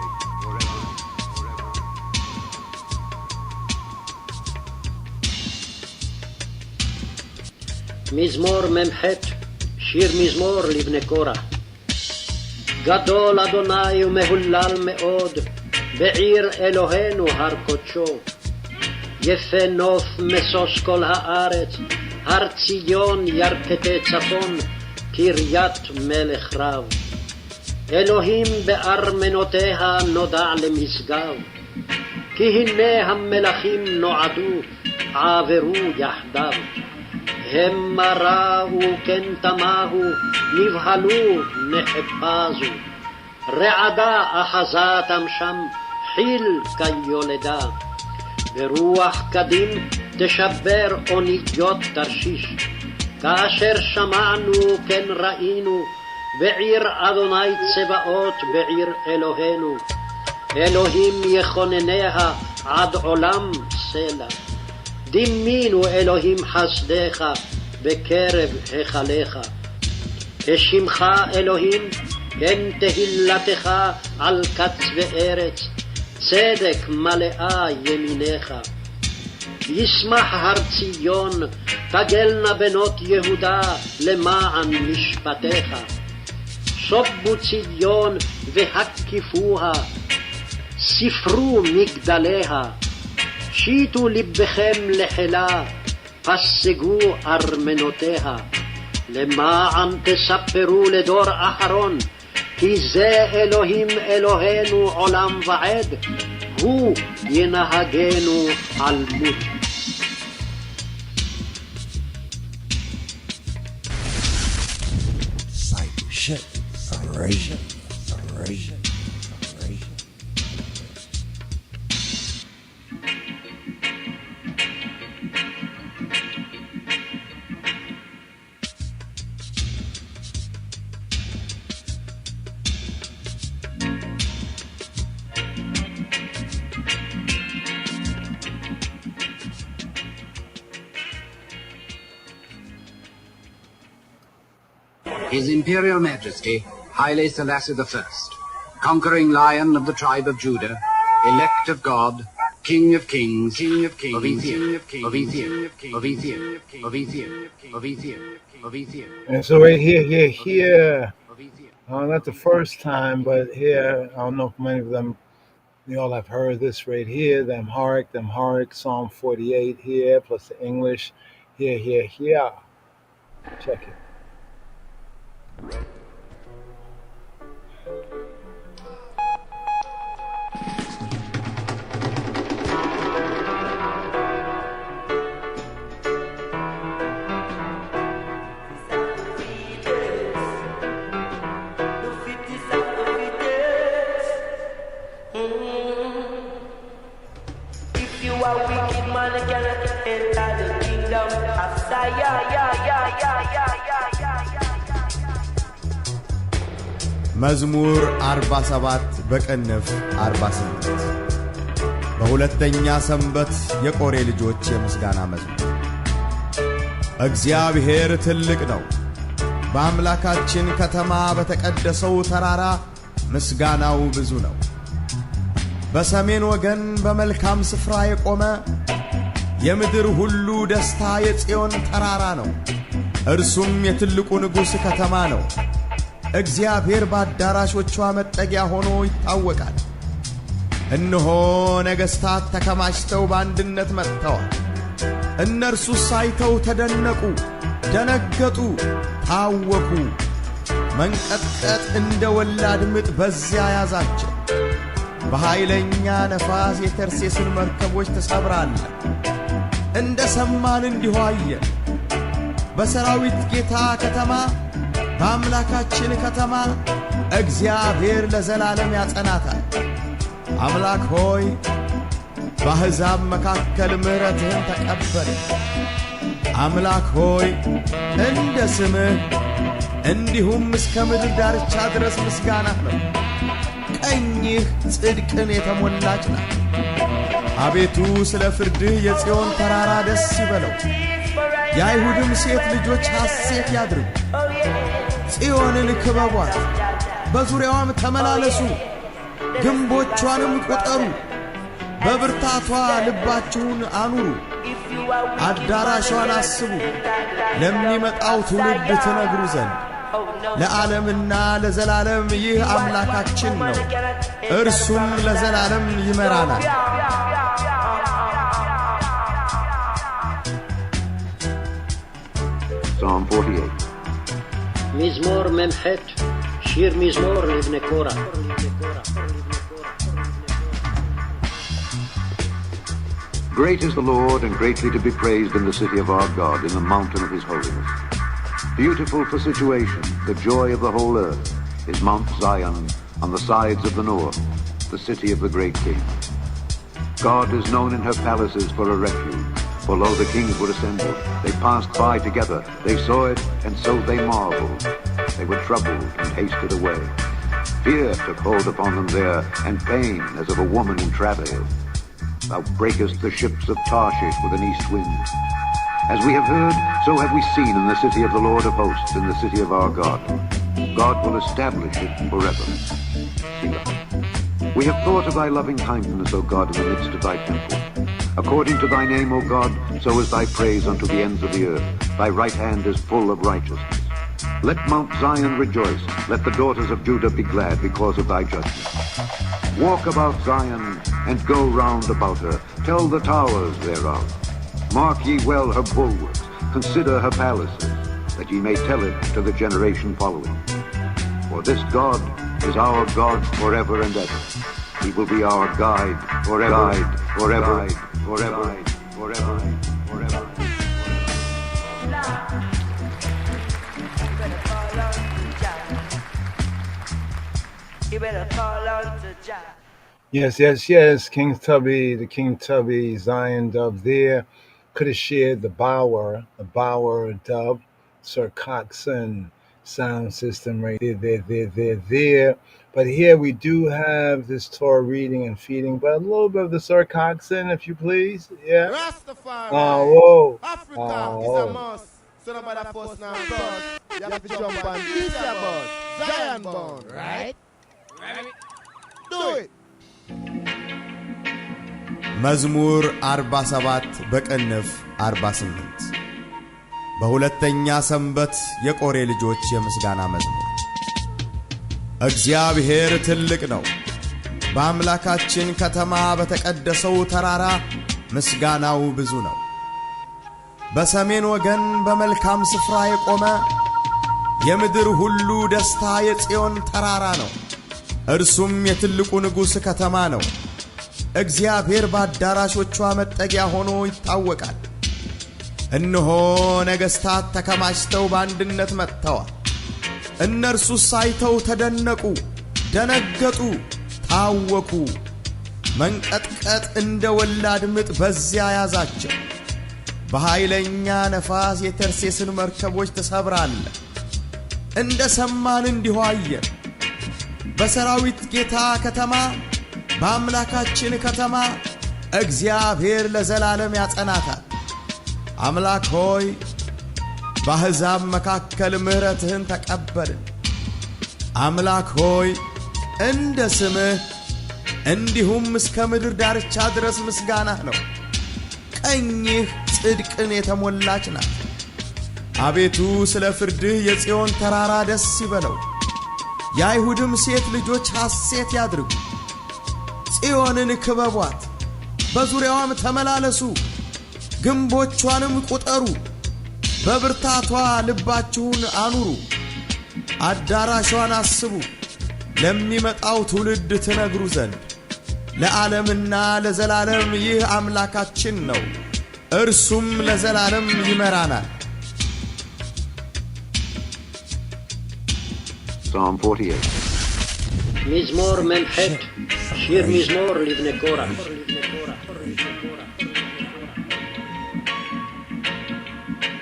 מזמור מ"ח, שיר מזמור לבני קורח. גדול אדוני ומהולל מאוד, בעיר אלוהינו הר קודשו. יפה נוף משוש כל הארץ, הר ציון ירכתי צפון, קריית מלך רב. אלוהים בארמנותיה נודע למשגב, כי הנה המלכים נועדו, עברו יחדיו. המה ראו כן תמהו, נבהלו נחפזו. רעדה אחזתם שם, חיל כיולדה. ברוח קדים תשבר אוניות תרשיש. כאשר שמענו כן ראינו, בעיר אדוני צבאות, בעיר אלוהינו. אלוהים יכונניה עד עולם סלע. דימינו אלוהים חסדך בקרב היכליך. כשמך אלוהים, כן תהילתך על קצווי ארץ, צדק מלאה ימינך. ישמח הר ציון, תגלנה בנות יהודה למען משפטך. שובו ציון והקיפוה, ספרו מגדליה. שיטו לבכם לחילה, פסגו ארמנותיה. למען תספרו לדור אחרון, כי זה אלוהים אלוהינו עולם ועד, הוא ינהגנו על מות. Discipleship, separation, separation. His Imperial Majesty, Haile Selassie I, conquering lion of the tribe of Judah, elect of God, King of kings, of Ethiopia, of Ethiopia, of Ethiopia, of Ethiopia, of Ethiopia, of Ethiopia. And so right here, not the first time, but here, I don't know if many of them, you all have heard this right here, the Amharic, Psalm 48 here, plus the English, here. Check it. መዝሙር 47 በቅንፍ 48 በሁለተኛ ሰንበት የቆሬ ልጆች የምስጋና መዝሙር። እግዚአብሔር ትልቅ ነው፣ በአምላካችን ከተማ በተቀደሰው ተራራ ምስጋናው ብዙ ነው። በሰሜን ወገን በመልካም ስፍራ የቆመ የምድር ሁሉ ደስታ የጽዮን ተራራ ነው። እርሱም የትልቁ ንጉሥ ከተማ ነው። እግዚአብሔር በአዳራሾቿ መጠጊያ ሆኖ ይታወቃል። እነሆ ነገሥታት ተከማችተው በአንድነት መጥተዋል። እነርሱ ሳይተው ተደነቁ፣ ደነገጡ፣ ታወኩ። መንቀጥቀጥ እንደ ወላድ ምጥ በዚያ ያዛቸው። በኃይለኛ ነፋስ የተርሴስን መርከቦች ተሰብራለ። እንደ ሰማን እንዲሁ አየን። በሰራዊት ጌታ ከተማ በአምላካችን ከተማ እግዚአብሔር ለዘላለም ያጸናታል። አምላክ ሆይ በአሕዛብ መካከል ምሕረትህን ተቀበል። አምላክ ሆይ እንደ ስምህ እንዲሁም እስከ ምድር ዳርቻ ድረስ ምስጋናህ ነው። ቀኝህ ጽድቅን የተሞላች ናት። አቤቱ ስለ ፍርድህ የጽዮን ተራራ ደስ ይበለው፣ የአይሁድም ሴት ልጆች ሐሴት ያድርጉ። ጽዮንን ክበቧት፣ በዙሪያዋም ተመላለሱ፣ ግንቦቿንም ቁጠሩ። በብርታቷ ልባችሁን አኑሩ፣ አዳራሿን አስቡ፣ ለሚመጣው ትውልድ ትነግሩ ዘንድ። ለዓለምና ለዘላለም ይህ አምላካችን ነው፣ እርሱም ለዘላለም ይመራናል። Psalm 48. מזמור מ"ח, שיר מזמור לבני קורח. Great is the Lord, and greatly to be praised in the city of our God, in the mountain of his holiness. Beautiful for situation, the joy of the whole earth, is Mount Zion on the sides of the north, the city of the great king. God is known in her palaces for a refuge. For lo, the kings were assembled. They passed by together. They saw it, and so they marveled. They were troubled and hasted away. Fear took hold upon them there, and pain as of a woman in travail. Thou breakest the ships of Tarshish with an east wind. As we have heard, so have we seen in the city of the Lord of hosts, in the city of our God. God will establish it forever. Selah. We have thought of thy loving kindness, O God, in the midst of thy temple. According to thy name, O God, so is thy praise unto the ends of the earth. Thy right hand is full of righteousness. Let Mount Zion rejoice. Let the daughters of Judah be glad because of thy judgment. Walk about Zion and go round about her. Tell the towers thereof. Mark ye well her bulwarks. Consider her palaces, that ye may tell it to the generation following. For this God is our God forever and ever. He will be our guide forever, forever, forever, forever, forever. You better call on to Jah. Yes. King Tubby, the King Tubby Zion dove there. Could have shared the Bower dove, Sir Coxsone sound system right there. But here we do have this Torah reading and feeding, but a little bit of the Sir Coxsone, if you please. Yeah. Rastafari. Whoa. Africa is a must. So nobody force now cross. You have to jump on this bus. Zion born, right? Do it. መዝሙር 47 በቅንፍ 48 በሁለተኛ ሰንበት የቆሬ ልጆች የምስጋና መዝሙር። እግዚአብሔር ትልቅ ነው፣ በአምላካችን ከተማ በተቀደሰው ተራራ ምስጋናው ብዙ ነው። በሰሜን ወገን በመልካም ስፍራ የቆመ የምድር ሁሉ ደስታ የጽዮን ተራራ ነው። እርሱም የትልቁ ንጉሥ ከተማ ነው። እግዚአብሔር በአዳራሾቿ መጠጊያ ሆኖ ይታወቃል። እነሆ ነገሥታት ተከማችተው በአንድነት መጥተዋል። እነርሱ ሳይተው ተደነቁ፣ ደነገጡ፣ ታወኩ። መንቀጥቀጥ እንደ ወላድ ምጥ በዚያ ያዛቸው። በኃይለኛ ነፋስ የተርሴስን መርከቦች ትሰብራለህ። እንደ ሰማን እንዲሁ አየን። በሰራዊት ጌታ ከተማ በአምላካችን ከተማ እግዚአብሔር ለዘላለም ያጸናታል። አምላክ ሆይ በአሕዛብ መካከል ምሕረትህን ተቀበልን። አምላክ ሆይ እንደ ስምህ እንዲሁም እስከ ምድር ዳርቻ ድረስ ምስጋናህ ነው። ቀኝህ ጽድቅን የተሞላች ናት። አቤቱ ስለ ፍርድህ የጽዮን ተራራ ደስ ይበለው፣ የአይሁድም ሴት ልጆች ሐሴት ያድርጉ። ጽዮንን ክበቧት፣ በዙሪያዋም ተመላለሱ፣ ግንቦቿንም ቁጠሩ። በብርታቷ ልባችሁን አኑሩ፣ አዳራሿን አስቡ፣ ለሚመጣው ትውልድ ትነግሩ ዘንድ። ለዓለምና ለዘላለም ይህ አምላካችን ነው፣ እርሱም ለዘላለም ይመራናል። Psalm 48. מזמור מ"ח, שיר מזמור לבני קורח.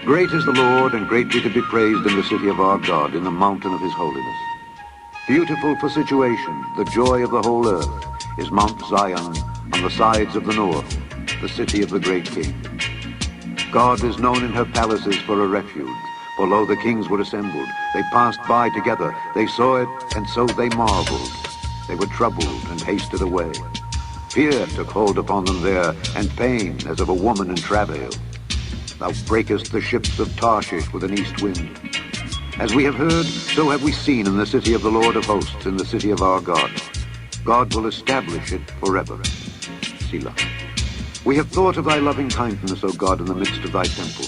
Great is the Lord, and greatly to be praised in the city of our God, in the mountain of his holiness. Beautiful for situation, the joy of the whole earth, is Mount Zion on the sides of the north, the city of the great King. God is known in her palaces for a refuge. For lo, the kings were assembled. They passed by together. They saw it, and so they marveled. They were troubled and hasted away. Fear took hold upon them there, and pain as of a woman in travail. Thou breakest the ships of Tarshish with an east wind. As we have heard, so have we seen in the city of the Lord of hosts, in the city of our God. God will establish it forever. Selah. We have thought of thy loving kindness, O God, in the midst of thy temple.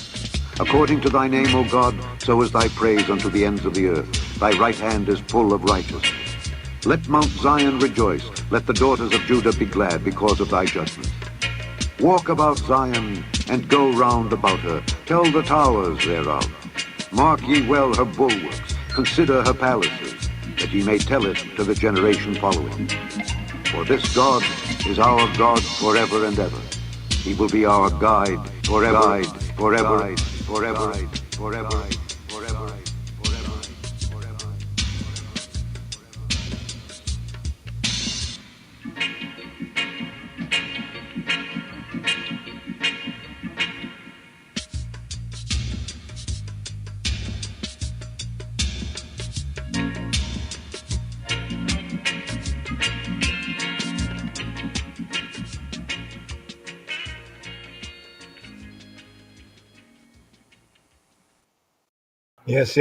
According to thy name, O God, so is thy praise unto the ends of the earth. Thy right hand is full of righteousness. Let Mount Zion rejoice. Let the daughters of Judah be glad because of thy judgments. Walk about Zion, and go round about her. Tell the towers thereof. Mark ye well her bulwarks. Consider her palaces, that ye may tell it to the generation following. For this God is our God forever and ever. He will be our guide forever, forever, forever, forever, forever, forever, forever. Yes.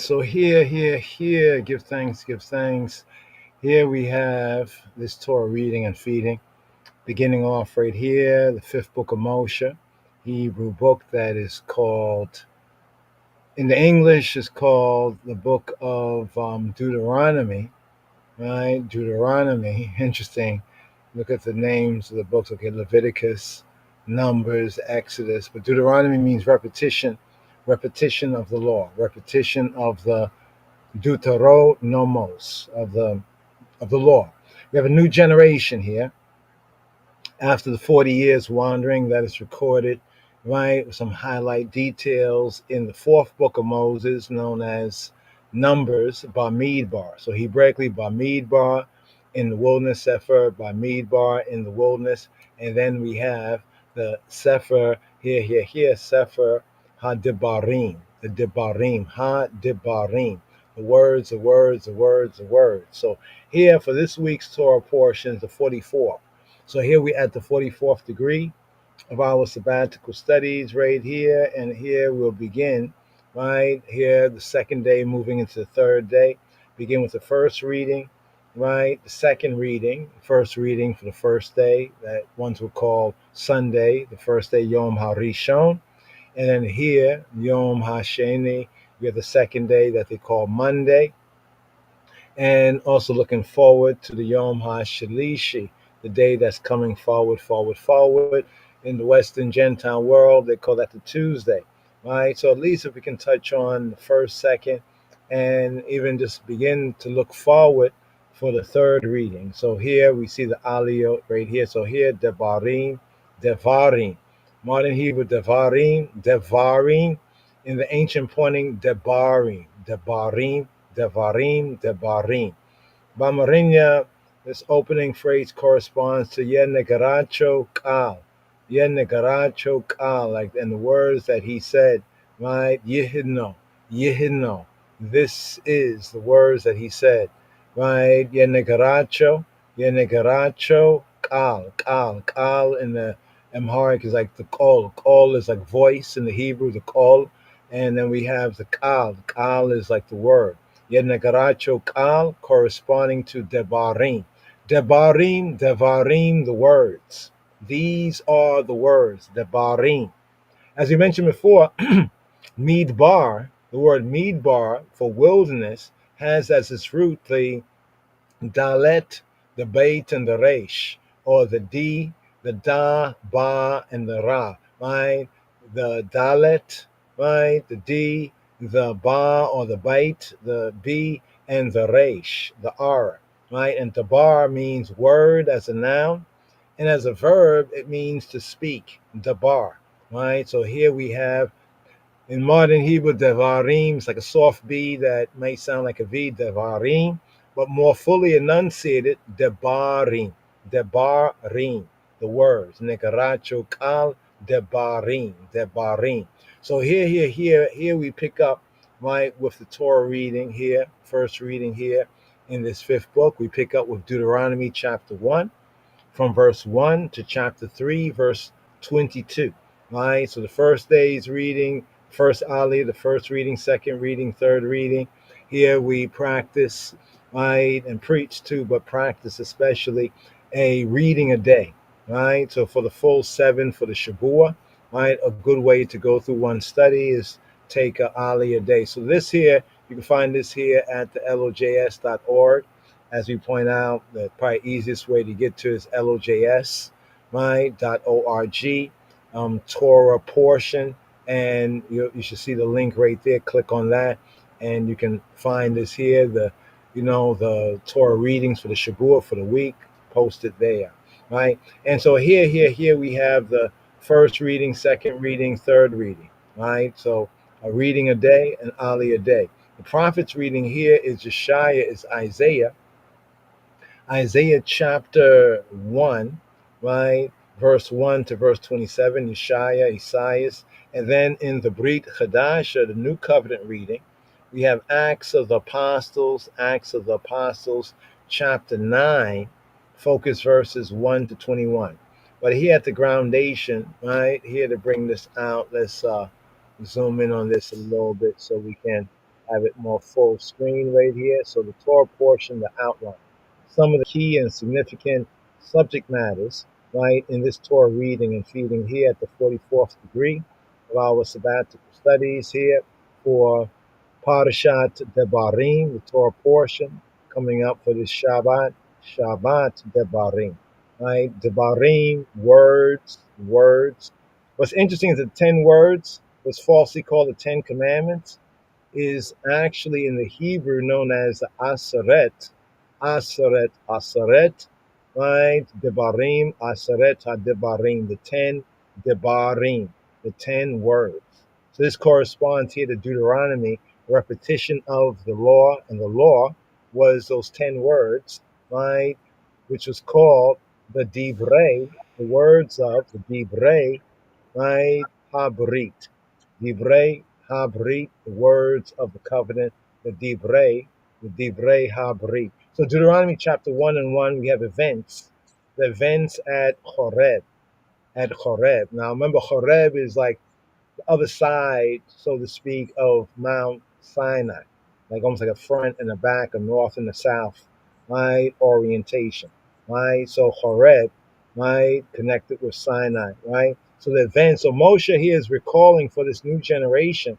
So here, give thanks. Here we have this Torah reading and feeding, beginning off right here, the 5th book of Moshe, Hebrew book that is called, in the English, is called the book of Deuteronomy, right? Deuteronomy, interesting. Look at the names of the books. Okay, Leviticus, Numbers, Exodus, but Deuteronomy means repetition of the law, repetition of the Deuteronomos, of the law. We have a new generation here after the 40 years wandering that is recorded, right, with some highlight details in the 4th book of Moses, known as Numbers, Bamidbar. So Hebraically, Bamidbar in the wilderness, Sefer Bamidbar in the wilderness, and then we have the Sefer here, Sefer Ha-Devarim, the Devarim, Ha-Devarim. The words, the words, the words, the words. So here for this week's Torah portion is the 44th. So here we at the 44th degree of our sabbatical studies right here, and here we'll begin right here the second day moving into the third day. Begin with the first reading, right? The second reading, first reading for the first day, that ones will call Sunday, the first day Yom HaRishon, and then here Yom HaSheni, we have the second day that they call Monday, and also looking forward to the Yom HaShalishi, the day that's coming forward, forward, forward. In the Western Gentile world, they call that the Tuesday, right? So at least if we can touch on the first, second, and even just begin to look forward for the third reading. So here we see the Aliyot right here. So here, Devarim, Devarim. Modern Hebrew, Devarim, Devarim. In the ancient pointing, Devarim, Devarim, Devarim, Devarim. Bamarinya, this opening phrase corresponds to yeNegerachew Kal. yeNegerachew Kal, like in the words that he said, right? Yehino, Yehino. This is the words that he said, right? yeNegerachew, yeNegerachew Kal, Kal, Kal in the Amharic is like the call. Call is like voice in the Hebrew, the call. And then we have the Kal. Kal is like the word. yeNegerachew Kal, corresponding to Devarim. Devarim, Devarim, the words. These are the words, Devarim. As we mentioned before, Midbar, the word Midbar for wilderness, has as its root the Dalet, the Beit, and the Resh, or the D, the Da, Ba, and the Ra, right? The Dalet, right? The D, the Ba, or the Beit, the B, and the Resh, the R, right? And Dabar means word as a noun, and as a verb, it means to speak, Dabar, right? So here we have in modern Hebrew, Devarim is like a soft B that may sound like a V, Devarim, but more fully enunciated, Devarim, Devarim, the words, Negaracho Kal, Devarim, Devarim. So here we pick up, right, with the Torah reading here, first reading here in this fifth book. We pick up with Deuteronomy chapter 1, from verse 1 to chapter 3, verse 22. Right? So the first day's reading, first Ali, the first reading, second reading, third reading. Here we practice, right, and preach too, but practice especially a reading a day. Right? So for the full 7 for the Shabua, right, a good way to go through one study is take a Ali a day. So this here, you can find this here at the lojs.org. As we point out, the probably easiest way to get to is lojs, right, .org, Torah portion, and you should see the link right there. Click on that, and you can find this here, the Torah readings for the Shabbat for the week, posted there, right? And so here we have the first reading, second reading, third reading, right? So a reading a day, an Ali a day. The prophet's reading here is Jeshaiah, is Isaiah. Isaiah chapter 1, right, verse 1 to verse 27, Yeshaya, Isaiah. And then in the Brit Chadasha, the New Covenant reading, we have Acts of the Apostles, chapter 9, focus verses 1 to 21. But here at the groundation, right, here to bring this out, let's zoom in on this a little bit so we can have it more full screen right here. So the Torah portion, the outline. Some of the key and significant subject matters, right, in this Torah reading and feeding here at the 44th degree of our sabbatical studies here for Parashat Devarim, the Torah portion, coming up for this Shabbat Devarim, right? Devarim, words. What's interesting is the 10 words, what's falsely called the 10 commandments, is actually in the Hebrew known as the Aseret, right? Devarim, Aseret HaDevarim, the 10 Devarim, the 10 words. So this corresponds here to Deuteronomy, repetition of the law, and the law was those 10 words, right? Which was called the Divrei, the words of the Divrei, right? Habrit, Divrei Habrit, the words of the covenant, the Divrei Habrit. So Deuteronomy chapter 1 and 1, we have events. The events at Horeb. At Horeb. Now remember, Horeb is like the other side, so to speak, of Mount Sinai. Like almost like a front and a back, a north and a south, right? Orientation. Right? So Horeb, right, connected with Sinai, right? So the event, so Moshe here is recalling for this new generation,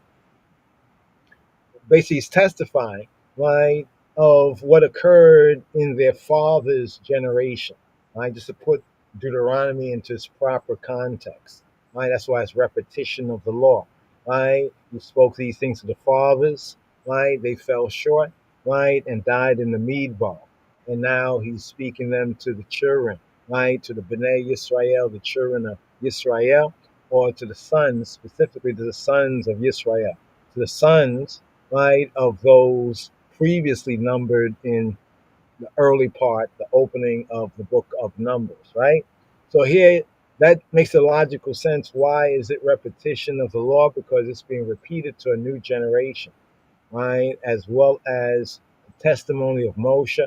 basically he's testifying, right, of what occurred in their father's generation, right? Just to put Deuteronomy into its proper context, right? That's why it's repetition of the law, right? You spoke these things to the fathers, right? They fell short, right, and died in the Midbar. And now he's speaking them to the children, right, to the Bnei Yisrael, the children of Yisrael, or to the sons, specifically to the sons of Yisrael, to the sons, right, of those previously numbered in the early part, the opening of the book of Numbers, right? So here, that makes a logical sense. Why is it repetition of the law? Because it's being repeated to a new generation, right? As well as the testimony of Moshe,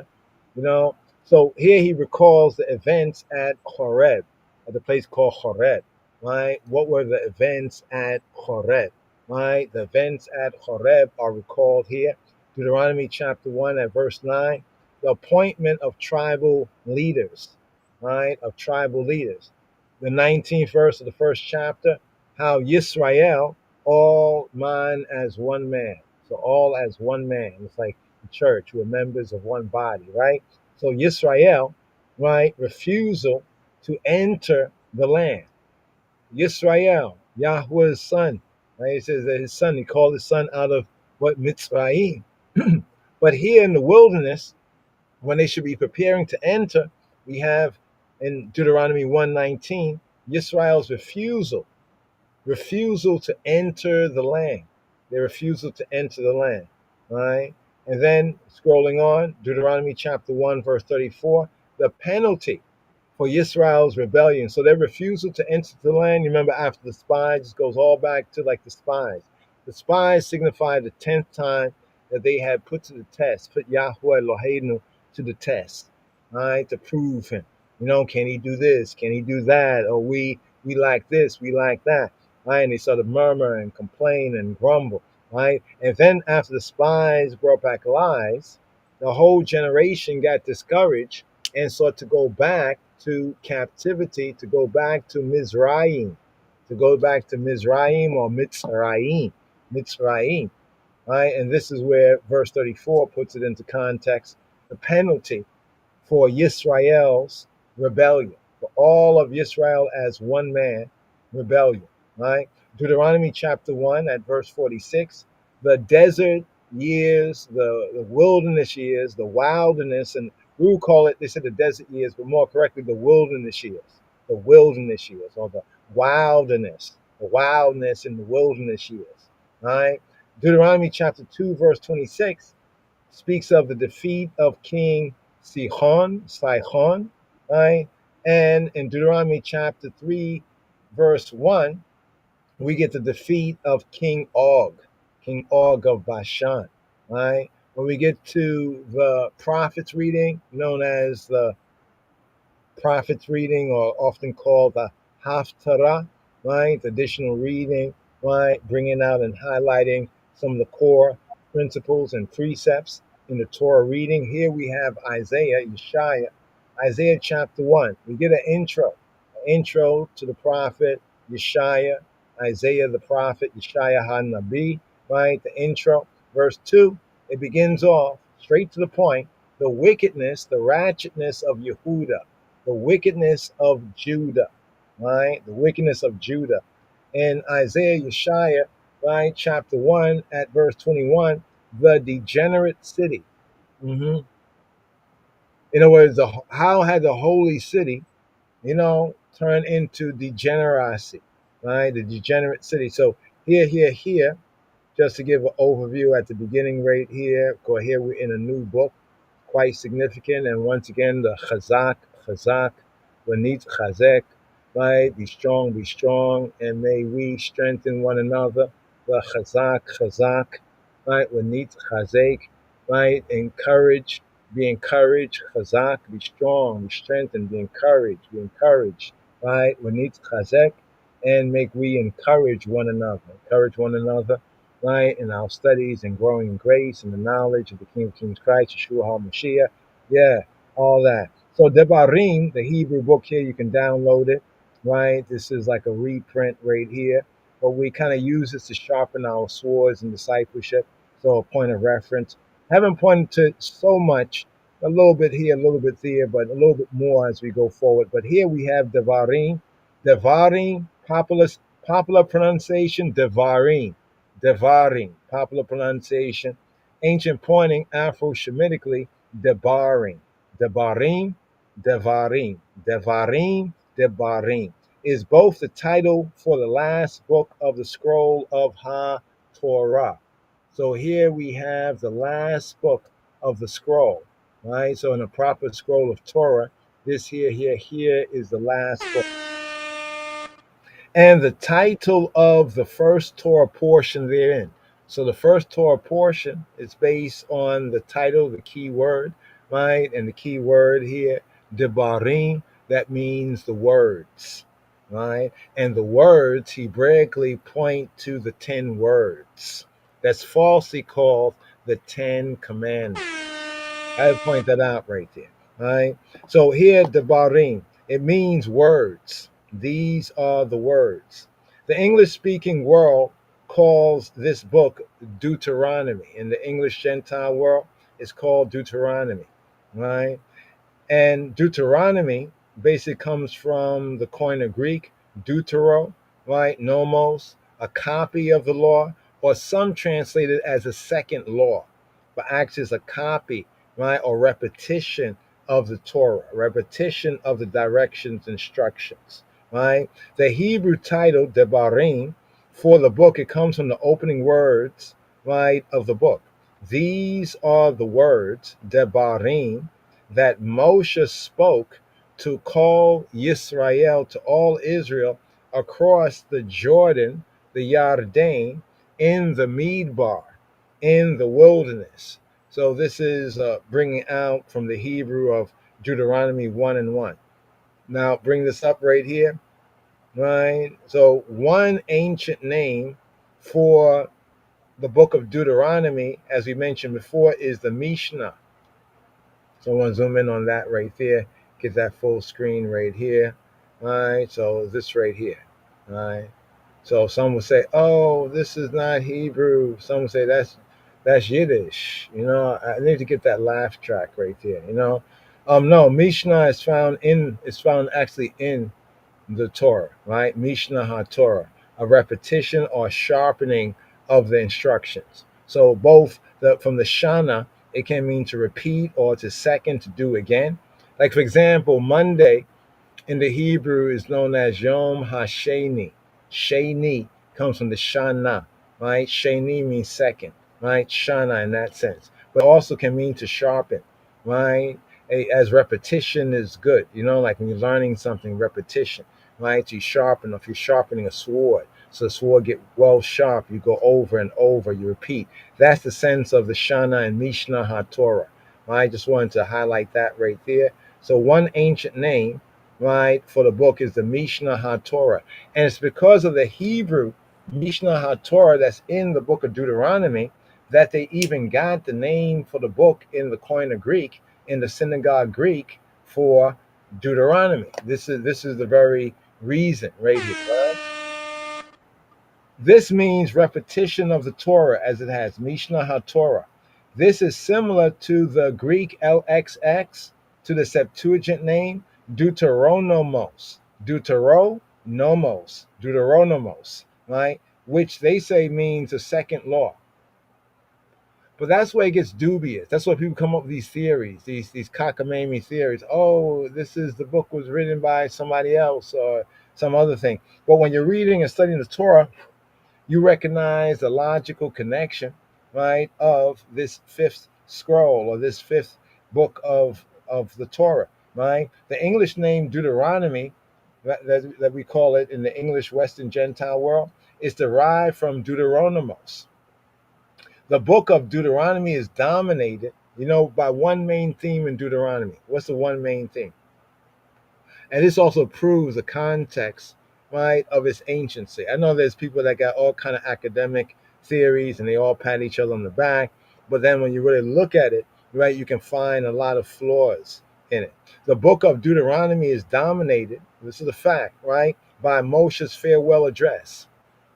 you know. So here he recalls the events at Horeb, at the place called Horeb, right? What were the events at Horeb, right? The events at Horeb are recalled here. Deuteronomy chapter 1 at verse 9, the appointment of tribal leaders, right? Of tribal leaders. The 19th verse of the first chapter, how Yisrael, all man as one man. So all as one man. It's like the church, we're members of one body, right? So Yisrael, right, refusal to enter the land. Yisrael, Yahweh's son, right? He says that his son, he called his son out of what, Mitzrayim. But here in the wilderness, when they should be preparing to enter, we have in Deuteronomy 1:19, Yisrael's refusal to enter the land. Their refusal to enter the land, right? And then scrolling on, Deuteronomy chapter 1, verse 34, the penalty for Yisrael's rebellion. So their refusal to enter the land, you remember after the spies, it goes all back to like the spies. The spies signify the 10th time that they had put to the test, put Yahweh Eloheinu to the test, right? To prove him. You know, can he do this? Can he do that? Or we like this, we like that. Right? And they started to murmur and complain and grumble, right? And then after the spies brought back lies, the whole generation got discouraged and sought to go back to captivity, to go back to Mizraim, or Mitzrayim, right? And this is where verse 34 puts it into context, the penalty for Yisrael's rebellion, for all of Yisrael as one man rebellion, right? Deuteronomy chapter 1 at verse 46, the desert years, the wilderness years, the wilderness, and we will call it, they said the desert years, but more correctly, the wilderness years, or the wildness in the wilderness years, right? Deuteronomy chapter 2, verse 26 speaks of the defeat of King Sihon, right? And in Deuteronomy chapter 3, verse 1, we get the defeat of King Og of Bashan, right? When we get to the prophets reading, known as the prophets reading, or often called the Haftarah, right? The additional reading, right? Bringing out and highlighting some of the core principles and precepts in the Torah reading. Here we have Isaiah chapter 1. We get an intro to the prophet Yeshaya, Isaiah the prophet, Yeshaya HaNabi, right? The intro, verse 2, it begins off straight to the point, the wickedness, the ratchetness of Yehuda, the wickedness of Judah, right? The wickedness of Judah. In Isaiah Yeshaya, right, chapter 1 at verse 21, the degenerate city. In other words, how had the holy city, turned into degeneracy, right? The degenerate city. So here, just to give an overview at the beginning right here, because here we're in a new book, quite significant. And once again, the chazak, wanit chazek, right? Be strong, and may we strengthen one another, chazak, right? Wanit chazek, right? Encourage, be encouraged, chazak, be strong, be strengthened, be encouraged, right? Wanit chazek, and make we encourage one another, right? In our studies and growing in grace and the knowledge of the King of Kings Christ, Yeshua HaMashiach, yeah, all that. So Devarim, the Hebrew book here, you can download it, right? This is like a reprint right here, but we kind of use this to sharpen our swords in discipleship. So a point of reference. Haven't pointed to so much, a little bit here, a little bit there, but a little bit more as we go forward. But here we have Devarim. Devarim, popular pronunciation, Devarim. Devarim, popular pronunciation. Ancient pointing, Afro-Shemitically, Devarim. Devarim, Devarim. Devarim, Devarim is both the title for the last book of the scroll of Ha-Torah. So here we have the last book of the scroll, right? So in a proper scroll of Torah, this here is the last book. And the title of the first Torah portion therein. So the first Torah portion is based on the title, the key word, right? And the key word here, Devarim, that means the words, right? And the words Hebraically point to the 10 words. That's falsely called the 10 Commandments. I point that out right there, right? So here, Devarim, it means words. These are the words. The English-speaking world calls this book Deuteronomy. In the English Gentile world, it's called Deuteronomy, right? And Deuteronomy basically comes from the Koine Greek, deutero, right? Nomos, a copy of the law, or some translate it as a second law, but acts as a copy, right? Or repetition of the Torah, repetition of the directions, instructions, right? The Hebrew title, Devarim, for the book, it comes from the opening words, right, of the book. These are the words, Devarim, that Moshe spoke to call Yisrael, to all Israel, across the Jordan, the Yarden, in the Midbar, in the wilderness. So this is bringing out from the Hebrew of Deuteronomy 1:1. Now bring this up right here, right? So one ancient name for the book of Deuteronomy, as we mentioned before, is the Mishnah. So I want to zoom in on that right there, get that full screen right here. All right, so this right here. All right. So some will say, oh, this is not Hebrew. Some will say that's Yiddish. You know, I need to get that laugh track right there, you know. No, Mishnah is found actually in the Torah, right? Mishnah HaTorah, a repetition or sharpening of the instructions. So both from the Shana, it can mean to repeat or to second, to do again. Like for example, Monday in the Hebrew is known as Yom HaSheni. Sheni comes from the Shana, right? Sheni means second, right? Shana in that sense. But also can mean to sharpen, right? As repetition is good, you know, like when you're learning something, repetition, right? You sharpen, if you're sharpening a sword, so the sword get well sharp, you go over and over, you repeat. That's the sense of the Shana and Mishnah HaTorah. I just wanted to highlight that right there. So one ancient name, right, for the book is the Mishnah HaTorah. And it's because of the Hebrew Mishnah HaTorah that's in the book of Deuteronomy that they even got the name for the book in the Koine Greek, in the synagogue Greek, for Deuteronomy. This is the very reason right here. Right? This means repetition of the Torah, as it has Mishnah HaTorah. This is similar to the Greek LXX, to the Septuagint name Deuteronomos, right? Which they say means a second law. But that's where it gets dubious. That's why people come up with these theories, these cockamamie theories. Oh, the book was written by somebody else or some other thing. But when you're reading and studying the Torah, you recognize the logical connection, right, of this fifth scroll or this fifth book of the Torah, right? The English name Deuteronomy, that we call it in the English Western Gentile world, It's derived from Deuteronomos. The book of Deuteronomy is dominated, by one main theme in Deuteronomy. What's the one main theme? And this also proves the context, right, of its anciency. I know there's people that got all kind of academic theories and they all pat each other on the back, but then when you really look at it, right, you can find a lot of flaws in it. The book of Deuteronomy is dominated, this is a fact, right, by Moshe's farewell address,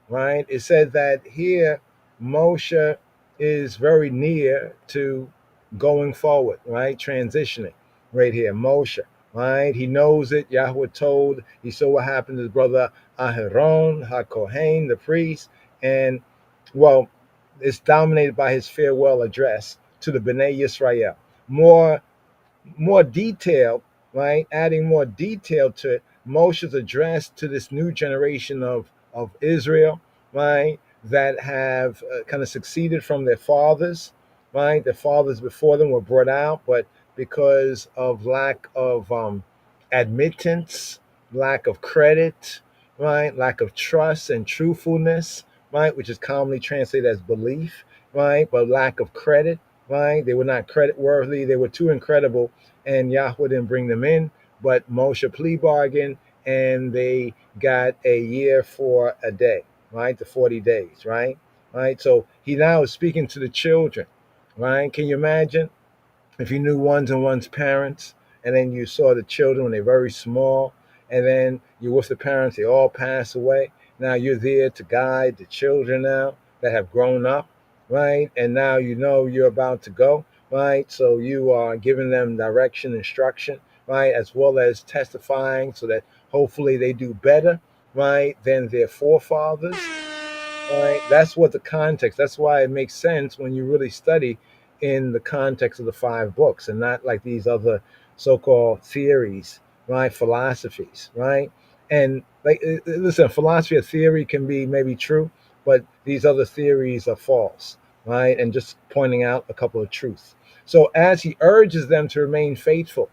right? It said that here Moshe is very near to going forward, right, transitioning right here, Moshe. Right, he knows it. Yahweh told. He saw what happened to his brother Aharon, HaKohen, the priest, and well, it's dominated by his farewell address to the Bnei Yisrael. More detail, right? Adding more detail to it. Moshe's address to this new generation of Israel, right? That have kind of succeeded from their fathers, right? Their fathers before them were brought out, but because of lack of admittance, lack of credit, right? Lack of trust and truthfulness, right? Which is commonly translated as belief, right? But lack of credit, right? They were not credit worthy. They were too incredible, and Yahweh didn't bring them in. But Moshe plea bargained, and they got a year for a day, right? The 40 days, right? Right. So he now is speaking to the children, right? Can you imagine if you knew one's and one's parents, and then you saw the children when they're very small, and then you're with the parents, they all pass away. Now you're there to guide the children now that have grown up, right? And now you're about to go, right? So you are giving them direction, instruction, right? As well as testifying so that hopefully they do better, right, than their forefathers, right? That's what the context, that's why it makes sense when you really study in the context of the 5 books and not like these other so-called theories, right? Philosophies, right? And like, listen, philosophy or theory can be maybe true, but these other theories are false, right? And just pointing out a couple of truths. So as he urges them to remain faithful,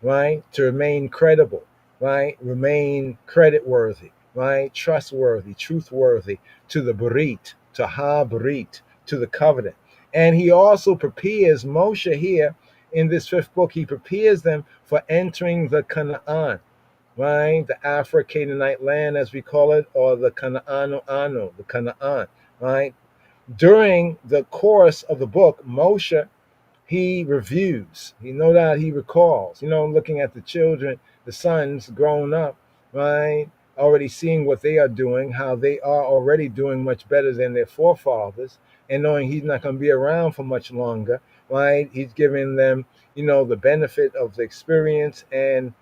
right? To remain credible, right? Remain credit worthy, right? Trustworthy, truthworthy to the Berit, to Ha-Berit, to the covenant. And he also prepares Moshe here in this 5th book. He prepares them for entering the Canaan, right? The Afro-Canaanite land, as we call it, or the Canaano, the Canaan, right? During the course of the book, Moshe, he reviews, no doubt he recalls, looking at the children, the sons grown up, right? Already seeing what they are doing, how they are already doing much better than their forefathers, and knowing he's not going to be around for much longer, right? He's giving them, the benefit of the experience and,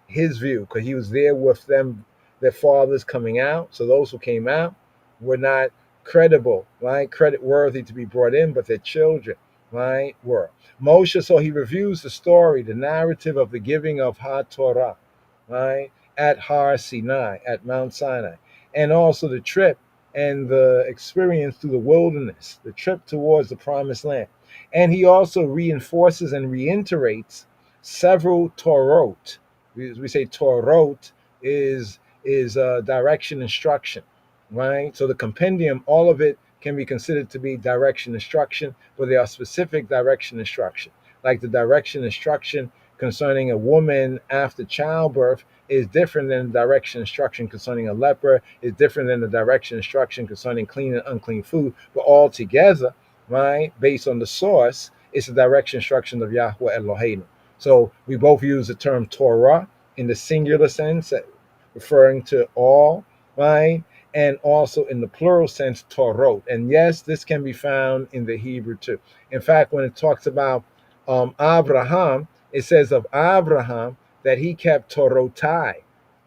his view, because he was there with them, their fathers coming out. So those who came out were not credible, right? Credit worthy to be brought in, but their children, right, were. Moshe, so he reviews the story, the narrative of the giving of HaTorah, right, at Har Sinai, at Mount Sinai, and also the trip and the experience through the wilderness, the trip towards the promised land. And he also reinforces and reiterates several Torot. We say Torot is direction, instruction, right? So the compendium, all of it can be considered to be direction, instruction, but there are specific direction, instruction. Like the direction, instruction concerning a woman after childbirth is different than the direction, instruction concerning a leper, is different than the direction, instruction concerning clean and unclean food, but all together, right, based on the source, it's the direction, instruction of Yahweh Eloheinu. So we both use the term Torah in the singular sense, referring to all, right? And also in the plural sense, Torot. And yes, this can be found in the Hebrew too. In fact, when it talks about Abraham, it says of Abraham that he kept Torotai.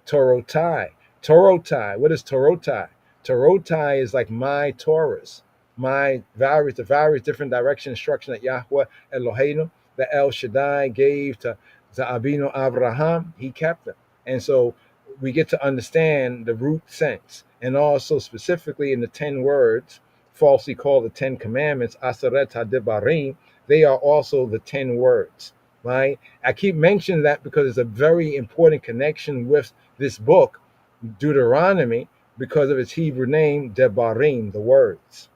Torotai. Torotai. What is Torotai? Torotai is like my Torahs, the various different direction instruction that Yahweh Eloheinu, the El Shaddai gave to Abinu Abraham. He kept them. And so we get to understand the root sense. And also specifically in the 10 words, falsely called the 10 commandments, Aseret HaDevarim, they are also the 10 words, right? I keep mentioning that because it's a very important connection with this book, Deuteronomy, because of its Hebrew name, Devarim, the words.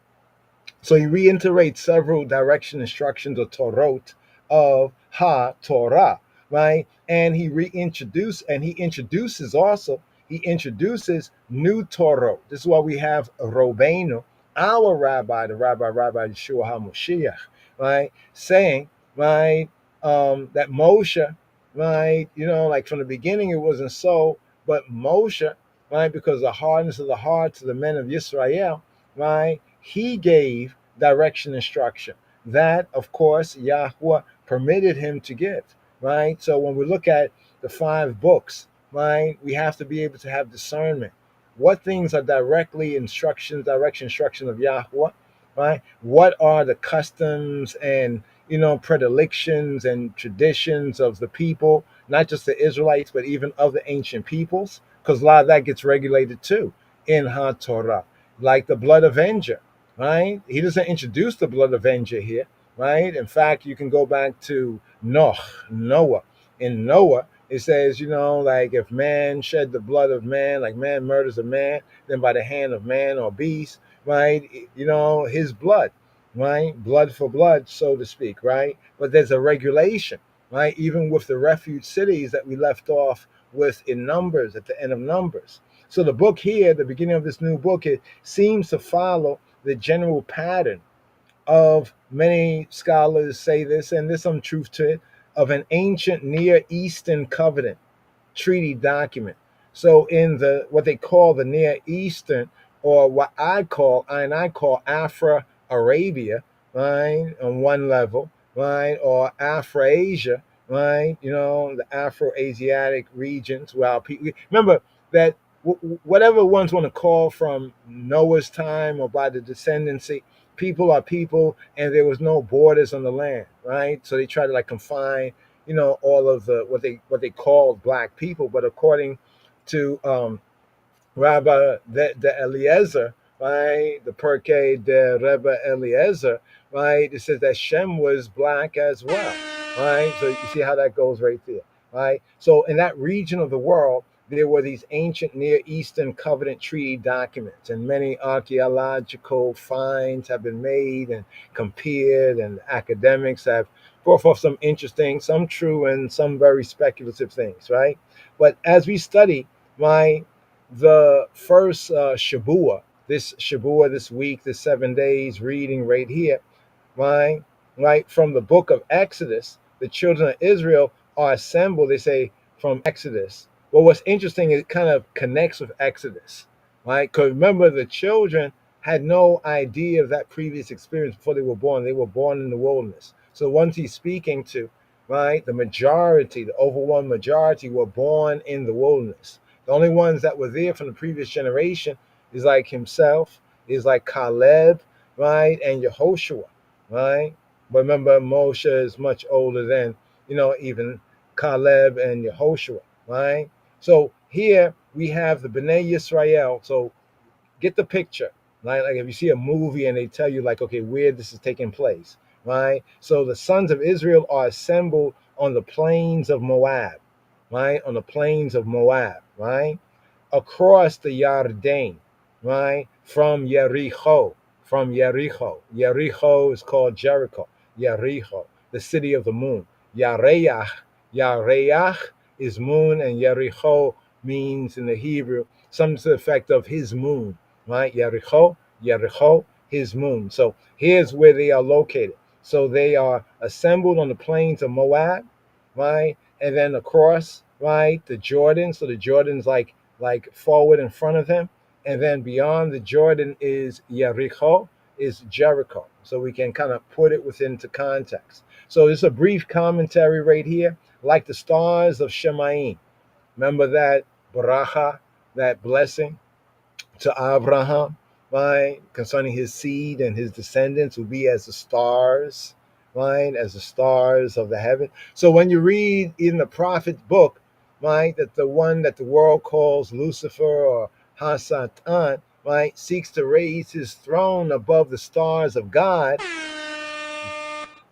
So he reiterates several direction instructions or Torot of Ha-Torah, right? And he introduces new Torah. This is why we have Robenu, our rabbi, the Rabbi Yeshua HaMoshiach, right? Saying, right, that Moshe, right, like from the beginning it wasn't so, but Moshe, right, because of the hardness of the hearts of the men of Israel, right, he gave direction instruction that, of course, Yahweh permitted him to give, right? So when we look at the 5 books, right, we have to be able to have discernment. What things are direction instructions of Yahweh, right? What are the customs and predilections and traditions of the people, not just the Israelites, but even of the ancient peoples, because a lot of that gets regulated too in HaTorah, like the blood avenger, right? He doesn't introduce the blood avenger here, right? In fact, you can go back to Noah. In Noah, it says, like if man shed the blood of man, like man murders a man, then by the hand of man or beast, right? His blood, right? Blood for blood, so to speak, right? But there's a regulation, right? Even with the refuge cities that we left off with in Numbers, at the end of Numbers. So the book here, the beginning of this new book, it seems to follow the general pattern of, many scholars say this, and there's some truth to it, of an ancient Near Eastern covenant treaty document. So in what they call the Near Eastern, or what I call Afro-Arabia, right, on one level, right, or Afro-Asia, right, the Afro-Asiatic regions. Well, remember that whatever ones want to call from Noah's time or by the descendancy, people are people, and there was no borders on the land, right? So they try to confine, all of the what they called black people. But according to Rabbi de Eliezer, right, the Perkei de Rebbe Eliezer, right, it says that Shem was black as well, right? So you see how that goes right there, right? So in that region of the world, there were these ancient Near Eastern covenant treaty documents, and many archaeological finds have been made and compared, and academics have brought forth some interesting, some true, and some very speculative things, right? But as we study, the first Shabua this week, this 7 days reading right here, right, from the book of Exodus, the children of Israel are assembled, they say, from Exodus. Well, what's interesting, it kind of connects with Exodus, right? Because remember, the children had no idea of that previous experience before they were born. They were born in the wilderness. So once he's speaking to, right, the overwhelming majority were born in the wilderness. The only ones that were there from the previous generation is like himself, is like Caleb, right, and Yehoshua, right? But remember, Moshe is much older than, even Caleb and Yehoshua, right? So here we have the Bnei Yisrael. So get the picture, right? Like if you see a movie and they tell you okay, where this is taking place, right? So the sons of Israel are assembled on the plains of Moab, right? On the plains of Moab, right? Across the Yarden, right? From Jericho. Jericho is called Jericho. Jericho, the city of the moon. Yareach is moon, and Jericho means in the Hebrew something to the effect of his moon, right? Jericho, his moon. So here's where they are located. So they are assembled on the plains of Moab, right? And then across, right, the Jordan. So the Jordan's like forward in front of him. And then beyond the Jordan is Jericho, is Jericho. So we can kind of put it within context. So it's a brief commentary right here, like the stars of Shemaim. Remember that bracha, that blessing to Abraham, right, concerning his seed and his descendants will be as the stars, right, as the stars of the heaven. So when you read in the prophet's book, right, that the one that the world calls Lucifer or Hasatan, right, seeks to raise his throne above the stars of God,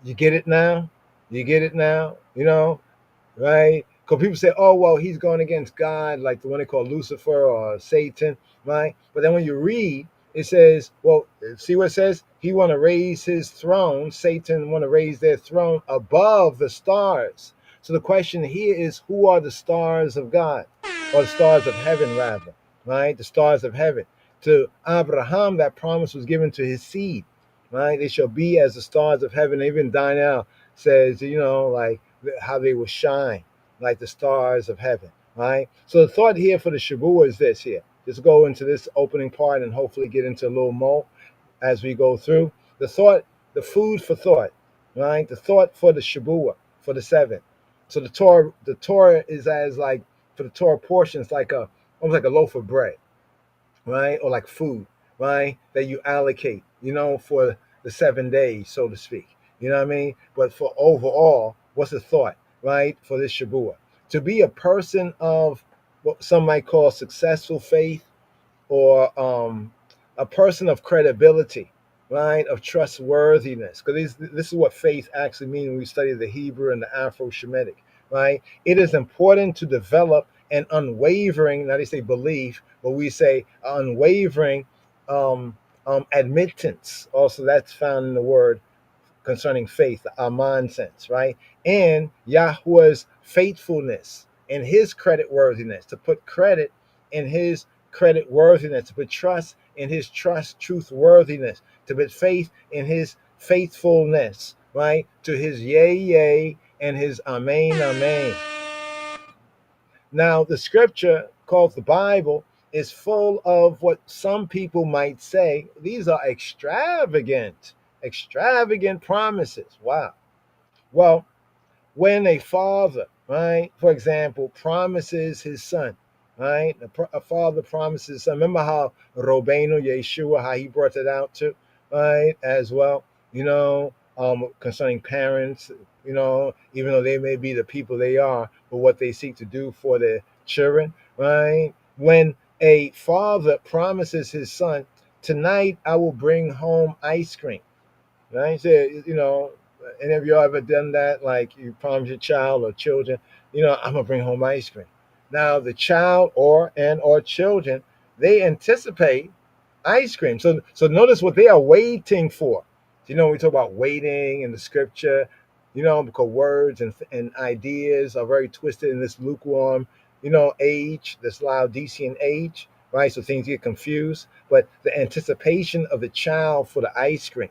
you get it now? You get it now? Right? Because people say, oh, well, he's going against God, like the one they call Lucifer or Satan, right? But then when you read, it says, well, see what it says? He want to raise his throne. Satan want to raise their throne above the stars. So the question here is, who are the stars of God? Or the stars of heaven, rather, right? The stars of heaven. To Abraham, that promise was given to his seed, right? They shall be as the stars of heaven. Even Daniel says, like how they will shine like the stars of heaven, right? So the thought here for the Shavua is this here. Just go into this opening part and hopefully get into a little more as we go through. The thought, the food for thought, right? The thought for the Shavua, for the 7. So the Torah is as like, for the Torah portion, it's like almost like a loaf of bread, right? Or like food, right? That you allocate, for the 7 days, so to speak. You know what I mean? But for overall, what's the thought, right? For this Shavua, to be a person of what some might call successful faith, or a person of credibility, right? Of trustworthiness. Because this is what faith actually means when we study the Hebrew and the Afro-Shemitic, right? It is important to develop an unwavering, now they say belief, but we say unwavering admittance. Also, that's found in the word concerning faith, the Aman sense, right? And Yahweh's faithfulness and his credit worthiness, to put credit in his credit worthiness, to put trust in his truth worthiness, to put faith in his faithfulness, right? To his yea, and his amen, amen. Now, the scripture called the Bible is full of what some people might say, these are extravagant promises. Wow. Well, when a father, right, for example, promises his son, right, a father promises his son. Remember how Robenu Yeshua, how he brought it out to, right, as well, concerning parents, even though they may be the people they are, but what they seek to do for their children, right? When a father promises his son, tonight I will bring home ice cream, right? So, any of y'all ever done that? Like you promise your child or children, I'm gonna bring home ice cream. Now the child or children, they anticipate ice cream. So notice what they are waiting for. We talk about waiting in the scripture, because words and ideas are very twisted in this lukewarm, age, this Laodicean age, right? So things get confused. But the anticipation of the child for the ice cream,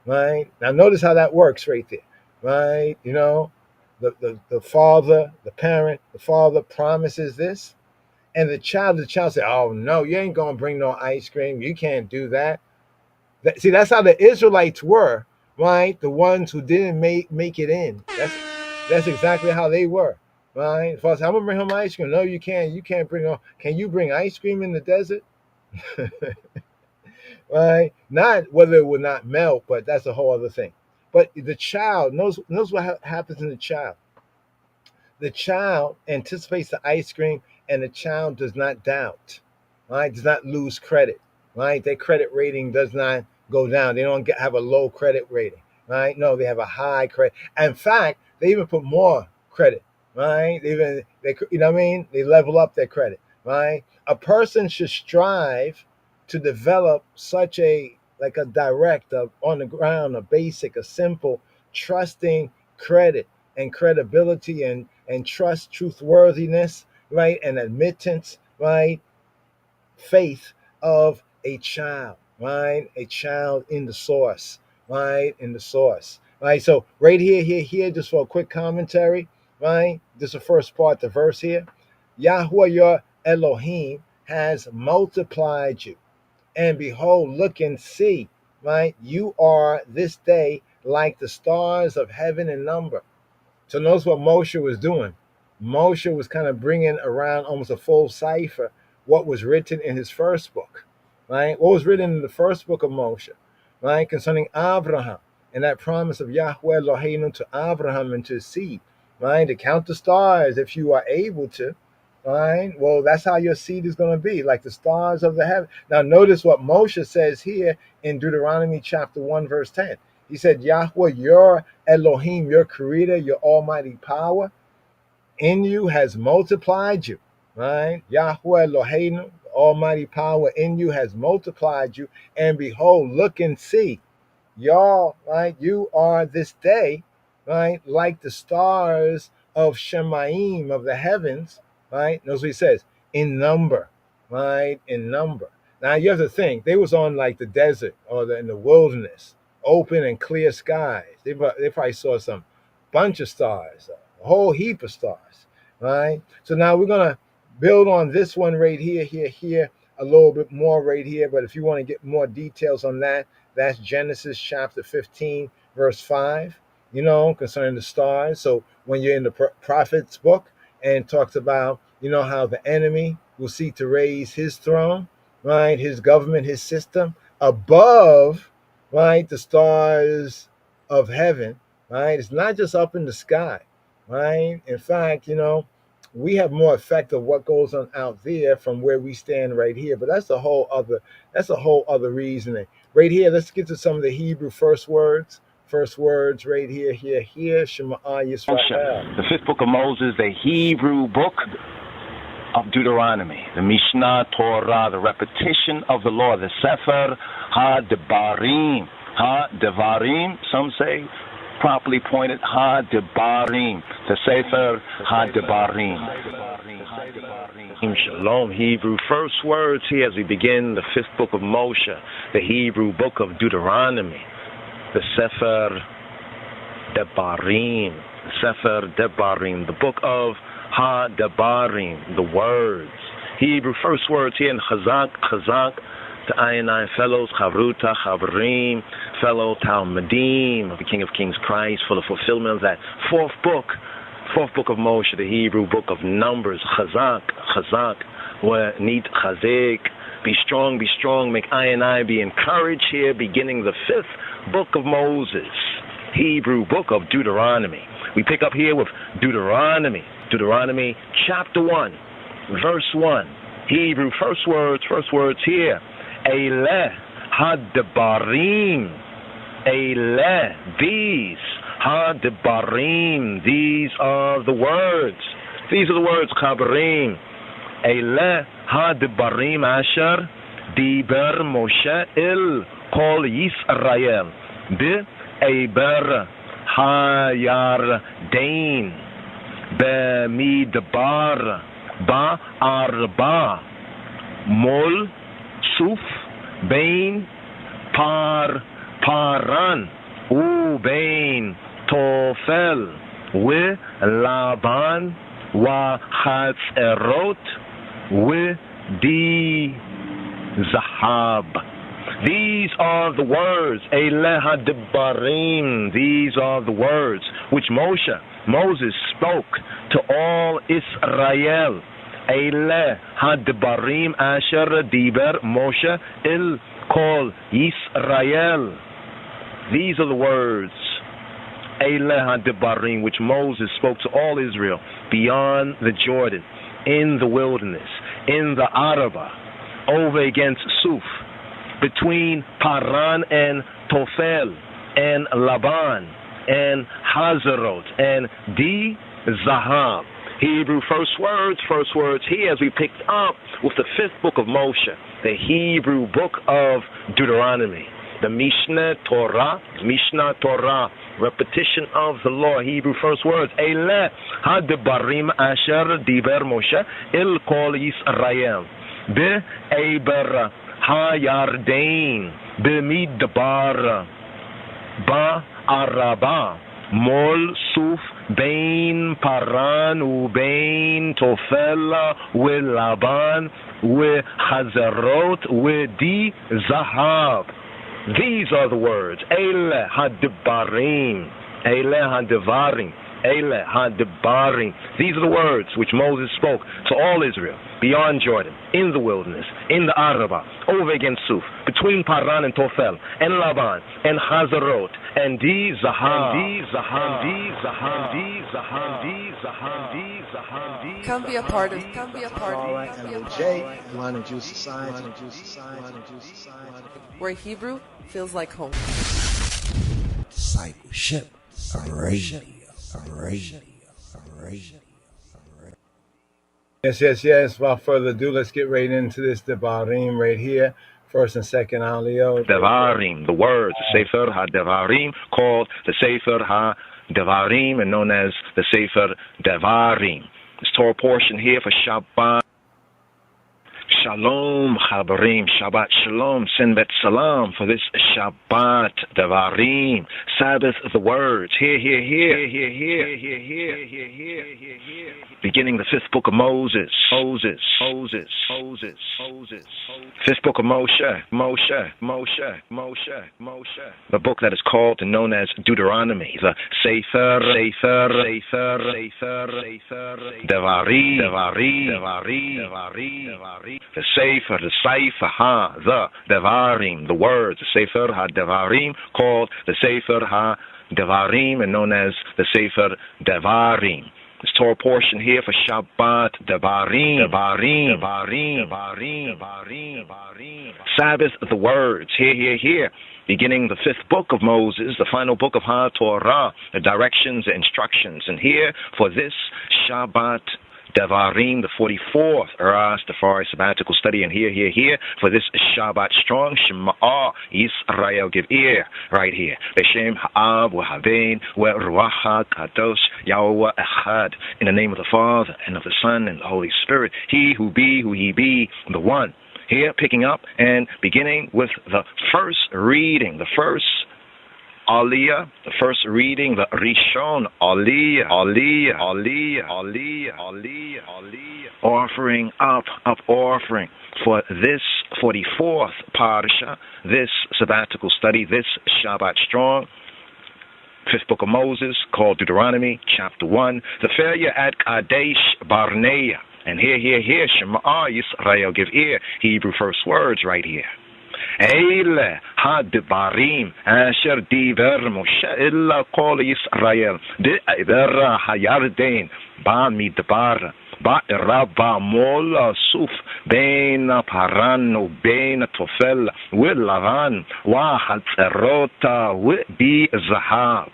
right? Now notice how that works right there, right? The father, the parent, the father promises this, and the child say, oh no, you ain't gonna bring no ice cream. You can't do that. See, that's how the Israelites were, right? The ones who didn't make it in. That's exactly how they were, right? Father said, I'm gonna bring home ice cream. No, you can't. You can't bring home. Can you bring ice cream in the desert? Right? Not whether it will not melt, but that's a whole other thing. But the child knows what happens in the child. The child anticipates the ice cream, and the child does not doubt, right? Does not lose credit, right? Their credit rating does not go down. They don't have a low credit rating, right? No, they have a high credit. In fact, they even put more credit, right? They They level up their credit, right? A person should strive to develop such a direct, on the ground, a basic, a simple, trusting credit and credibility and trust, truthworthiness, right? And admittance, right? Faith of a child, right? A child in the source, right? In the source, right? So right here, just for a quick commentary, right? This is the first part, the verse here. Yahweh your Elohim has multiplied you. And behold, look and see, right? You are this day like the stars of heaven in number. So notice what Moshe was doing. Moshe was kind of bringing around almost a full cipher what was written in his first book, right? What was written in the first book of Moshe, right? Concerning Abraham and that promise of Yahweh Eloheinu to Abraham and to his seed, right? To count the stars if you are able to, right? Well, that's how your seed is going to be, like the stars of the heaven. Now, notice what Moshe says here in Deuteronomy chapter 1, verse 10. He said, Yahweh, your Elohim, your creator, your almighty power, in you has multiplied you, right? Yahweh Eloheinu, almighty power in you has multiplied you. And behold, look and see, y'all, right? You are this day, right? Like the stars of Shemaim, of the heavens, right? Notice what he says, in number, right? In number. Now you have to think, they was on like the desert or in the wilderness, open and clear skies. They probably saw some bunch of stars, a whole heap of stars, right? So now we're going to build on this one right here, a little bit more right here. But if you want to get more details on that, that's Genesis chapter 15, verse 5, concerning the stars. So when you're in the prophet's book and talks about, how the enemy will seek to raise his throne, right, his government, his system above, right, the stars of heaven, right? It's not just up in the sky, right? In fact, we have more effect of what goes on out there from where we stand right here. But that's a whole other reasoning. Right here, let's get to some of the Hebrew first words. First words right here, Shema Yisrael. The fifth book of Moses, the Hebrew book of Deuteronomy, the Mishnah Torah, the repetition of the law, the Sefer HaDevarim. HaDevarim, some say, properly pointed, HaDevarim, the Sefer HaDevarim. Shalom, Hebrew first words here as we begin the fifth book of Moshe, the Hebrew book of Deuteronomy, the Sefer Devarim, the book of HaDevarim, the words. Hebrew first words here in Chazak, to I fellows, Chavruta, Chavrim, fellow Talmudim of the King of Kings Christ, for the fulfillment of that fourth book of Moshe, the Hebrew book of Numbers. Chazak, where need Chazik, be strong, make I be encouraged here, beginning the fifth book of Moses, Hebrew book of Deuteronomy. We pick up here with Deuteronomy chapter 1, verse 1. Hebrew first words here. Eileh HaDevarim. Eileh, these. HaDevarim, these are the words. These are the words, Chabrim. Eileh HaDevarim asher diber Moshe el kol Yisrael. Be'eber hayardein. Be'midbar ba'arba. Mol Suf bein paran u bein Tofel we Laban wa Hatzerot we di Zahab. These are the words, Eileh HaDevarim, these are the words which Moses spoke to all Israel. Eileh HaDevarim asher diber Moshe el kol Yisrael. These are the words, Eileh HaDevarim, which Moses spoke to all Israel beyond the Jordan, in the wilderness, in the Arabah, over against Suf, between Paran and Tofel, and Laban, and Hazarot, and Di Zahab. Hebrew first words here as we picked up with the fifth book of Moshe, the Hebrew book of Deuteronomy, the Mishnah Torah, repetition of the law. Hebrew first words, Eileh HaDevarim asher diber Moshe el kol Yisrael be'eber hayardein be'midbar ba'araba mol suf bein paran u bein tofel we laban we hazarot we di zahab. These are the words, Eileh HaDevarim, Eileh HaDevarim, Eileh HaDevarim. These are the words which Moses spoke to all Israel beyond Jordan, in the wilderness, in the Arabah, over against Suf, between Paran and Tofel, and Laban, and Hazarot, and Di Zahab. Come be a part of yeNegerachew Society. where Hebrew feels like home. Discipleship, a radio. Yes. Without further ado, let's get right into this Devarim right here. First and second aliyah. Devarim, the words, the Sefer HaDevarim, called the Sefer HaDevarim and known as the Sefer Devarim. This Torah portion here for Shabbat. Shalom, Chabarim, Shabbat Shalom, send bet salam for this Shabbat Devarim, Sabbath of the words. Here. Beginning the fifth book of Moses. Fifth book of Moshe. The book that is called and known as Deuteronomy. The Sefer Devarim. The Sefer, the Devarim, the words, the Sefer HaDevarim, called the Sefer HaDevarim and known as the Sefer Devarim. This Torah portion here for Shabbat Devarim. Sabbath of the words. Here. Beginning the fifth book of Moses, the final book of HaTorah, the directions, the instructions. And here for this Shabbat Devarim, the 44th Rastafari sabbatical study, and here for this Shabbat strong Shema Yisrael, give ear right here. B'Shem Ha'av V'Havein V'Ruach HaKadosh Yahweh Echad, in the name of the Father and of the Son and the Holy Spirit, He who be, who He be, the One. Here, picking up and beginning with the first reading, the first Aliyah, the first reading, the Rishon Aliyah, offering up offering for this 44th Parsha, this sabbatical study, this Shabbat strong, fifth book of Moses, called Deuteronomy, chapter 1, the failure at Kadesh Barnea. And here, Shema Yisrael, give ear, Hebrew first words right here. Eile ha-devarim asher diver Moshe illa kol Yisrael de'ibera hayarden ba-midbar ba-iraba mol suf ben paran uben tofel u'lavan wa-hatzerota u'bi-zahab.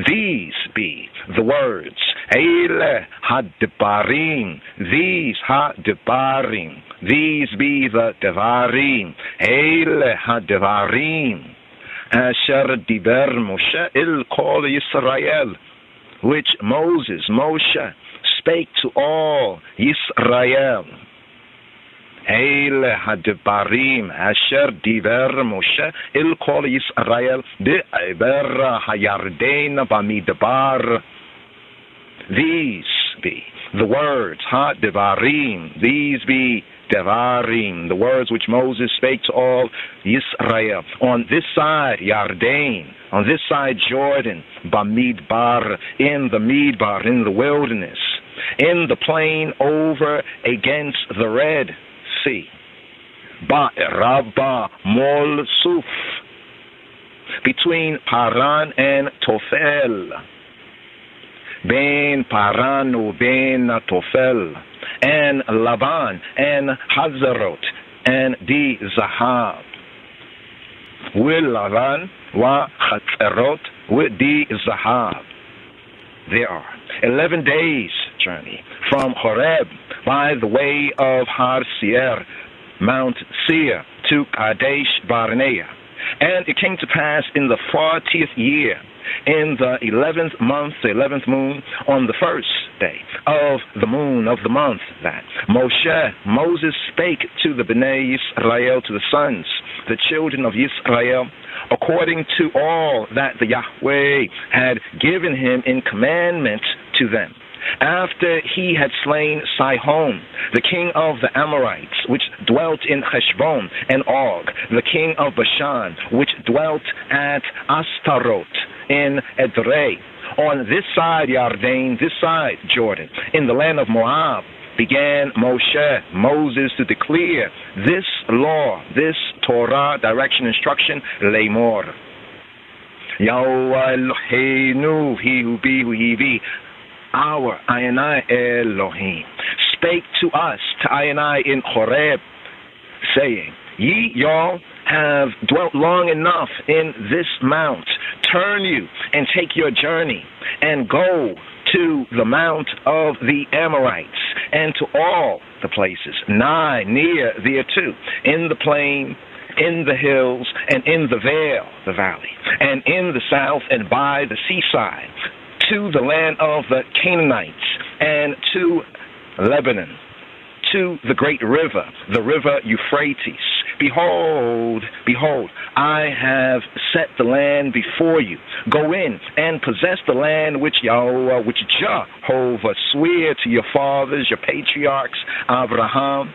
These be the words. Eile ha-devarim. These ha-devarim. These be the Devarim. Eile ha-Devarim. Asher diber Moshe il kol Yisrael, which Moshe, spake to all Yisrael. Eile ha-Devarim. Asher diber Moshe il kol Yisrael de'ibera hayarden bamidbar. These be the words, ha-Devarim. These be Devarim, the words which Moses spake to all Yisrael. On this side, Yarden, on this side, Jordan, Bamidbar, in the Midbar, in the wilderness, in the plain over against the Red Sea. Ba'iraba Mol Suf, between Paran and Tofel. Ben Paran uben Tofel, and Laban, and Hazarot, and Di Zahab. Will Laban wa Hatzerot with Di Zahab. There are 11 days' journey from Horeb by the way of Har Seir, Mount Seir, to Kadesh Barnea. And it came to pass in the 40th year, in the 11th month, the 11th moon, on the first day of the moon of the month, that Moses spake to the Bnei Yisrael, to the sons, the children of Yisrael, according to all that the Yahweh had given him in commandment to them. After he had slain Sihon, the king of the Amharites, which dwelt in Heshbon, and Og, the king of Bashan, which dwelt at Astaroth in Edrei, on this side Yarden, this side Jordan, in the land of Moab, began Moses to declare this law, this Torah, direction, instruction, Lemor. Yahweh Eloheinu, he who be, who he be, our Ayanai Elohim, spake to us, to Ayanai in Horeb, saying, Ye, y'all, have dwelt long enough in this mount. Turn you and take your journey and go to the mount of the Amorites, and to all the places nigh, near thereto, in the plain, in the hills, and in the vale, the valley, and in the south, and by the seaside, to the land of the Canaanites, and to Lebanon, to the great river, the river Euphrates. Behold, behold, I have set the land before you. Go in and possess the land which Jehovah swore to your fathers, your patriarchs, Abraham,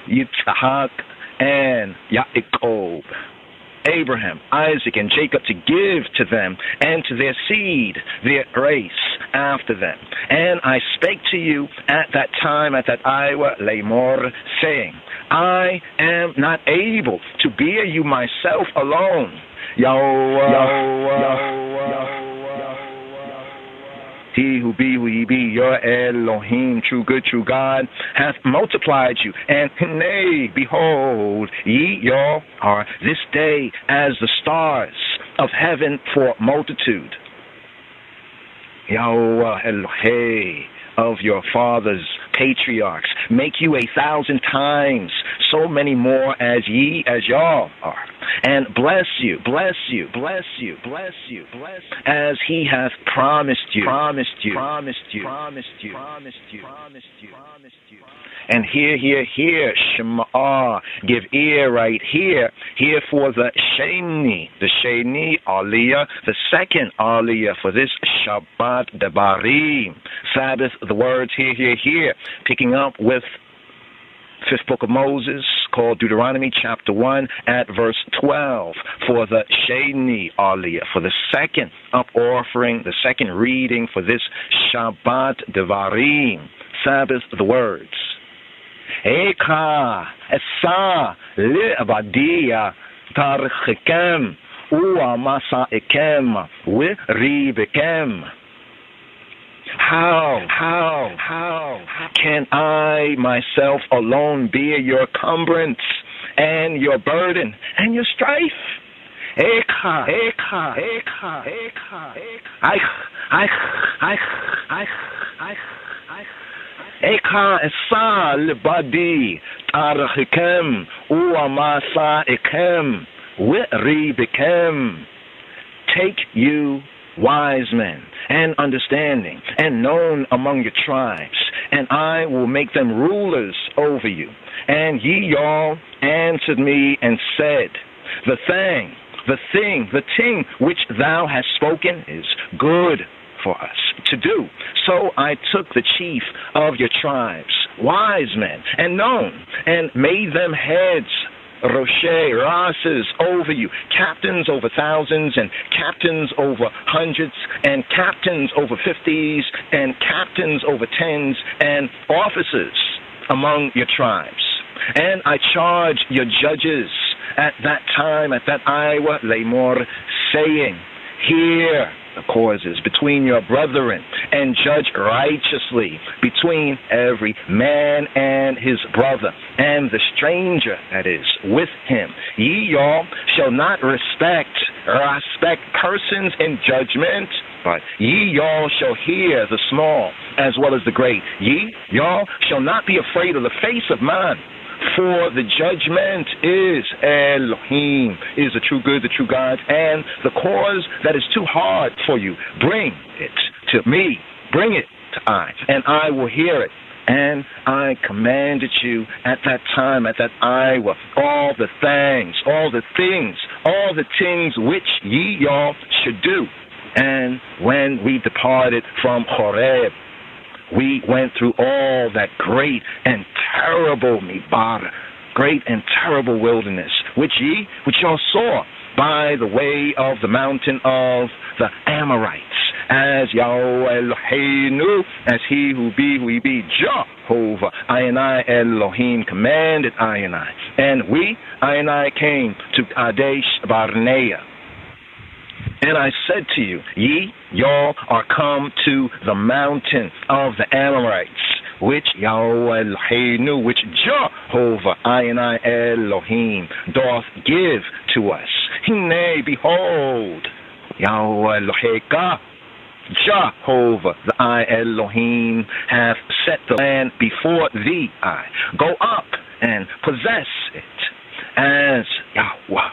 Yitzhak, and Yaakov, Abraham, Isaac, and Jacob, to give to them and to their seed, their race after them. And I spake to you at that time, at that hour, Lamor, saying, I am not able to bear you myself alone. He who be, your Elohim, true good, true God, hath multiplied you. And nay, behold, ye y'all are this day as the stars of heaven for multitude. Yahweh Elohim of your fathers, patriarchs, make you 1,000 times so many more as ye, as y'all are. And bless you, bless you, bless you, bless you, bless, as he hath promised you, promised you, promised you, promised you, promised you, promised you, promised you. And hear, Shema, give ear right here for the Sheni Aliyah, the second Aliyah for this Shabbat Devarim, Sabbath, the words here, picking up with 5th book of Moses, called Deuteronomy chapter 1 at verse 12, for the Sheni Aliyah, for the second up offering, the second reading for this Shabbat Devarim, Sabbath, the words. Eka esa le'abadia tarchikem u'amasa'ikem u'ribekem. How can I myself alone bear your cumbrance and your burden and your strife? Eka. Eka esa libadi tarachikem u'amasa'ikem u'ribekem. Take you wise men and understanding and known among your tribes, and I will make them rulers over you. And ye all answered me and said, the thing which thou hast spoken is good for us to do. So I took the chief of your tribes, wise men and known, and made them heads, Roche, Rases over you, captains over thousands, and captains over hundreds, and captains over 50s, and captains over 10s, and officers among your tribes. And I charged your judges at that time, at that hour, Lamor, saying, hear the causes between your brethren, and judge righteously between every man and his brother, and the stranger that is with him. Ye all shall not respect persons in judgment, but ye all shall hear the small as well as the great. Ye all shall not be afraid of the face of man, for the judgment is Elohim, is the true good, the true God, and the cause that is too hard for you, bring it to me, bring it to I, and I will hear it. And I commanded you at that time, at that hour, all the things which ye all should do. And when we departed from Horeb, we went through all that great and terrible midbar, great and terrible wilderness, which y'all saw by the way of the mountain of the Amorites, as Yahweh Eloheinu, as he who be Jehovah, I and I Elohim commanded I and I. And I and I came to Kadesh Barnea. And I said to you, y'all are come to the mountain of the Amorites, which Yahweh Eloheinu, which Jehovah, I and I Elohim, doth give to us. Nay, behold, Yahweh Eloheka, Jehovah, the I Elohim, have set the land before thee. I go up and possess it as Yahweh,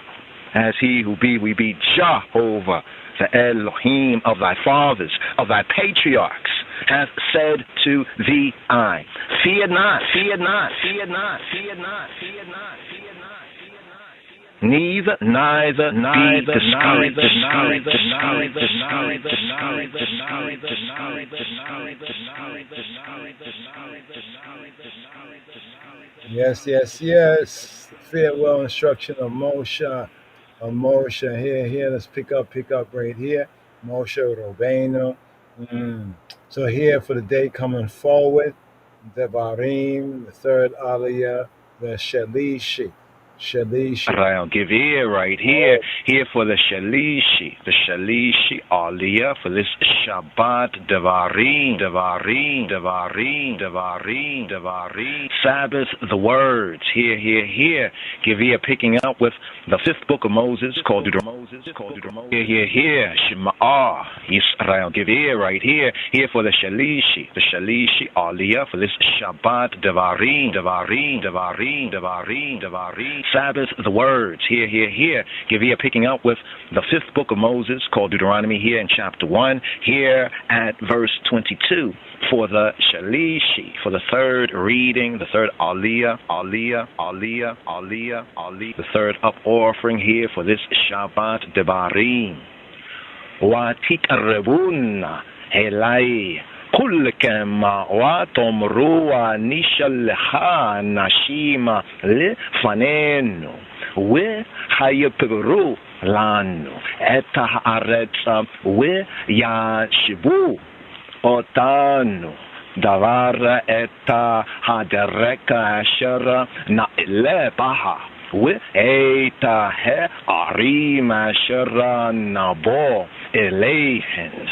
as he who be, we be Jehovah, the Elohim of thy fathers, of thy patriarchs, hath said to thee, I, fear not, fear not, fear not, fear not, fear not, fear not. Neither be discouraged. Yes, yes, yes. Farewell instruction of Moshe. Here, let's pick up right here. Moshe Rabbeinu. So here for the day coming forward, Devarim, the third Aliyah, the Shalishi. I'll give ear right here. Here for the Shalishi Aliyah for this Shabbat Devarim. Sabbath, the words. Here. Give ear, picking up with the fifth book of Moses called Deuteronomy. Here. Shema'ah Yisrael. Give ear right here. Here for the Shalishi Aliyah for this Shabbat Devarim. Sabbath, the words. Here. Give ear, picking up with the fifth book of Moses called Deuteronomy here in chapter 1, here at verse 22 for the Shalishi, for the third reading, the third Aliyah, the third up offering here for this Shabbat Devarim. Watikarabuna Elai كلكم وتمروا نشلها نشيما لفنينو وحيبرو لانو اتهارت وياشبو أوتانو دوار اتا هادرك أشر نائل بها وإيتا عريم أشر نبو إليهن.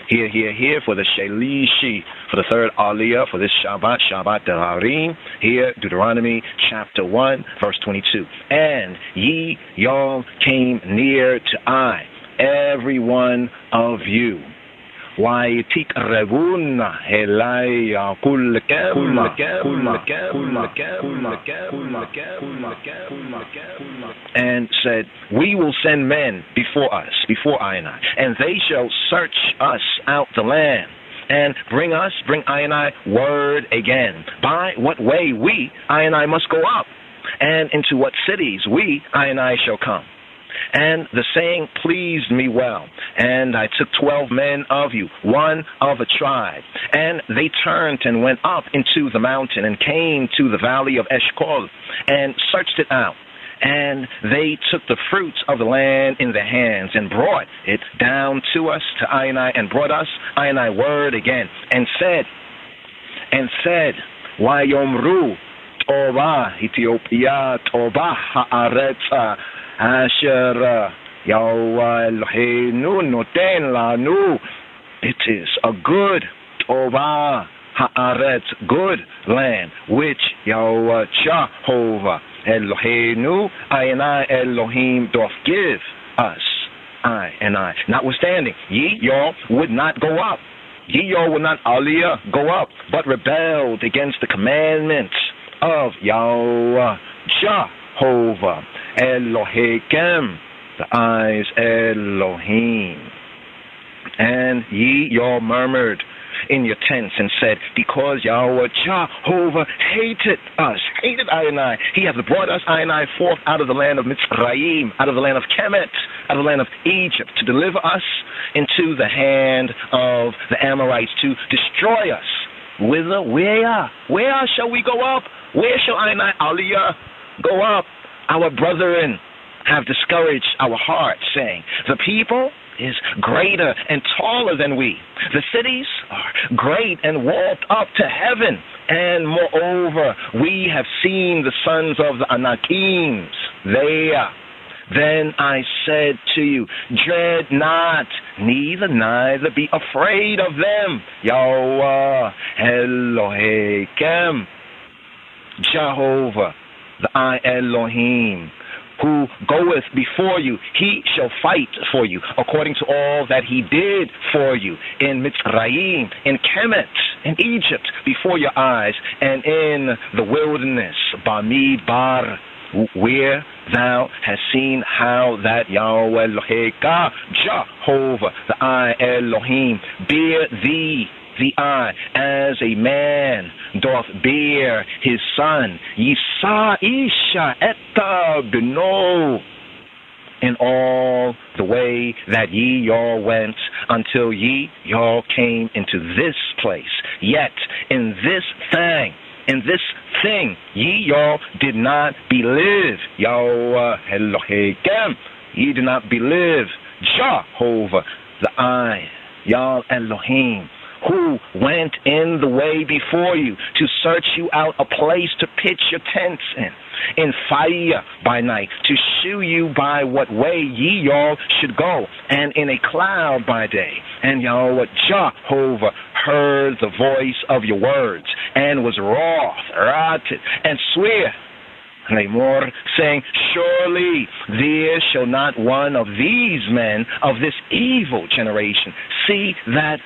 Here for the Shalishi, for the third Aliyah, for this Shabbat Devarim, here, Deuteronomy chapter 1, verse 22. And ye y'all came near to I, every one of you. وَيَتِقْرَبُونَ إِلَيَّ and said, we will send men before us, before I, and they shall search us out the land, and bring I word again, by what way we, I must go up, and into what cities we, I shall come. And the saying pleased me well. And I took 12 men of you, one of a tribe. And they turned and went up into the mountain and came to the valley of Eshcol and searched it out. And they took the fruits of the land in their hands and brought it down to us, to I, and brought us, I, word again, and said, Wayomru, Tova, Ethiopia, Tova, Haaretza, Asher Yahweh Eloheinu noten lanu. It is a good Tova Haaretz, good land, which Yahweh Jehovah Eloheinu, I Elohim doth give us, I. Notwithstanding, ye y'all would not go up. Ye y'all would not Aliyah go up, but rebelled against the commandments of Yahweh Jehovah Elohim, the eyes Elohim. And ye y'all murmured in your tents and said, because Yahweh Jehovah hated us, hated I, he hath brought us I forth out of the land of Mitzrayim, out of the land of Kemet, out of the land of Egypt, to deliver us into the hand of the Amorites, to destroy us. Whither? Where shall we go up? Where shall I, Aliyah, go up? Our brethren have discouraged our hearts, saying, the people is greater and taller than we. The cities are great and walled up to heaven. And moreover, we have seen the sons of the Anakims there. Then I said to you, dread not, neither be afraid of them. Yahweh Elohim, Jehovah, the I Elohim, who goeth before you, he shall fight for you, according to all that he did for you in Mitzrayim, in Kemet, in Egypt, before your eyes, and in the wilderness, Bamidbar, where thou hast seen how that Yahweh Eloheka, Jehovah, the I Elohim, bear thee, the I, as a man doth bear his son, Yisa Isha Etta Beno, in all the way that ye all went until ye all came into this place. Yet in this thing, ye all did not believe, Yahweh Elohim, ye did not believe, Jehovah, the I, Yah Elohim, who went in the way before you to search you out a place to pitch your tents in fire by night, to shew you by what way ye all should go, and in a cloud by day. And Yahweh Jehovah heard the voice of your words, and was wrath, and swear, Lamor, saying, surely there shall not one of these men of this evil generation see that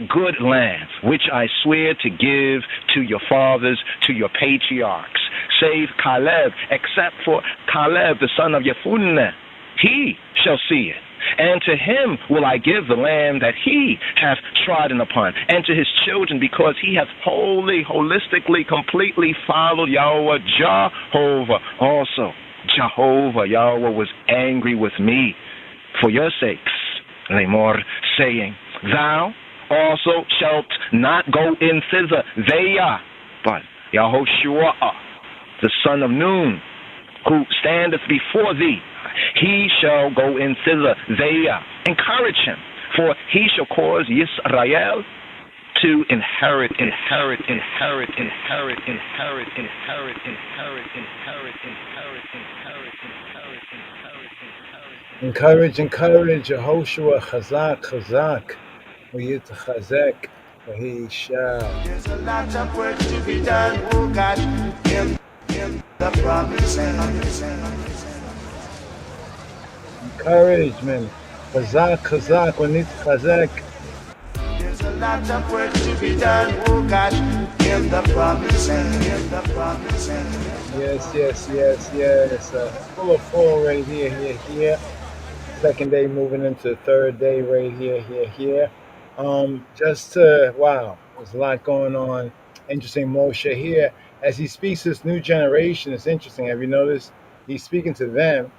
good land which I swear to give to your fathers, to your patriarchs, save Caleb, except for Caleb, the son of Yefuneh. He shall see it. And to him will I give the land that he hath trodden upon, and to his children, because he hath holistically, completely followed Yahweh Jehovah. Also, Jehovah, Yahweh, was angry with me for your sakes, Lamor, saying, thou also shalt not go in thither, but Yahoshua, the son of Nun, who standeth before thee, he shall go in thither, encourage him, for he shall cause Yisrael to inherit. Encourage, Yehoshua, Chazak, Chazek, he shall. There's a lot of work to be done, oh God, in the promised land. Encouragement, Chazak, we need Chazek. There's a lot of work to be done, oh God, in the promised land, Yes. Full of fall right here. Second day moving into third day right here. Wow, there's a lot going on. Interesting, Moshe here. As he speaks to this new generation, it's interesting. Have you noticed? He's speaking to them,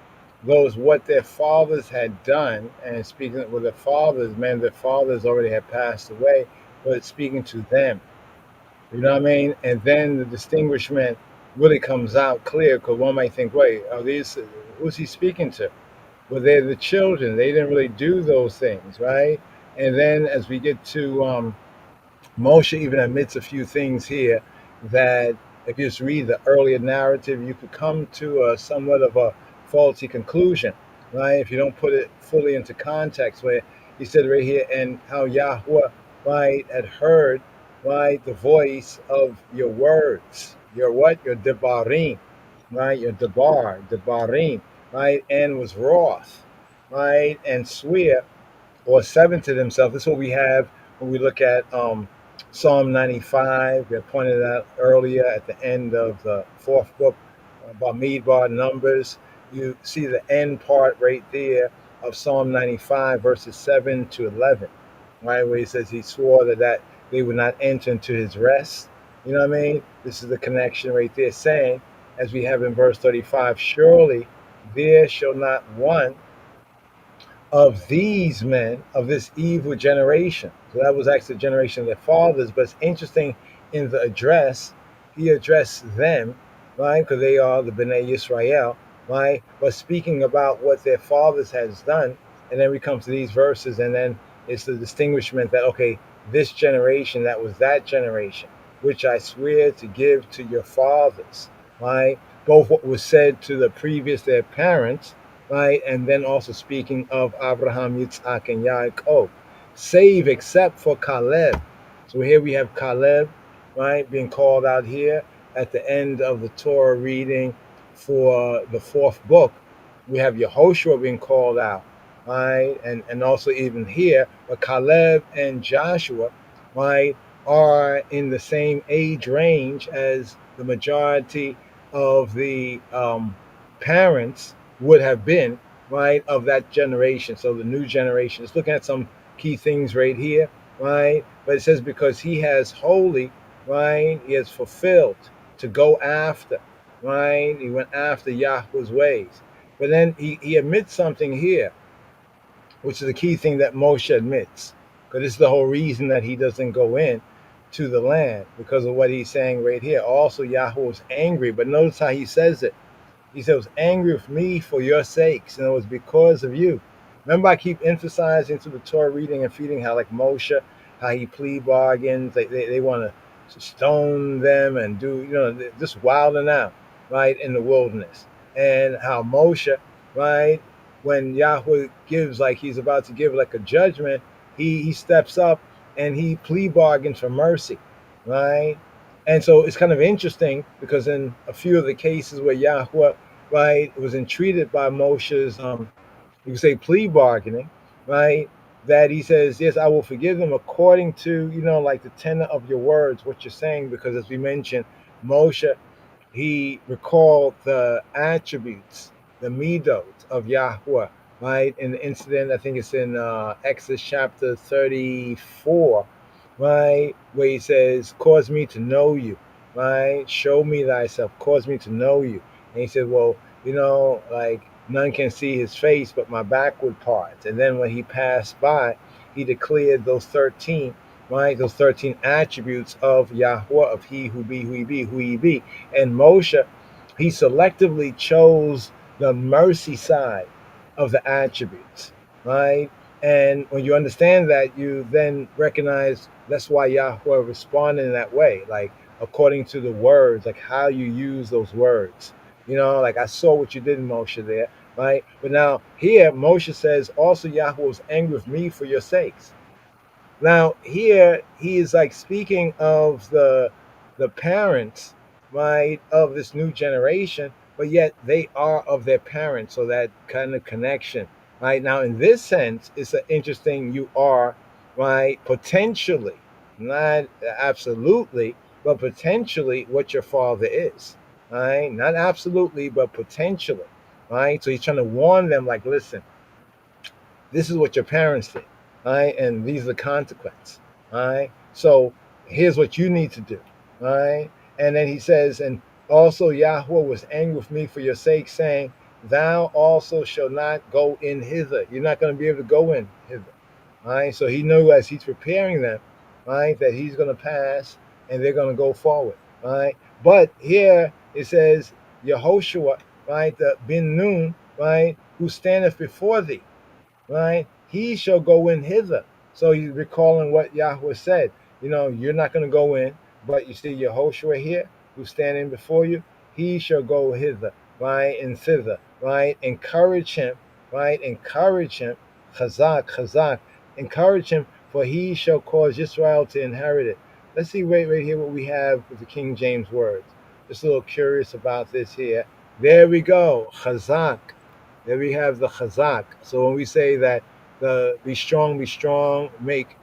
those what their fathers had done, and speaking with their fathers, their fathers already had passed away, but it's speaking to them. You know what I mean? And then the distinguishment really comes out clear, because one might think, wait, who's he speaking to? Well, they're the children. They didn't really do those things, right? And then as we get to Moshe even admits a few things here that if you just read the earlier narrative, you could come to a somewhat of a faulty conclusion, right? If you don't put it fully into context, where he said right here, and how Yahweh, right, had heard, right, the voice of your words, your what? Your Devarim, right? Your Devarim, right? And was wroth, right? And swear, or sevented himself. This is what we have when we look at Psalm 95. We pointed out earlier at the end of the fourth book, Bamidbar, Numbers. You see the end part right there of Psalm 95, verses 7 to 11, right? Where he says he swore that they would not enter into his rest. You know what I mean? This is the connection right there, saying, as we have in verse 35, surely there shall not one of these men of this evil generation. So that was actually the generation of their fathers, but it's interesting in the address, he addressed them, right? Because they are the Bnei Yisrael, right? But speaking about what their fathers has done, and then we come to these verses, and then it's the distinguishment that, okay, this generation, that was that generation, which I swear to give to your fathers, right? Both what was said to the previous, their parents, right? And then also speaking of Abraham, Yitzhak, and Yaakov, save except for Caleb. So here we have Caleb, right, being called out here at the end of the Torah reading for the fourth book, we have Yehoshua being called out, right? And also even here, but Caleb and Joshua, right, are in the same age range as the majority of the parents would have been, right, of that generation. So the new generation. It's looking at some key things right here, right? But it says because he has wholly, right, he has fulfilled to go after, right? He went after Yahweh's ways. But then he admits something here, which is a key thing that Moshe admits, because this is the whole reason that he doesn't go in to the land, because of what he's saying right here. Also, Yahweh was angry, but notice how he says it. He said, "Was angry with me for your sakes, and it was because of you." Remember, I keep emphasizing to the Torah reading and feeding how, like Moshe, how he plea bargains. They want to stone them and do, just wilding out, right, in the wilderness. And how Moshe, right, when Yahweh gives, like he's about to give like a judgment, he steps up and he plea bargains for mercy, right? And so it's kind of interesting because in a few of the cases where Yahweh, right, was entreated by Moshe's, you could say plea bargaining, right, that he says, yes, I will forgive them according to, like the tenor of your words, what you're saying, because as we mentioned, Moshe, he recalled the attributes, the midot of Yahweh, right? In the incident, I think it's in Exodus chapter 34, right? Where he says, cause me to know you, right? Show me thyself, cause me to know you. And he said, well, like none can see his face, but my backward parts. And then when he passed by, he declared those 13, right? Those 13 attributes of Yahweh, of he who be, who he be, who he be. And Moshe, he selectively chose the mercy side of the attributes, right? And when you understand that, you then recognize that's why Yahweh responded in that way, like according to the words, like how you use those words. Like I saw what you did, Moshe, there, right? But now here, Moshe says, also Yahweh was angry with me for your sakes. Now here he is like speaking of the parents, right, of this new generation, but yet they are of their parents, so that kind of connection, right? Now in this sense, it's an interesting you are, right, potentially, not absolutely, but potentially what your father is, right? Not absolutely, but potentially, right? So he's trying to warn them, like, listen, this is what your parents did, right? And these are the consequences, right? So here's what you need to do, right? And then he says, and also Yahweh was angry with me for your sake, saying, thou also shall not go in hither. You're not going to be able to go in hither, right? So he knew as he's preparing them, right, that he's going to pass and they're going to go forward, right? But here it says, Yehoshua, right, the Ben Nun, right, who standeth before thee, right? He shall go in hither. So he's recalling what Yahweh said. You're not going to go in, but you see Yehoshua here, who's standing before you. He shall go hither, right, and thither, right? Encourage him, right? Encourage him. Chazak, chazak. Encourage him, for he shall cause Israel to inherit it. Let's see right here what we have with the King James words. Just a little curious about this here. There we go. Chazak. There we have the chazak. So when we say that the be strong, make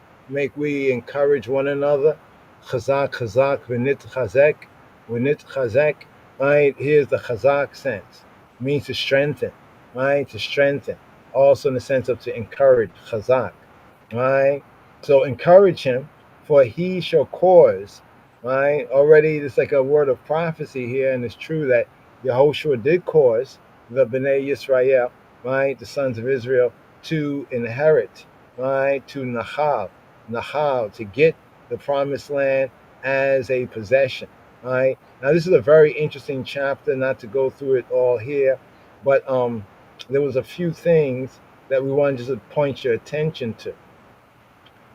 we encourage one another. Chazak, chazak, v'nit chazek, right? Here's the chazak sense. It means to strengthen, right? To strengthen. Also in the sense of to encourage, chazak, right? So encourage him, for he shall cause, right? Already it's like a word of prophecy here, and it's true that Yehoshua did cause the Bnei Yisrael, right, the sons of Israel, to inherit, right, to Nahal, to get the promised land as a possession, right? Now this is a very interesting chapter, not to go through it all here, but there was a few things that we wanted just to point your attention to,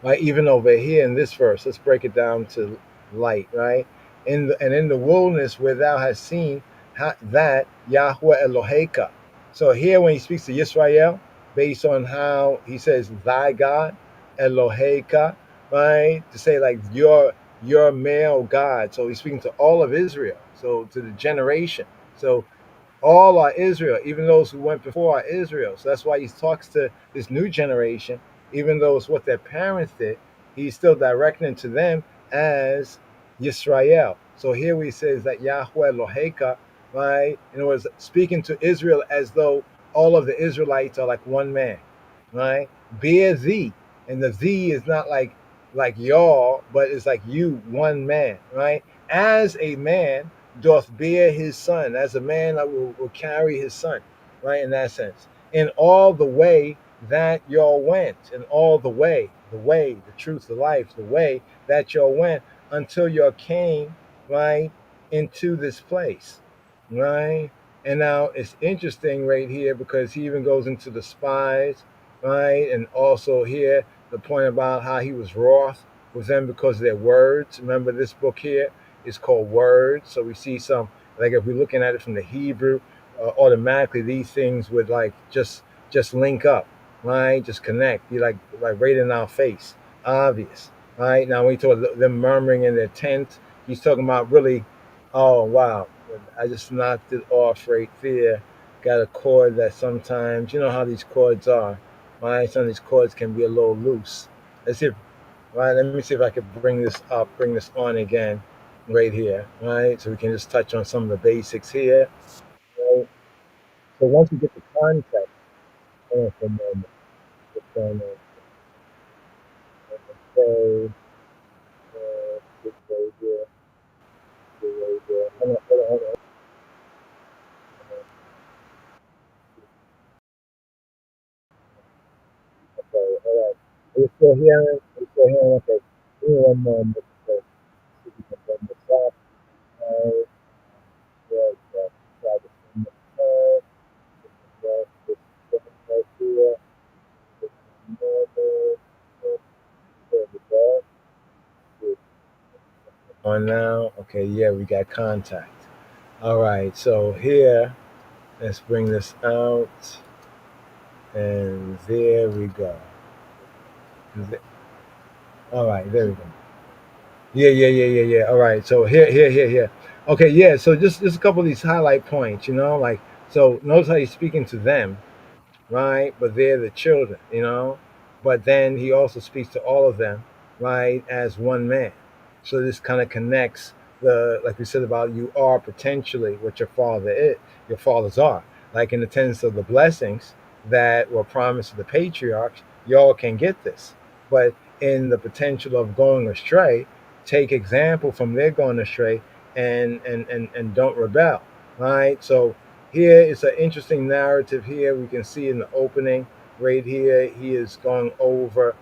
right? Even over here in this verse, let's break it down to light, right? In the wilderness where thou hast seen that Yahweh Eloheka. So here when he speaks to Yisrael, based on how he says thy God, Eloheka, right? To say like your male God. So he's speaking to all of Israel. So to the generation. So All are Israel, even those who went before are Israel. So that's why he talks to this new generation, even though it's what their parents did, he's still directing to them as Yisrael. So here we say is that Yahweh Loheka, right? In other words, speaking to Israel as though all of the Israelites are like one man, right? Bear thee. And the thee is not like y'all, but it's like you, one man, right? As a man doth bear his son, as a man that will carry his son, right? In that sense, in all the way that y'all went, in all the way, the truth, the life, the way that y'all went until y'all came, right, into this place, right? And now it's interesting right here because he even goes into the spies, right? And also here, the point about how he was wroth with them because of their words. Remember this book here is called Words. So we see some, like if we're looking at it from the Hebrew, automatically these things would like just link up, right? Just connect, be like right in our face, obvious, right? Now when we talk them murmuring in their tent, he's talking about really, oh wow, I just knocked it off right there. Got a chord that sometimes, you know how these chords are, right? Some of these chords can be a little loose. Let's see if, right, let me see if I can bring this up, bring this on again right here, right? So we can just touch on some of the basics here, right? So once we get the context, hold on for a moment, what's going on? Okay, this right here, this right here. Hold on. Okay, all right. Are you still hearing? Are you still hearing? Okay, give me one moment. Okay, see if we can bring this up. All right, yeah, try to bring this up. This right here. This normal. There we go. On now. Okay, yeah, we got contact. All right, so here, let's bring this out. And there we go. All right, there we go. Yeah. All right, so here. Okay, yeah, so just a couple of these highlight points, like, so notice how he's speaking to them, right? But they're the children, But then he also speaks to all of them, right, as one man. So this kind of connects like we said about you are potentially what your father is, your fathers are. Like in the sense of the blessings that were promised to the patriarchs, y'all can get this. But in the potential of going astray, take example from their going astray and don't rebel, right? So here is an interesting narrative here. We can see in the opening right here, he is going over,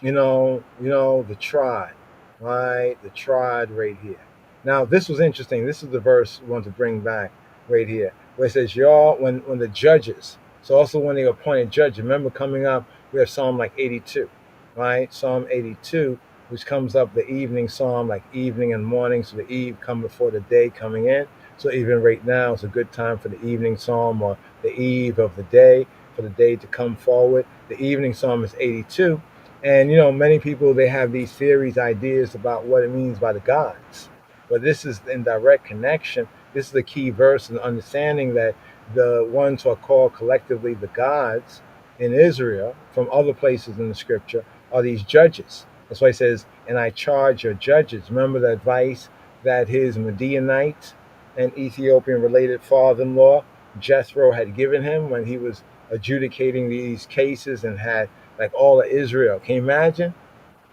the tribe, right? The tribe right here. Now, this was interesting. This is the verse we want to bring back right here, where it says, y'all, when the judges, so also when they appointed judges, remember coming up, we have Psalm like 82, right? Psalm 82, which comes up the evening psalm, like evening and morning, so the eve come before the day coming in. So even right now, it's a good time for the evening psalm or the eve of the day, for the day to come forward. The evening psalm is 82. And, many people, they have these theories, ideas about what it means by the gods. But this is in direct connection. This is the key verse in understanding that the ones who are called collectively the gods in Israel from other places in the scripture are these judges. That's why he says, and I charge your judges. Remember the advice that his Midianite and Ethiopian related father-in-law Jethro had given him when he was adjudicating these cases and had like all of Israel. Can you imagine?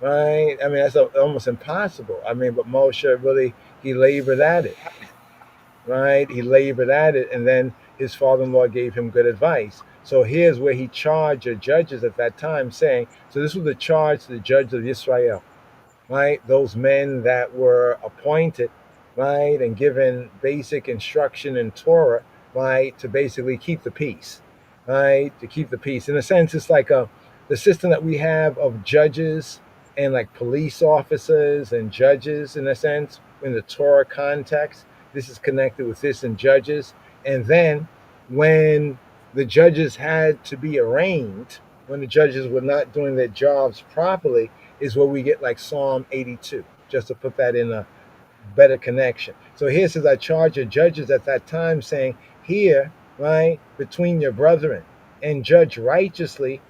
Right? I mean, that's almost impossible. I mean, but Moshe really, he labored at it. Right? He labored at it, and then his father-in-law gave him good advice. So here's where he charged the judges at that time, saying, so this was the charge to the judges of Israel, right? Those men that were appointed, right, and given basic instruction in Torah, right, to basically keep the peace, right, to keep the peace. In a sense, it's like the system that we have of judges and like police officers and judges, in a sense, in the Torah context. This is connected with this in judges. And then when the judges had to be arraigned, when the judges were not doing their jobs properly, is where we get like Psalm 82, just to put that in a better connection. So here it says, I charge your judges at that time, saying, hear, right, between your brethren, and judge righteously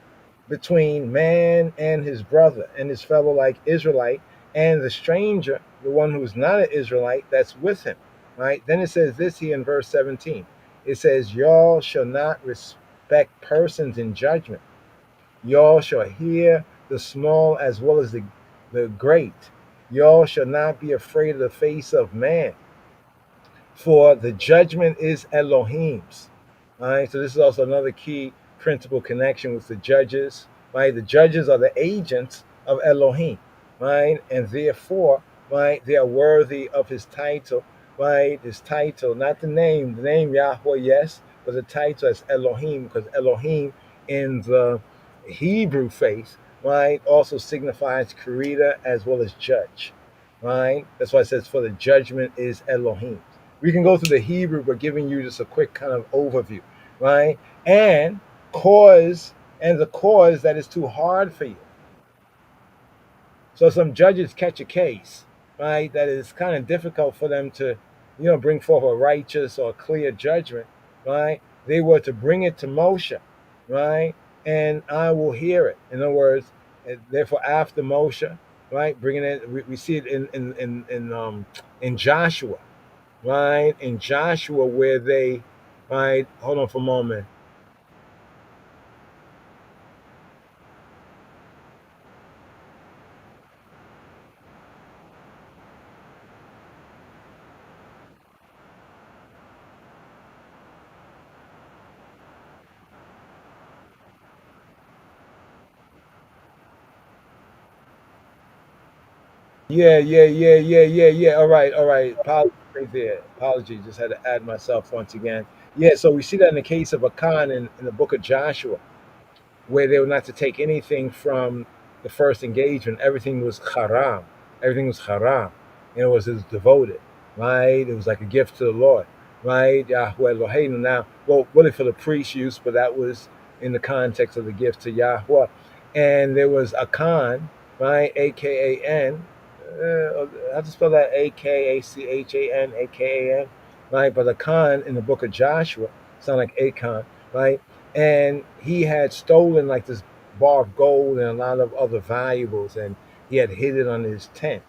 between man and his brother and his fellow like Israelite, and the stranger, the one who's not an Israelite, that's with him, right? Then it says this here in verse 17. It says, y'all shall not respect persons in judgment. Y'all shall hear the small as well as the great. Y'all shall not be afraid of the face of man, for the judgment is Elohim's. All right, so this is also another key principle connection with the judges. Right, the judges are the agents of Elohim, right, and therefore, right, they are worthy of his title, right, his title, not the name Yahweh, yes, but the title as Elohim, because Elohim in the Hebrew faith, right, also signifies creator as well as judge, right. That's why it says, for the judgment is Elohim. We can go through the Hebrew, but giving you just a quick kind of overview, right? And the cause that is too hard for you. So some judges catch a case, right, that is kind of difficult for them to, bring forth a righteous or clear judgment, right? They were to bring it to Moshe, right? And I will hear it. In other words, therefore after Moshe, right, bringing it, we see it in Joshua. Right, in Joshua, where they, right, hold on for a moment. Yeah. All right. Apology right there. Apology. Just had to add myself once again. Yeah, so we see that in the case of Achan in the book of Joshua, where they were not to take anything from the first engagement. Everything was haram. Everything was haram. And it was devoted, right? It was like a gift to the Lord, right? Yahweh Eloheinu. Now, well, really for the priest use, but that was in the context of the gift to Yahweh. And there was Achan, right? A-K-A-N. How to spell that? A-K-A-C-H-A-N, A-K-A-N, right? But Achan in the book of Joshua, sound like Achan, right? And he had stolen like this bar of gold and a lot of other valuables, and he had hid it on his tent.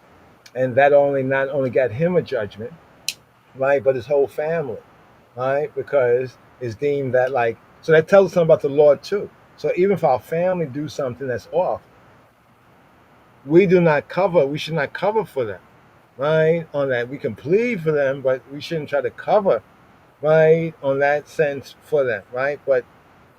And that not only got him a judgment, right, but his whole family, right? Because it's deemed that so that tells us something about the Lord too. So even if our family do something that's off, we should not cover for them, right? On that, we can plead for them, but we shouldn't try to cover, right, on that sense for them, right? But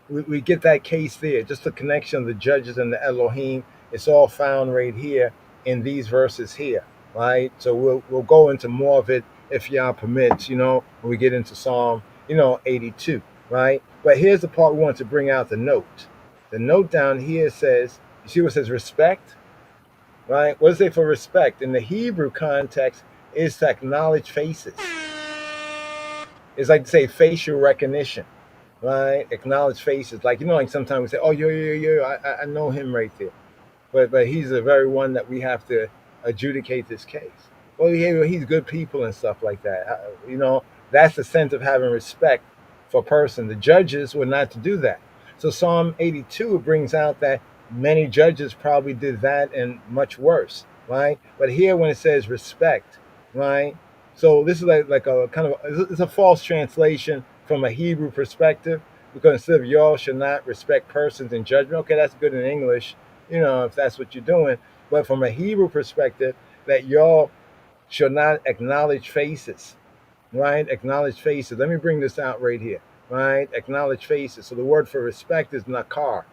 we get that case there, just the connection of the judges and the Elohim. It's all found right here in these verses here, right? So we'll go into more of it if Yah permits, when we get into Psalm, 82, right? But here's the part we want to bring out, the note. The note down here says, you see what it says, respect, right? What does it say for respect? In the Hebrew context, is to acknowledge faces. It's like to say facial recognition. Right, acknowledge faces, like sometimes we say, "Oh, I know him right there," but he's the very one that we have to adjudicate this case. Well, he's good people and stuff like that. That's the sense of having respect for a person. The judges were not to do that. So Psalm 82 brings out that many judges probably did that and much worse, right? But here, when it says respect, right? So this is like a kind of, it's a false translation from a Hebrew perspective, because instead of y'all should not respect persons in judgment, okay, that's good in English, if that's what you're doing. But from a Hebrew perspective, that y'all should not acknowledge faces, right? Acknowledge faces. Let me bring this out right here, right? Acknowledge faces. So the word for respect is nakar.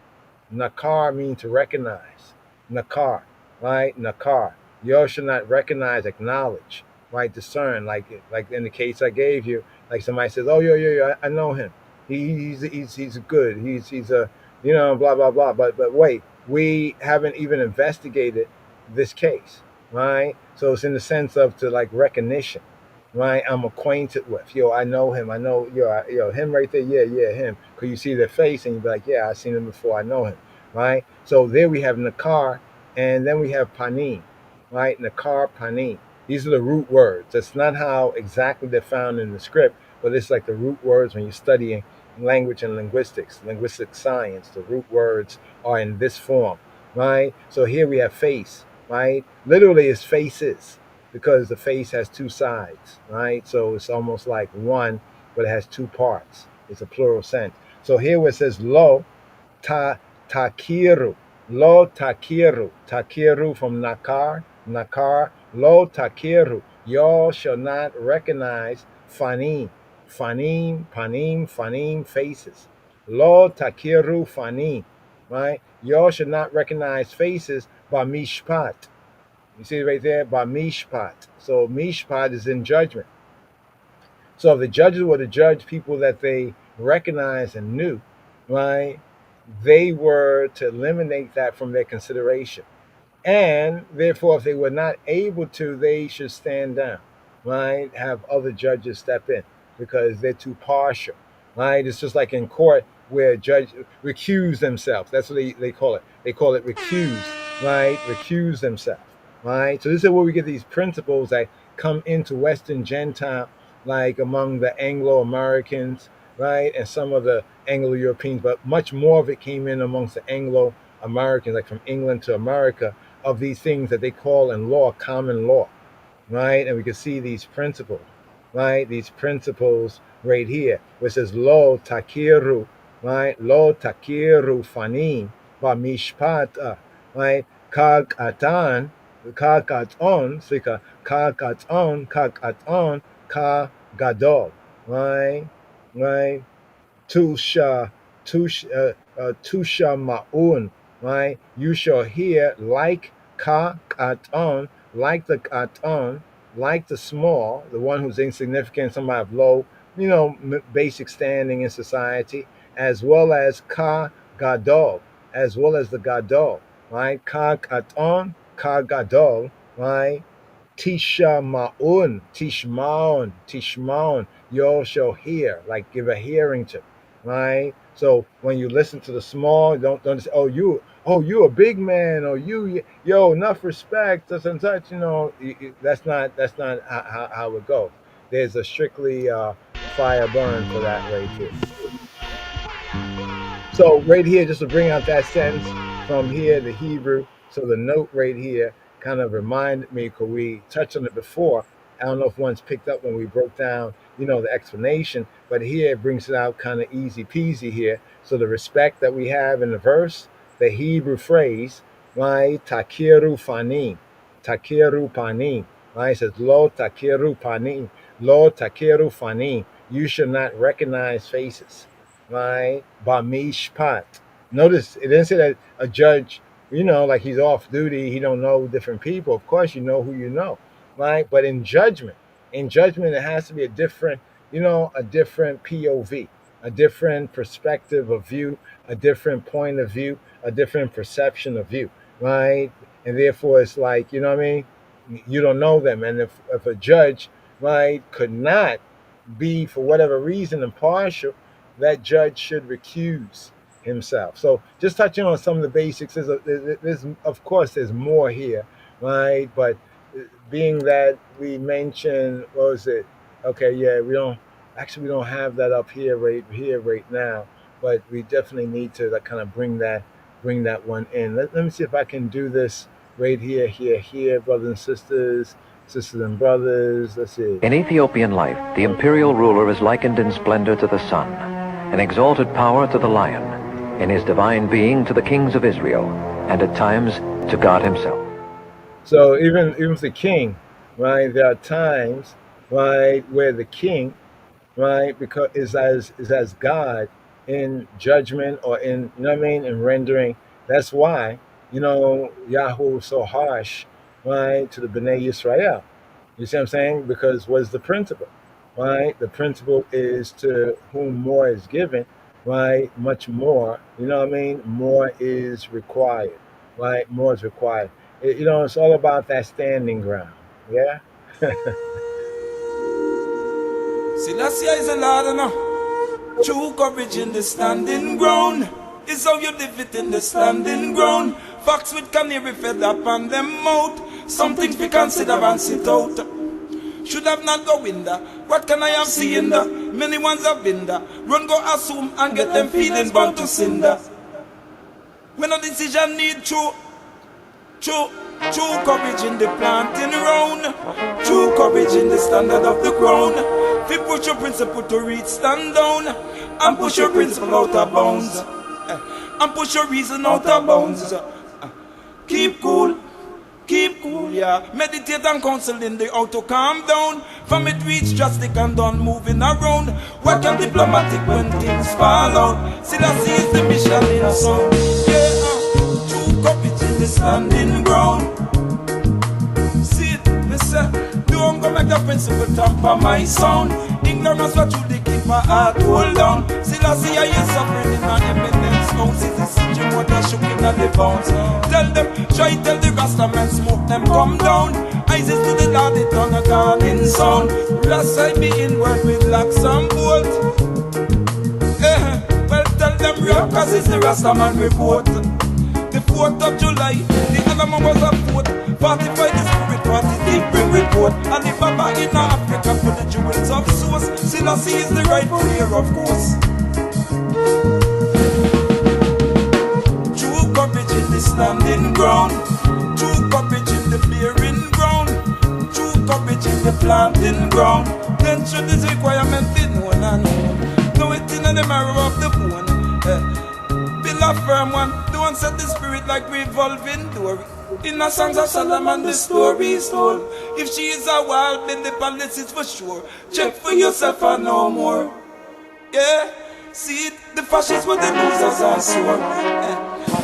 Nakar means to recognize. Nakar, right? Nakar. Y'all should not recognize, acknowledge, right? Discern, like in the case I gave you. Like somebody says, "Oh, I know him. He's good. He's a blah blah blah." But wait, we haven't even investigated this case, right? So it's in the sense of recognition, right? I'm acquainted with. I know him. I know him right there. Yeah, him. Because you see their face and you be like, "Yeah, I've seen him before. I know him," right? So there we have nakar, and then we have panim, right? Nakar, panim. These are the root words. That's not how exactly they're found in the script, but it's like the root words when you're studying language and linguistics, linguistic science. The root words are in this form, right? So here we have face, right? Literally it's faces, because the face has two sides, right? So it's almost like one, but it has two parts. It's a plural sense. So here where it says lo takiru, lo takiru, takiru from nakar, lo takiru, y'all shall not recognize fanim, panim, faces. Lo takiru fanim, right? Y'all should not recognize faces by mishpat. You see right there, by mishpat. So mishpat is in judgment. So if the judges were to judge people that they recognized and knew, right, they were to eliminate that from their consideration. And therefore, if they were not able to, they should stand down, right? Have other judges step in because they're too partial, right? It's just like in court where a judge recuse themselves. That's what they call it. They call it recuse, right? Recuse themselves, right? So this is where we get these principles that come into Western Gentile, like among the Anglo-Americans, right? And some of the Anglo-Europeans, but much more of it came in amongst the Anglo-Americans, like from England to America, of these things that they call in law common law, right? And we can see these principles, right? These principles right here, which says lo takiru, right? Lo takiru fanim ba mishpat, right? Kagaton, sika kagaton, ka gadol, right? Tusha ma'un, right? You shall hear like ka katon, like the katon, like the small, the one who's insignificant, somebody of low, basic standing in society, as well as ka gadol, as well as the gadol, right? Ka katon, ka gadol, right? Tishmaon, you shall hear, like give a hearing to, right? So when you listen to the small, don't say, oh you a big man, or yo enough respect, such and such. That's not how it goes. There's a strictly fire burn for that right here. So right here, just to bring out that sentence from here, the Hebrew. So the note right here kind of reminded me, because we touched on it before. I don't know if one's picked up when we broke down, the explanation, but here it brings it out kind of easy peasy here. So the respect that we have in the verse, the Hebrew phrase, right? Takiru panim, right? It says lo takiru panim, you should not recognize faces, right? Bamishpat. Notice it didn't say that a judge, like he's off duty, he don't know different people. Of course, you know who you know, right? But in judgment, it has to be a different POV, a different perspective of view, a different point of view, a different perception of view, right? And therefore, it's like, you don't know them. And if a judge, right, could not be, for whatever reason, impartial, that judge should recuse himself. So just touching on some of the basics, there's of course there's more here, right? But being that we mentioned, what was it? Okay, yeah, we don't have that up here right now, but we definitely need to kind of bring that one in. Let me see if I can do this right here, brothers and sisters and brothers. Let's see. In Ethiopian life, the imperial ruler is likened in splendor to the sun, in exalted power to the lion, in his divine being to the kings of Israel, and at times to God himself. So even with the king, right, there are times, right, where the king, right, because is as God in judgment, or in, in rendering. That's why, Yahweh is so harsh, right, to the Bnei Yisrael. You see what I'm saying? Because what's the principle, right? The principle is to whom more is given, right, much more, more is required, right? More is required. It's all about that standing ground, yeah? Selassie is a ladder now. True courage in the standing ground is how you live it in the standing ground. Fox with canary feather upon them mouth. Something to consider and sit out. Should have not go in there. What can I have seen there? Many ones have been there. Run go assume and get them feelings bound to cinder. When a decision need true courage in the planting round. True courage in the standard of the ground. If you push your principle to reach stand down. And push your principle out of bounds. And push your reason out of bounds. Keep cool, yeah. Meditate and counsel in the how to calm down. From it reach drastic and done moving around. What can diplomatic when things fall out? See that is the mission in sound. Yeah, true courage in the standing ground. See it, me say, don't go make the principle tamper my sound. Ignorance what truly keep my heart hold down. See that I is suffering in an eminence house. It's a situation what they're shooking at the bounce. Tell them, try tell the Rasta men smoke them come down. Isis to the Lord, it on a garden sound. Rasta be inward with locks and bolt. Well tell them real cause it's the Rasta man report. The 4th of July, the other man was a 4th. 45 the spirit party, deep bring report. And if I'm back in Africa for the jewels of source, Selassie is the rightful heir of course. True courage in the standing ground. True courage in the bearing ground. True courage in the planting ground. Then should this requirement be known and known. Know it in the marrow of the bone. Build a firm one. Don't set the spirit like revolving door. In the songs of Solomon the story is told. If she is a wild, then the palace is for sure. Check for yourself and no more. Yeah, see it, the fascists with the losers are sore.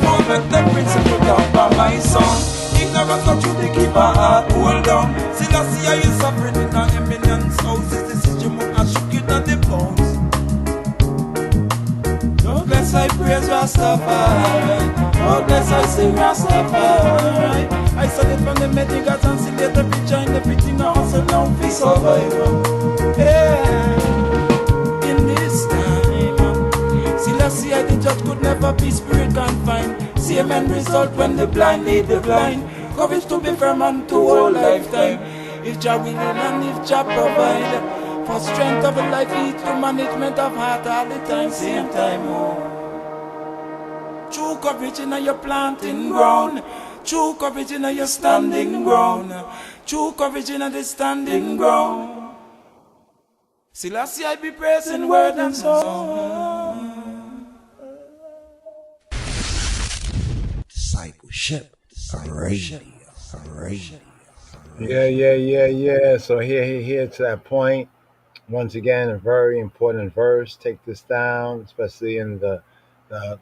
Don't let the principle down by my son. Ignorance not you, they keep a heart hold down. See that I is suffering in an eminence house. This decision will not shook you down the bones. Don't bless I praise Rastafari. Oh, bless I sing Rastafari. I saw it from the medigas and see later picture in the pretty house and now we survive. Yeah, in this time, see I the judge could never be spirit confined. See a man result when the blind lead the blind. Courage to be firm and to all lifetime. If Jah willing and if Jah provide. For strength of a life lead to management of heart all the time, same time. Oh. True courage in your planting ground. True courage in your standing ground. True courage in the standing ground. Selassie I be praising word and song. Discipleship. Radio. Yeah. So here to that point. Once again, a very important verse. Take this down, especially in the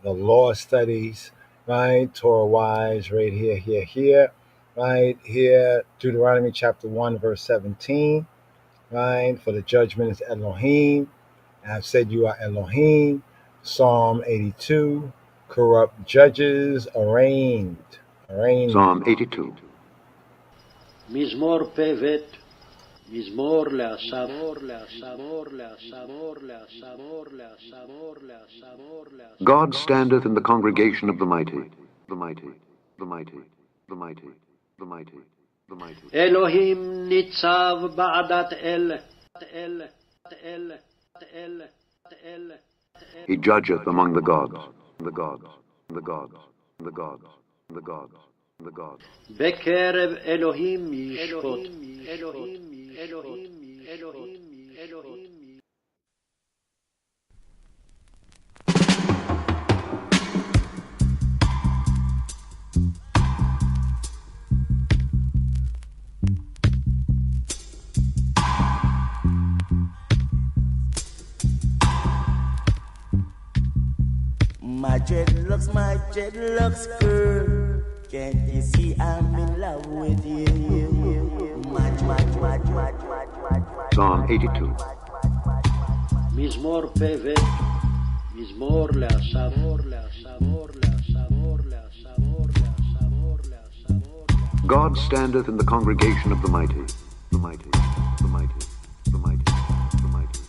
law studies, right? Torah-wise, right here, right here, Deuteronomy chapter 1, verse 17, right? For the judgment is Elohim. I've said you are Elohim. Psalm 82, corrupt judges arraigned. Psalm 82. מזמור פ"ב מזמור לאסף God standeth in the congregation of the mighty, the mighty, the mighty, the mighty, the mighty, the mighty. אלוהים ניצב בעדת אל He judgeth among the gods, the gods, the gods, the gods, the gods, the gods. בקרב אלוהים ישפוט My dreadlocks, girl. Can't you see I'm in love with you? Much. Psalm 82. מזמור פ"ב מזמור לאסף God standeth in the congregation of the mighty, the mighty, the mighty, the mighty, the mighty,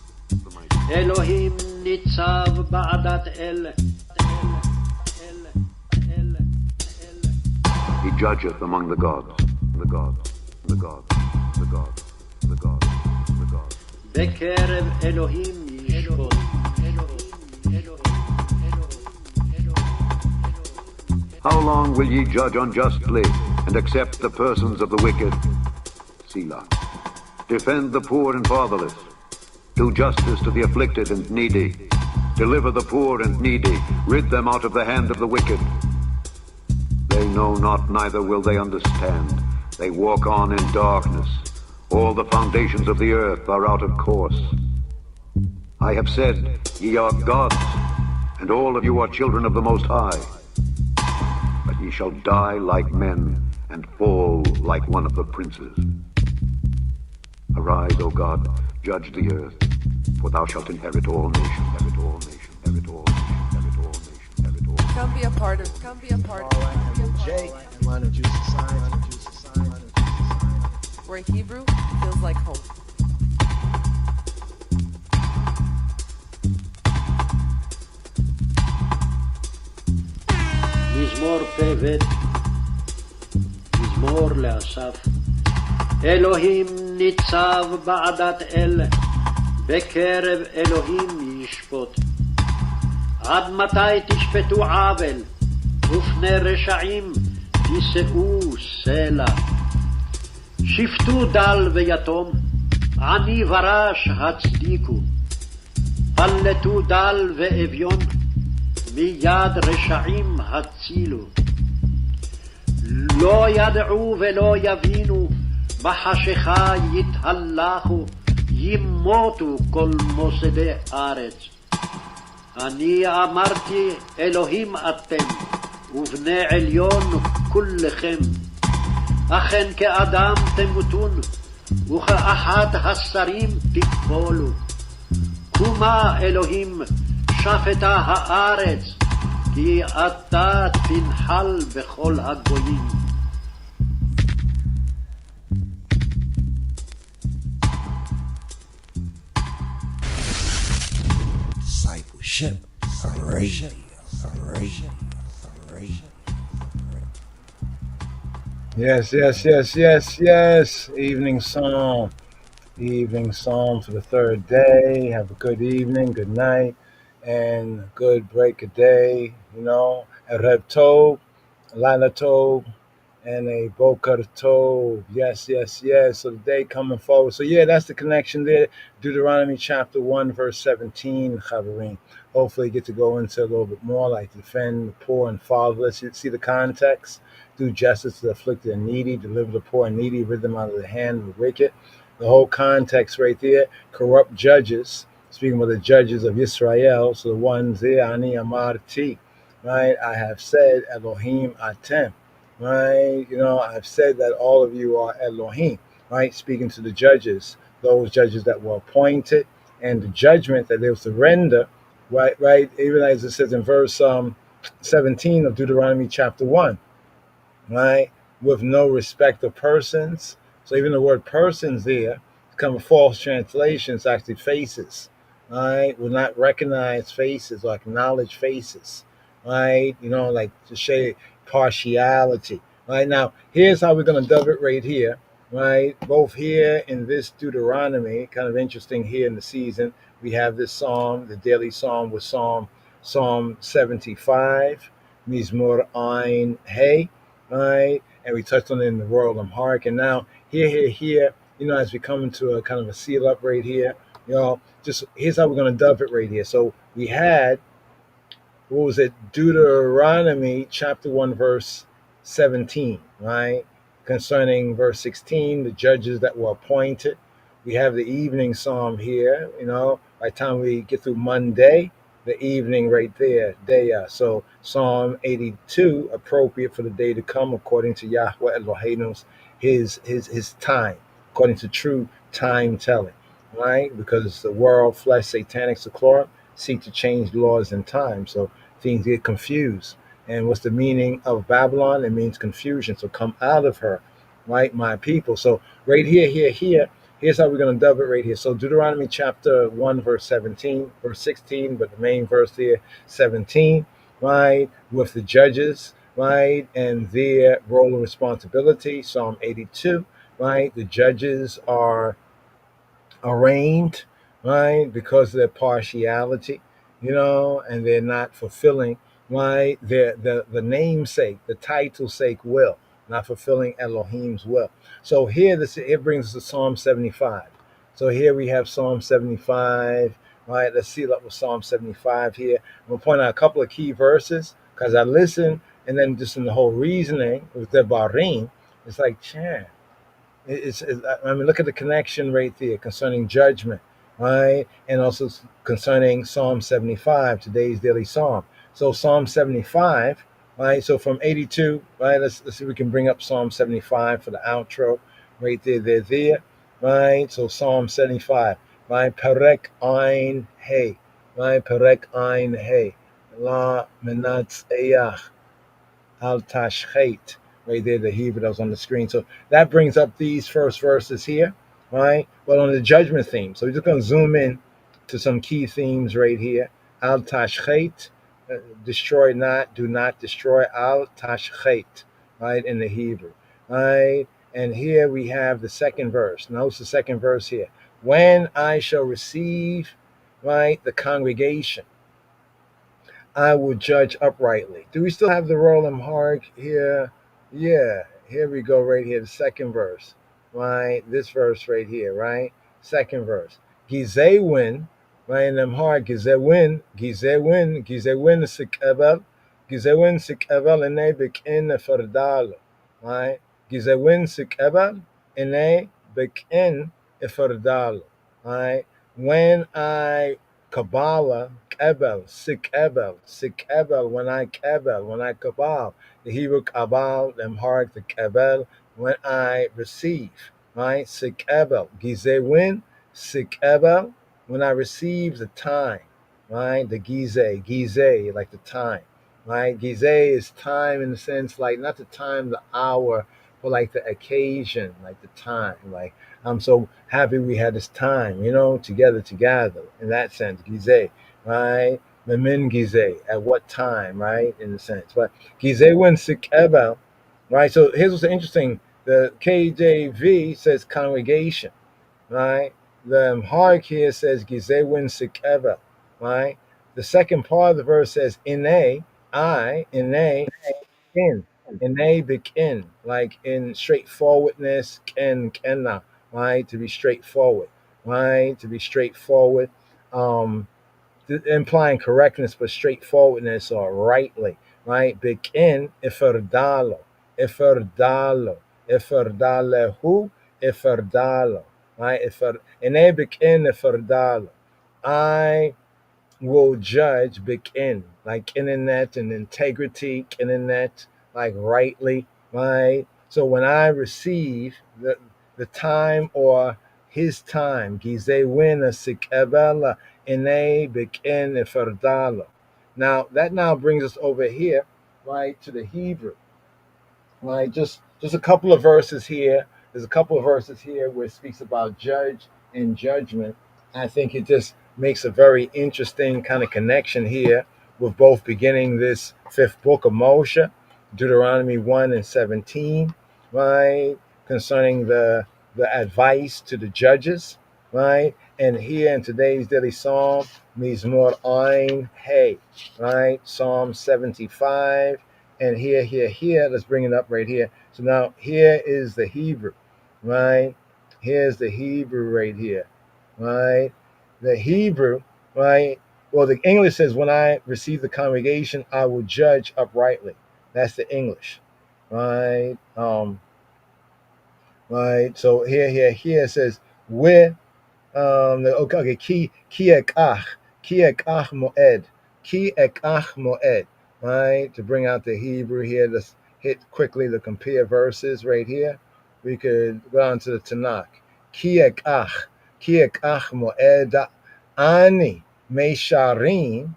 the mighty. אלוהים ניצב בעדת אל He he judgeth among the gods, the gods, the gods, the gods, the gods, the gods. בקרב אלוהים ישפוט. How long will ye judge unjustly and accept the persons of the wicked? Selah. Defend the poor and fatherless. Do justice to the afflicted and needy. Deliver the poor and needy. Rid them out of the hand of the wicked. They know not, neither will they understand. They walk on in darkness. All the foundations of the earth are out of course. I have said, ye are gods, and all of you are children of the Most High. But ye shall die like men, and fall like one of the princes. Arise, O God, judge the earth, for thou shalt inherit all nations, inherit all nations, inherit all nations, inherit all nations, inherit all nations. Come be a part of, come be a part of. J and Line of Jew Society. Where Hebrew feels like home. מזמור פבט, מזמור לאסף. אלוהים ניצב בעדת אל, בקרב אלוהים ישפוט. עד מתי תשפטו עוול, ופני רשעים תישאו סלע. שפטו דל ויתום, עני ורש הצדיקו. פלטו דל ואביון, מיד רשעים הצילו. לא ידעו ולא יבינו, בחשיכה יתהלכו, ימותו כל מוסדי ארץ. אני אמרתי, אלוהים אתם, ובני עליון כולכם. אכן כאדם תמותון, וכאחד השרים תפולו. קומה אלוהים, שפטה הארץ, כי אתה תנחל בכל הגויים. Discipleship, radio. Yes. Evening psalm for the third day. Have a good evening, good night, and good break of day. Erev Tov, Laila Tov, and a Boker Tov. Yes. So the day coming forward. So that's the connection there. Deuteronomy chapter 1, verse 17, Chavarim. Hopefully get to go into a little bit more, like defend the poor and fatherless. You see the context. Do justice to the afflicted and needy. Deliver the poor and needy. Rid them out of the hand of the wicked. The whole context right there. Corrupt judges. Speaking about the judges of Israel. So the ones there, Ani Amarti. Right? I have said, Elohim Atem. Right? I've said that all of you are Elohim. Right? Speaking to the judges. Those judges that were appointed. And the judgment that they will surrender. Right? Even as it says in verse 17 of Deuteronomy chapter 1. Right? With no respect of persons. So even the word persons there, come a false translation, it's actually faces. Right? Will not recognize faces or acknowledge faces. Right? Like to show partiality. Right? Now, here's how we're going to dub it right here. Right? Both here in this Deuteronomy, kind of interesting here in the season, we have this psalm, the daily psalm with Psalm 75, Mizmor Ein Hey. Right, and we touched on it in the Royal Amharic, and now here, as we come into a kind of a seal up right here, just here's how we're going to dub it right here. So we had, Deuteronomy chapter 1, verse 17, right, concerning verse 16, the judges that were appointed. We have the evening psalm here, by the time we get through Monday, the evening right there, Deya. So Psalm 82, appropriate for the day to come, according to Yahweh Elohim's his time, according to true time telling, right? Because the world, flesh, satanic, seclorum, seek to change laws and time, so things get confused. And what's the meaning of Babylon? It means confusion. So come out of her, right, my people. So right here. Here's how we're going to dub it right here. So Deuteronomy chapter 1, verse 17, verse 16, but the main verse here, 17, right, with the judges, right, and their role and responsibility. Psalm 82, right, the judges are arraigned, right, because of their partiality, and they're not fulfilling, right, the namesake, the title sake will, not fulfilling Elohim's will. So here, it brings us to Psalm 75. So here we have Psalm 75, right? Let's seal up with Psalm 75 here. I'm going to point out a couple of key verses because I listen, and then just in the whole reasoning with Devarim, it's like, chan. I mean, look at the connection right there concerning judgment, right? And also concerning Psalm 75, today's daily psalm. So Psalm 75, right? So from 82, right? Let's see if we can bring up Psalm 75 for the outro, right there, right? So Psalm 75, right? Perek Ein Hey, right? Perek Ein Hey, La Menatz Eyach. Al Tashchet, right there, the Hebrew that was on the screen. So that brings up these first verses here, right? Well, on the judgment theme. So we're just going to zoom in to some key themes right here. Al Tashchet, destroy not, do not destroy. Al Tashchet, right, in the Hebrew, right? And here we have the second verse. Notice the second verse here. When I shall receive, right, the congregation, I will judge uprightly. Do we still have the roll Amharic here? Yeah, here we go right here, the second verse, right? This verse right here, right? Second verse. Gizewin, right? In Amharic, Gizewin sikebel, Gizewin sikebel ene bekin ferdal, right? Gizewin sikebel ene bekin ferdal, right? When I Kabbalah, Kebel, Sikebel, when I Kabal, the Hebrew Kabal, the Amharic, the Kebel, when I receive, right? Sikebel, Gizewin, Sikebel, when I receive the time, right? The Gize, like the time, right? Gize is time in the sense, like not the time, the hour, but like the occasion, like the time, like I'm so happy we had this time, together in that sense, Gizeh, right? The min Gizeh, at what time, right? In the sense. But Gizeh when Sikebel, right? So here's what's interesting. The KJV says congregation, right? The Amharic here says Gizeh when Sikebel, right? The second part of the verse says Ine, in a begin, like in straightforwardness, kenna, right? To be straightforward, right? To be straightforward, implying correctness, but straightforwardness or rightly, right? Begin, iferdalo, iferdalehu, iferdalo, right? In a begin, iferdalo. I will judge begin, like internet and integrity, internet, like rightly, right? So when I receive the time or his time, gize win a sikabela ine begin ferdala. Now that now brings us over here, right, to the Hebrew, right? Just a couple of verses here. There's a couple of verses here where it speaks about judge and judgment. I think it just makes a very interesting kind of connection here with both beginning this fifth book of Moshe, Deuteronomy 1 and 17, right? Concerning the advice to the judges, right? And here in today's daily psalm, Mizmor Ein Hey, right? Psalm 75. And here, let's bring it up right here. So now here is the Hebrew, right? Here's the Hebrew right here, right? The Hebrew, right? Well, the English says, when I receive the congregation, I will judge uprightly. That's the English, right? Right. So here it says, with okay, ki ekach moed, ki ekach moed, right? To bring out the Hebrew here, let's hit quickly the compare verses right here. We could go on to the Tanakh. Ki ekach moed, ani mesharim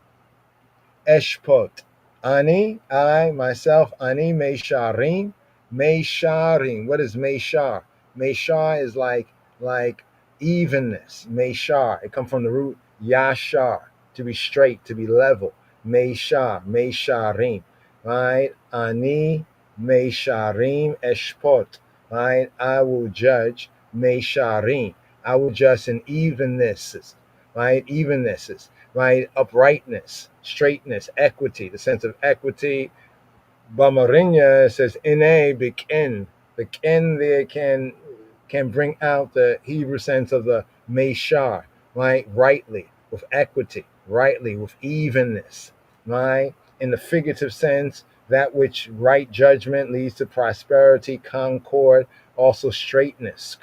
eshpot. Ani, I, myself, ani mesharim. Mesharim. What is meshar? Meshar is like evenness. Meshar. It comes from the root yashar, to be straight, to be level. Meshar, mesharim. right? Ani meisharim eshpot, right? I will judge meisharim. I will judge in evennesses, right? Evennesses, right? Uprightness, straightness, equity, the sense of equity. Bamarinya says ine bikin. The ken there can bring out the Hebrew sense of the meshar, right? Rightly, with equity, rightly, with evenness, right? In the figurative sense, that which right judgment leads to prosperity, concord, also straightness.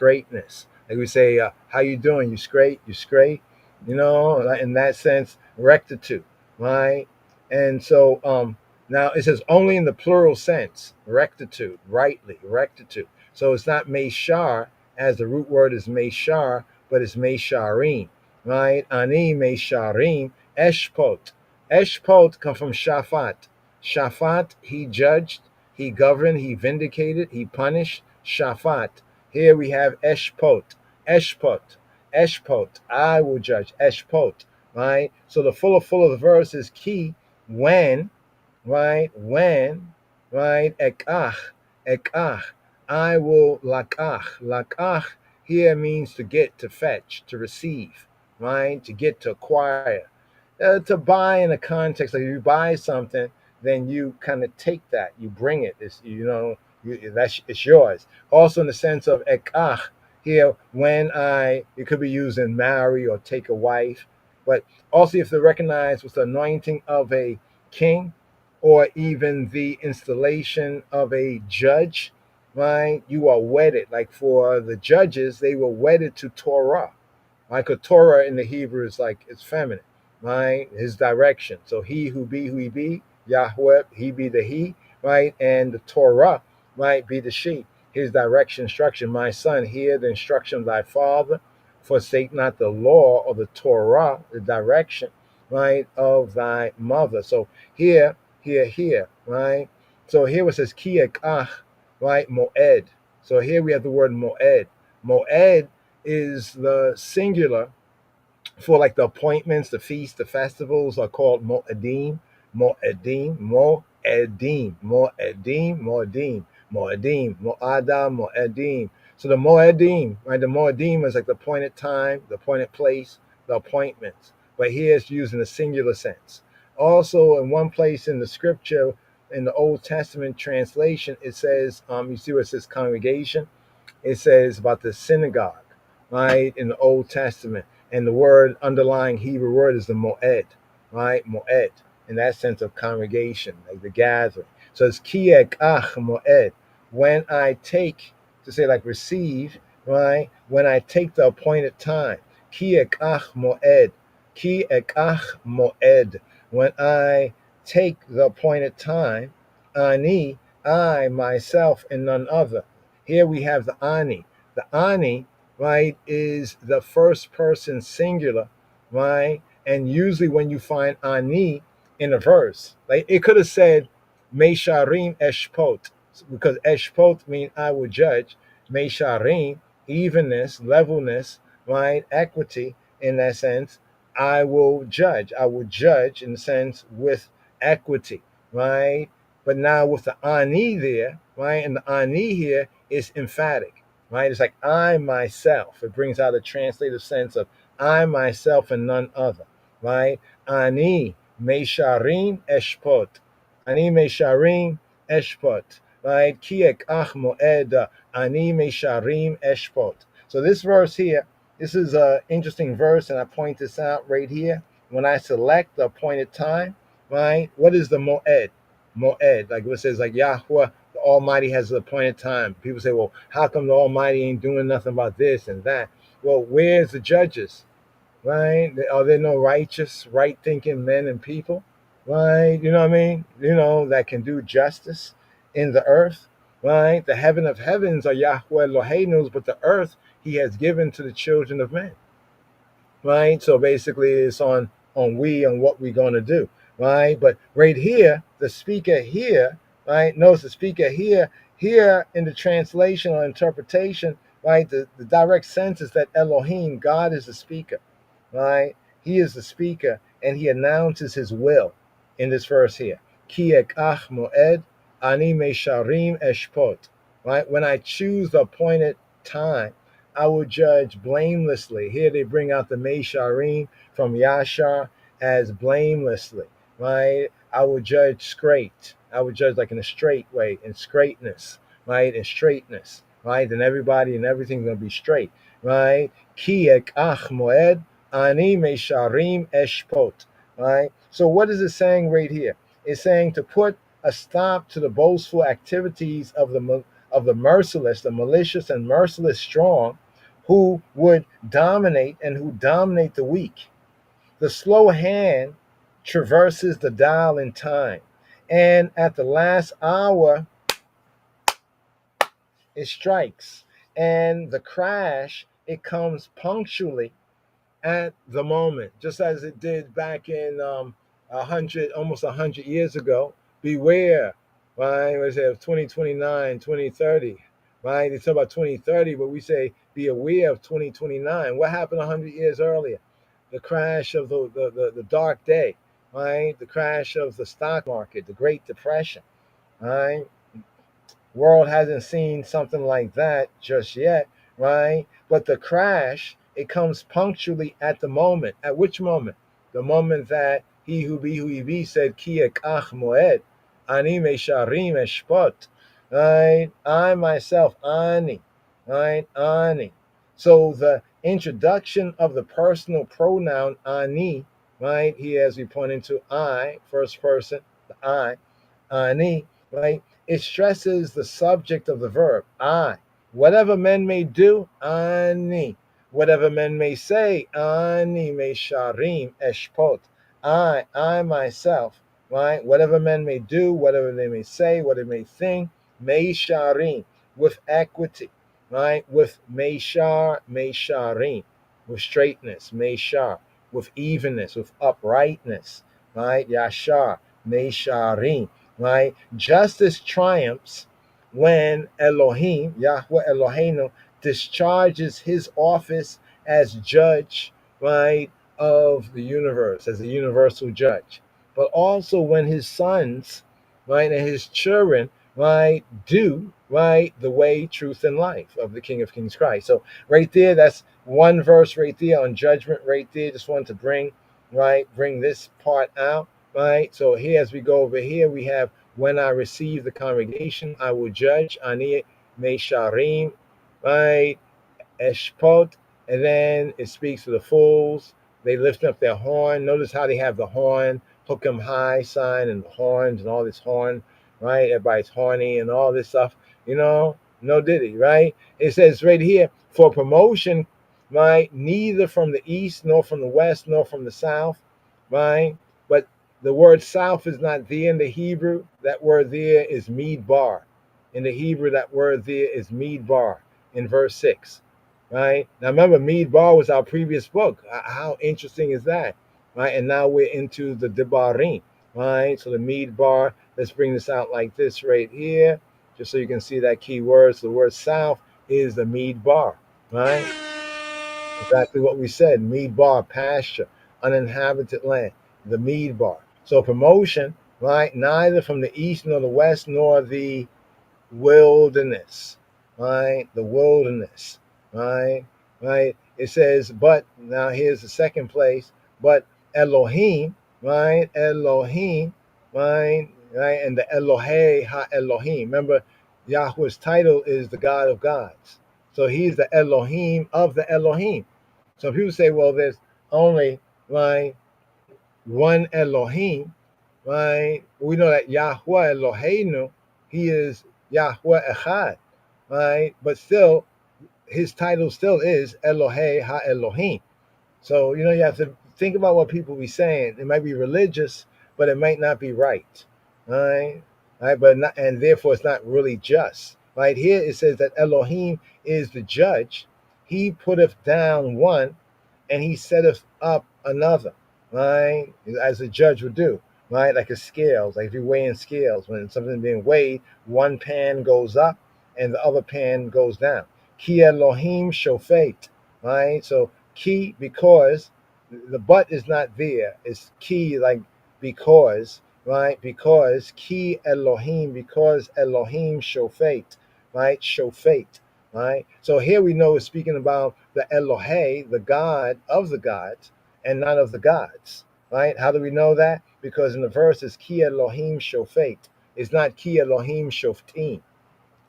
Like we say, how you doing? You straight? You straight? You know, in that sense, rectitude, right? And so now it says only in the plural sense, rectitude, rightly, rectitude. So it's not meshar, as the root word is meshar, but it's mesharim, right? Ani mesharim, eshpot. Eshpot come from shafat. Shafat, he judged, he governed, he vindicated, he punished. Shafat. Here we have eshpot. Eshpot. Eshpot. I will judge. Eshpot. Right? So the full of the verse is key when, right? When, right? Ekach. I will lakach. Lakach here means to get, to fetch, to receive, right? To get, to acquire. To buy in a context, like if you buy something, then you kind of take that, you bring it. It's, it's yours. Also in the sense of ekach here, when it could be used in marry or take a wife, but also you have to recognize with the anointing of a king or even the installation of a judge, right? You are wedded. Like for the judges, they were wedded to Torah. Like a Torah in the Hebrew is like it's feminine, right? His direction. So he who be, Yahweh, he be the he, right? And the Torah might be the she. His direction, instruction. My son, hear the instruction of thy father. Forsake not the law or the Torah, the direction, right, of thy mother. So here, right? So here it says ki ekach, right? Moed. So here we have the word moed. Moed is the singular for like the appointments, the feasts, the festivals are called moedim, moedim, moedim, moedim, moedim, moedim, moadam, moedim. So the moedim, right? The moedim is like the appointed time, the appointed place, the appointments. But here it's used in a singular sense. Also, in one place in the scripture, in the Old Testament translation, it says, you see where it says congregation? It says about the synagogue, right, in the Old Testament. And the word, underlying Hebrew word is the moed, right? Moed, in that sense of congregation, like the gathering. So it's ki ekach moed. When I take, to say like receive, right? When I take the appointed time. Ki ekach moed. Ki ekach moed. When I take the appointed time, ani, I, myself, and none other. Here we have the ani. The ani, right, is the first person singular, right? And usually when you find ani in a verse, like it could have said Mesharim Eshpot, because Eshpot means I will judge. Mesharim, evenness, levelness, right? Equity in that sense. I will judge. I will judge in the sense with equity, right? But now with the ani there, right? And the ani here is emphatic, right? It's like I myself. It brings out a translative sense of I myself and none other, right? Ani mesharim eshpot. Ani mesharim eshpot, right? Ki ekach moed ani mesharim eshpot. So this verse here, this is an interesting verse, and I point this out right here. When I select the appointed time, right? What is the moed? Moed, like what it says, like Yahweh, the Almighty has an appointed time. People say, well, how come the Almighty ain't doing nothing about this and that? Well, where's the judges, right? Are there no righteous, right-thinking men and people, right? You know what I mean? You know, that can do justice in the earth, right? The heaven of heavens are Yahweh Eloheinu's, but the earth he has given to the children of men, right? So basically it's on what we're going to do, right? But right here, the speaker here, right? Notice the speaker here in the translation or interpretation, right? The direct sense is that Elohim, God, is the speaker, right? He is the speaker, and he announces his will in this verse here. Ki ekach moed, ani mesharim eshpot. Right? When I choose the appointed time, I will judge blamelessly. Here they bring out the mesharim from Yashar as blamelessly. Right? I will judge straight. I will judge like in a straight way, in straightness, right? In straightness, right? Then everybody and everything's gonna be straight, right? Ki ekach moed, ani mesharim eshpot. Right? So what is it saying right here? It's saying to put a stop to the boastful activities of the merciless, the malicious and merciless strong, who would dominate and who dominate the weak. The slow hand traverses the dial in time, and at the last hour, it strikes. And the crash, it comes punctually at the moment, just as it did back in almost 100 years ago. Beware, right? We say 2029, 2030, right? They talk about 2030, but we say be aware of 2029. What happened 100 years earlier? The crash of the dark day, right? The crash of the stock market, the Great Depression, right? World hasn't seen something like that just yet, right? But the crash, it comes punctually at the moment. At which moment? The moment that he who be said, Ki ekach moed, ani mesharim eshpot, right? I myself, ani, right? Ani. So the introduction of the personal pronoun ani, right? Here, as we point into I, first person, the I, ani, right? It stresses the subject of the verb, I. Whatever men may do, ani. Whatever men may say, ani mesharim eshpot. I myself, right? Whatever men may do, whatever they may say, whatever they may think, mesharim, with equity, right? With mesharim, with straightness, meshar, with evenness, with uprightness, right? Yashar, mesharim, right? Justice triumphs when Elohim, Yahweh Eloheinu, discharges his office as judge, right, of the universe, as a universal judge. But also when his sons, right, and his children, right, do, right, the way, truth, and life of the King of Kings Christ. So right there, that's one verse right there on judgment right there. Just wanted to bring this part out. Right. So here, as we go over here, we have when I receive the congregation, I will judge. Ani mesharim, right? Eshpot, and then it speaks to the fools. They lift up their horn. Notice how they have the horn, hook 'em high sign, and the horns and all this horn, right? Everybody's horny and all this stuff, no diddy, right? It says right here, for promotion, right? Neither from the east, nor from the west, nor from the south, right? But the word south is not there in the Hebrew. That word there is midbar. In the Hebrew, that word there is midbar in verse 6. Right? Now remember, midbar was our previous book. How interesting is that? Right? And now we're into the Devarim. Right? So the midbar, let's bring this out like this right here, just so you can see that key word. So the word south is the midbar. Right? Exactly what we said. Midbar, pasture, uninhabited land. The midbar. So promotion, right? Neither from the east nor the west nor the wilderness, right? The wilderness, right? Right? It says, but now here's the second place, but Elohim, right? Elohim, right? Right? And the Elohe ha Elohim. Remember, Yahweh's title is the God of gods. So he's the Elohim of the Elohim. So people say, well, there's only, right, one Elohim, right? We know that Yahweh Eloheinu, he is Yahweh Echad, right? But still, his title still is Elohe Ha Elohim. So, you have to think about what people be saying. It might be religious, but it might not be right, right? Right? But not, and therefore it's not really just. Right here it says that Elohim is the judge. He putteth down one, and he setteth up another, right? As a judge would do, right? Like a scales, like if you're weighing scales, when something's being weighed, one pan goes up and the other pan goes down. Ki Elohim shofet, right? So ki, because the but is not there. It's ki, like because right? Because Ki Elohim, because Elohim Shofet, right? Shofet, right? So here we know it's speaking about the Elohe, the God of the gods, and not of the gods, right? How do we know that? Because in the verse it's Ki Elohim Shofet. It's not Ki Elohim Shoftim.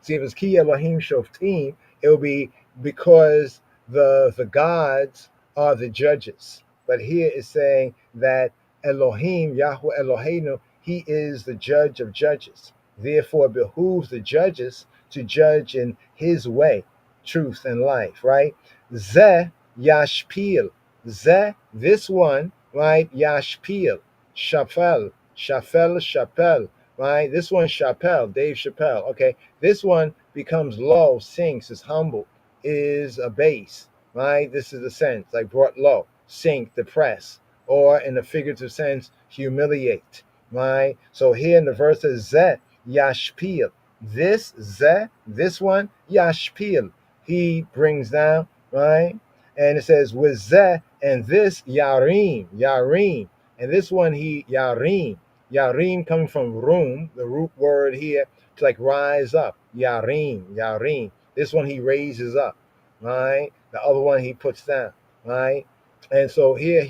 See, if it's Ki Elohim Shoftim, it will be because the gods are the judges. But here it's saying that Elohim, Yahweh Eloheinu, he is the judge of judges. Therefore, it behooves the judges to judge in his way, truth and life, right? Zeh Yashpil. Zeh, this one, right? Yashpil. Shafel, Shapel, right? This one, Chappelle, Dave Chappelle. Okay, this one becomes low, sinks, is humble, is a bass, right? This is the sense, like brought low, sink, depress, or in a figurative sense, humiliate, right? So here in the verse says, Zeh Yashpil. This Zeh, this one, Yashpil, he brings down, right? And it says, with Zeh, and this Yarim, and this one, he Yarim. Yarim coming from room, the root word here, to like rise up. Yarim. This one he raises up, right? The other one he puts down, right? And so here,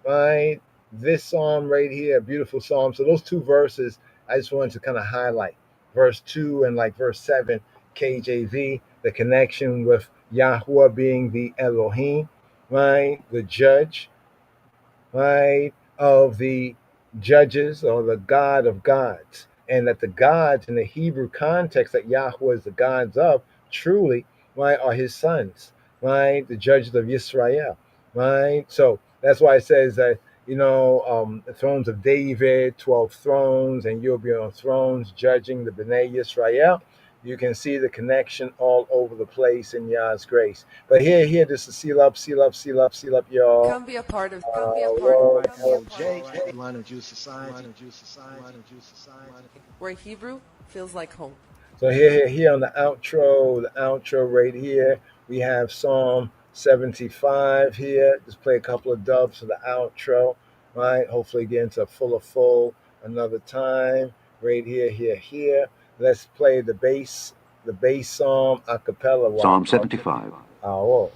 right? This psalm right here, beautiful psalm. So those two verses, I just wanted to kind of highlight. Verse 2 and like verse 7, KJV, the connection with Yahweh being the Elohim, right? The judge, right? Of the judges, or the God of gods, and that the gods in the Hebrew context that Yahweh is the gods of, truly, right, are his sons, right, the judges of Israel, right? So that's why it says that, the thrones of David, 12 thrones, and you'll be on thrones judging the Bnei Israel. You can see the connection all over the place in Yah's grace. But here, this is seal up, y'all. Come be a part of. LJ, Atlanta Jew Society. Where Hebrew feels like home. So here on the outro right here, we have Psalm 75 here. Just play a couple of dubs for the outro, right? Hopefully get into full another time. Right here. Let's play the bass psalm a cappella. Psalm 75.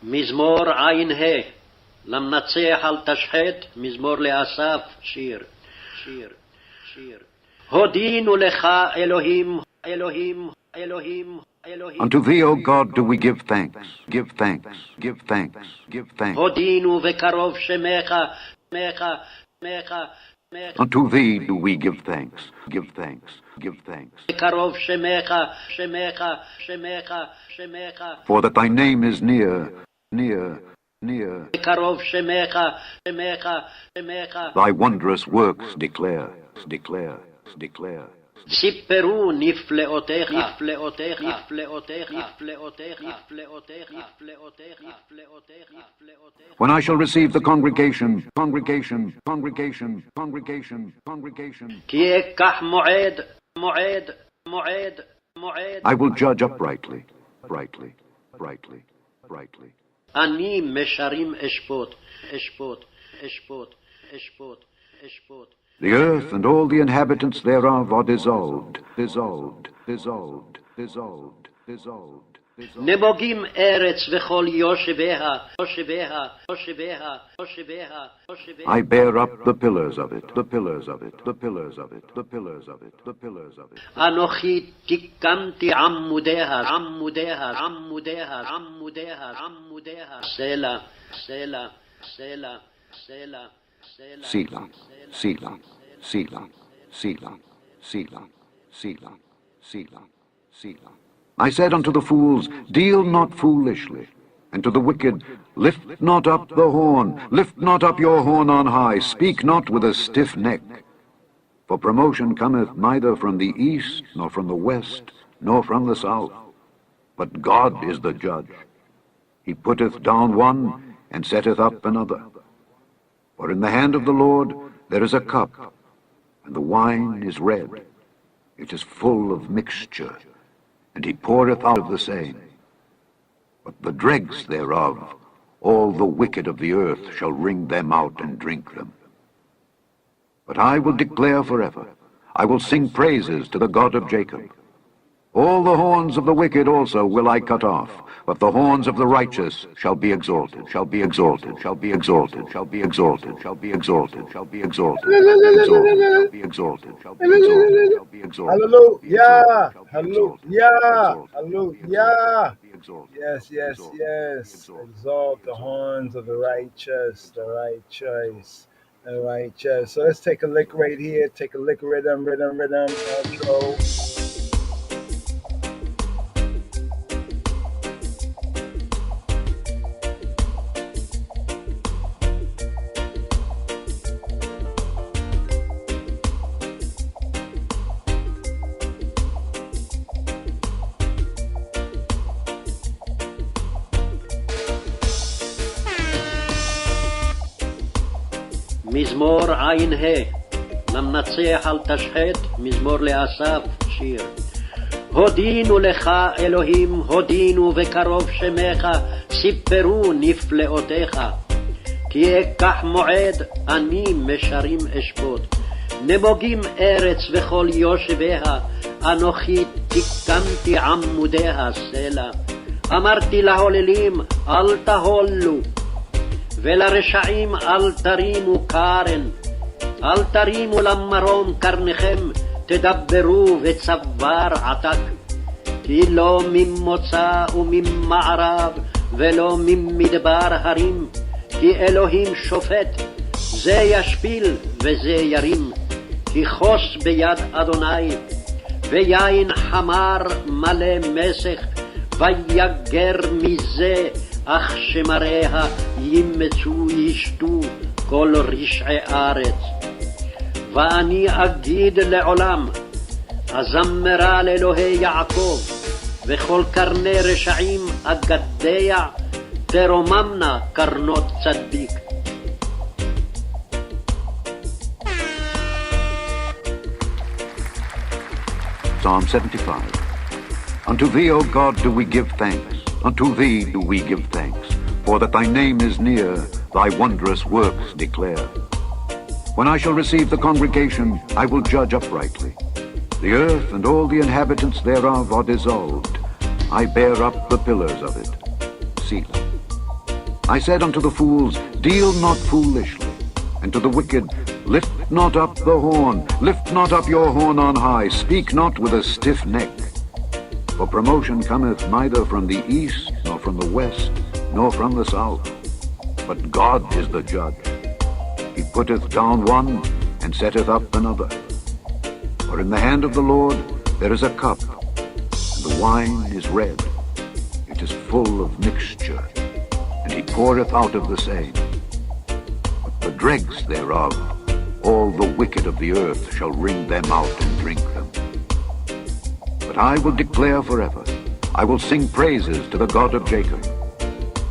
מזמור עין ה' למנצח אל תשחט, מזמור לאסף, שיר. הודינו לך אלוהים. Unto thee, O God, do we give thanks. הודינו וקרוב שמך. Unto thee do we give thanks. וקרוב שמך. For that thy name is near. וקרוב שמך. Thy wondrous works declare. סיפרו נפלאותיך. When I shall receive the congregation. כי אקח מועד. I will judge uprightly. אני משרים אשפוט. The earth and all the inhabitants thereof are dissolved. נמוגים ארץ וכל יושביה. I bear up the pillars of it. אנוכי תיקנתי עמודיה. Selah. I said unto the fools, deal not foolishly, and to the wicked, lift not up the horn, lift not up your horn on high, speak not with a stiff neck. For promotion cometh neither from the east, nor from the west, nor from the south. But God is the judge. He putteth down one, and setteth up another. For in the hand of the Lord there is a cup, and the wine is red. It is full of mixture, and he poureth out of the same. But the dregs thereof, all the wicked of the earth shall wring them out and drink them. but I will declare forever. I will sing praises to the God of Jacob. All the horns of the wicked also will I cut off, but the horns of the righteous shall be exalted, shall be exalted, shall be exalted, shall be exalted, shall be exalted, shall be exalted, shall be exalted, shall be exalted, shall be exalted. Hallelujah! Hallelujah! Hallelujah! Yes, yes, yes. Exalt the horns of the righteous, the right choice, the right choice. So let's take a lick right here. Take a lick rhythm, outro. מזמור עין למנצח על תשחט, מזמור לאסף שיר. הודינו לך אלוהים, הודינו וקרוב שמך, סיפרו נפלאותיך. כי אקח מועד, אני משרים אשפוט. נמוגים ארץ וכל יושביה, אנוכי תיקנתי עמודיה סלע. אמרתי להוללים, אל תהולו. ולרשעים אל תרימו קרן, אל תרימו למרום קרניכם, תדברו וצוואר עתק. כי לא ממוצא וממערב ולא ממדבר הרים, כי אלוהים שופט, זה ישפיל וזה ירים. כי חוס ביד אדוני, ויין חמר מלא מסך, ויגר מזה, אך שמריה ימצו ישתו כל רשעי ארץ. ואני אגיד לעולם, הזמרה לאלוהי יעקב, וכל קרני רשעים אגדיה, תרוממנה קרנות צדיק. Psalm 75. Unto thee, O God, do we give thanks. Unto thee do we give thanks, for that thy name is near, thy wondrous works declare. When I shall receive the congregation, I will judge uprightly. The earth and all the inhabitants thereof are dissolved. I bear up the pillars of it. Selah. I said unto the fools, deal not foolishly, and to the wicked, lift not up the horn, lift not up your horn on high, speak not with a stiff neck. For promotion cometh neither from the east, nor from the west, nor from the south. But God is the judge. He putteth down one, and setteth up another. For in the hand of the Lord there is a cup, and the wine is red. It is full of mixture, and he poureth out of the same. But the dregs thereof, all the wicked of the earth shall wring them out and drink them. But I will declare forever, I will sing praises to the God of Jacob.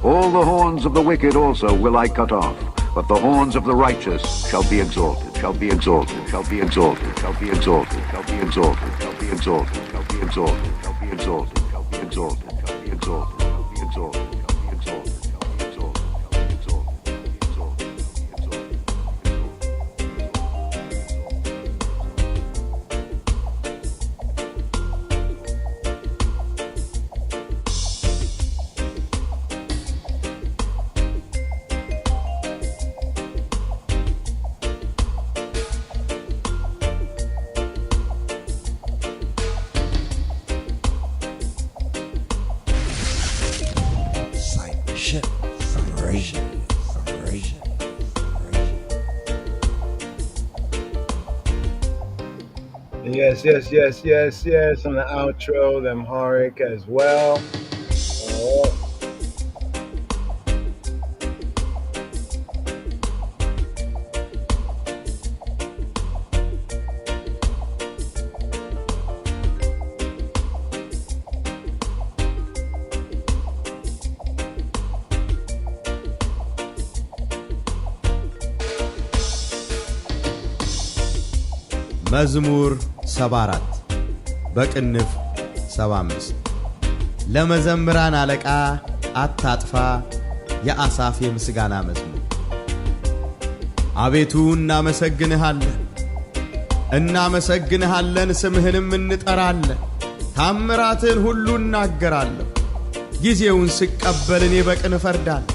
All the horns of the wicked also will I cut off, but the horns of the righteous shall be exalted, shall be exalted, shall be exalted, shall be exalted, shall be exalted, shall be exalted, shall be exalted, shall be exalted, shall be exalted, shall be exalted, shall be exalted. Yes. On the outro, the Amharic as well. Oh. መዝሙር 74 በቅንፍ 75 ለመዘምራን አለቃ አታጥፋ የአሳፍ የምስጋና መዝሙር። አቤቱ እናመሰግንሃለን እናመሰግንሃለን ስምህንም እንጠራለን ታምራትን ሁሉ እናገራለሁ ጊዜውን ስቀበል እኔ በቅን ፈርዳለሁ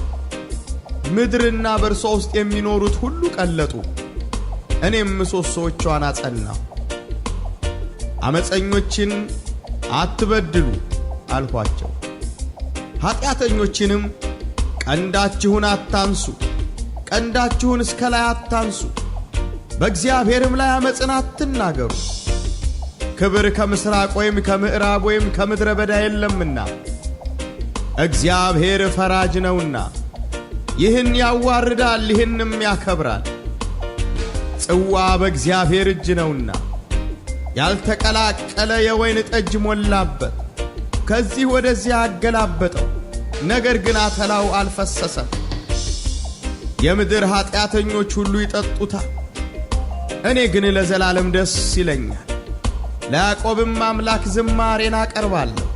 ምድርና በርሷ ውስጥ የሚኖሩት ሁሉ ቀለጡ እኔም ምሰሶቿን አጸናሁ አመፀኞችን አትበድሉ አልኳቸው ኃጢአተኞችንም ቀንዳችሁን አታንሱ ቀንዳችሁን እስከ ላይ አታንሱ በእግዚአብሔርም ላይ አመፅን አትናገሩ ክብር ከምስራቅ ወይም ከምዕራብ ወይም ከምድረ በዳ የለምና እግዚአብሔር ፈራጅ ነውና ይህን ያዋርዳል ይህንም ያከብራል ጽዋ በእግዚአብሔር እጅ ነውና ያልተቀላቀለ የወይን ጠጅ ሞላበት ከዚህ ወደዚህ አገላበጠው ነገር ግን አተላው አልፈሰሰም የምድር ኃጢአተኞች ሁሉ ይጠጡታል እኔ ግን ለዘላለም ደስ ይለኛል ለያዕቆብም አምላክ ዝማሬን አቀርባለሁ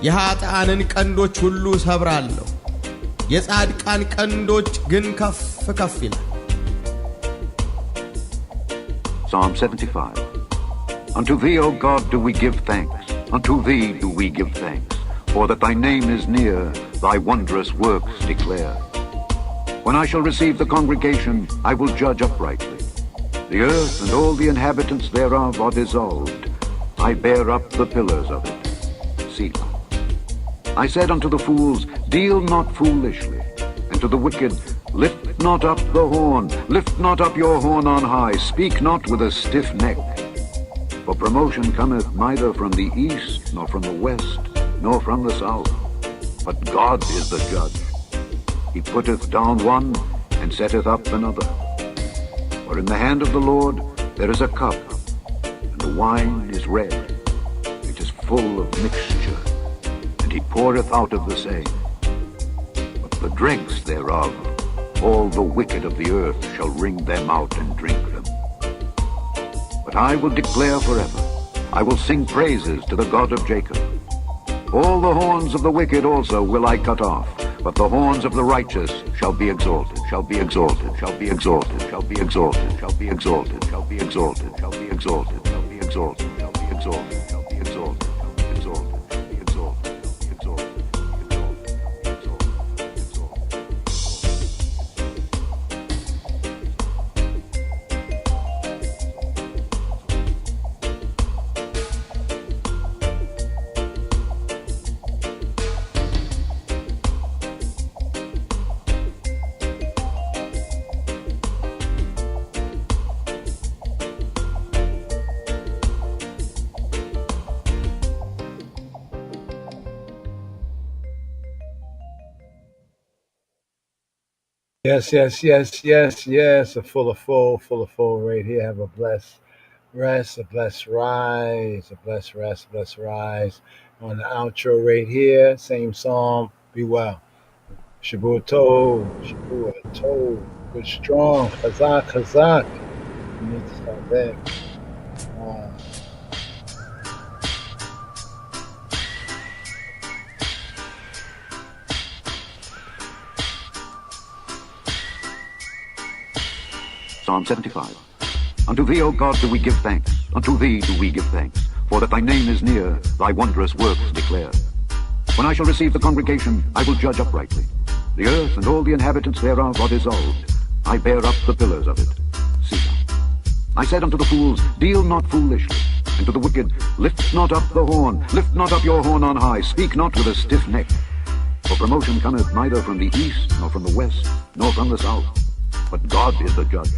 የኃጥአንን ቀንዶች ሁሉ ሰብራለሁ የጻድቃን ቀንዶች ግን ከፍ ከፍ ይላል Psalm 75 Unto thee, O God, do we give thanks. Unto thee do we give thanks. For that thy name is near, thy wondrous works declare. When I shall receive the congregation, I will judge uprightly. The earth and all the inhabitants thereof are dissolved. I bear up the pillars of it. Selah. I said unto the fools, deal not foolishly. And to the wicked, lift not up the horn. Lift not up your horn on high. Speak not with a stiff neck. For promotion cometh neither from the east, nor from the west, nor from the south. But God is the judge. He putteth down one, and setteth up another. For in the hand of the Lord there is a cup, and the wine is red. It is full of mixture, and he poureth out of the same. But the dregs thereof, all the wicked of the earth shall wring them out and drink them. But I will declare forever, I will sing praises to the God of Jacob. All the horns of the wicked also will I cut off, but the horns of the righteous shall be exalted, shall be exalted, shall be exalted, shall be exalted, shall be exalted, shall be exalted, shall be exalted, shall be exalted, shall be exalted, shall be exalted, shall be exalted, shall be exalted, shall be exalted. Yes. A full of full right here. Have a blessed rest, a blessed rise, a blessed rest, a blessed rise. On the outro right here, same psalm. Be well. Shabbat Tov, good strong, Chazak. You need to start there. Psalm 75. Unto thee, O God, do we give thanks. Unto thee do we give thanks. For that thy name is near, thy wondrous works declare. When I shall receive the congregation, I will judge uprightly. The earth and all the inhabitants thereof are dissolved. I bear up the pillars of it. Selah. I said unto the fools, deal not foolishly. And to the wicked, lift not up the horn. Lift not up your horn on high. Speak not with a stiff neck. For promotion cometh neither from the east, nor from the west, nor from the south. But God is the judge.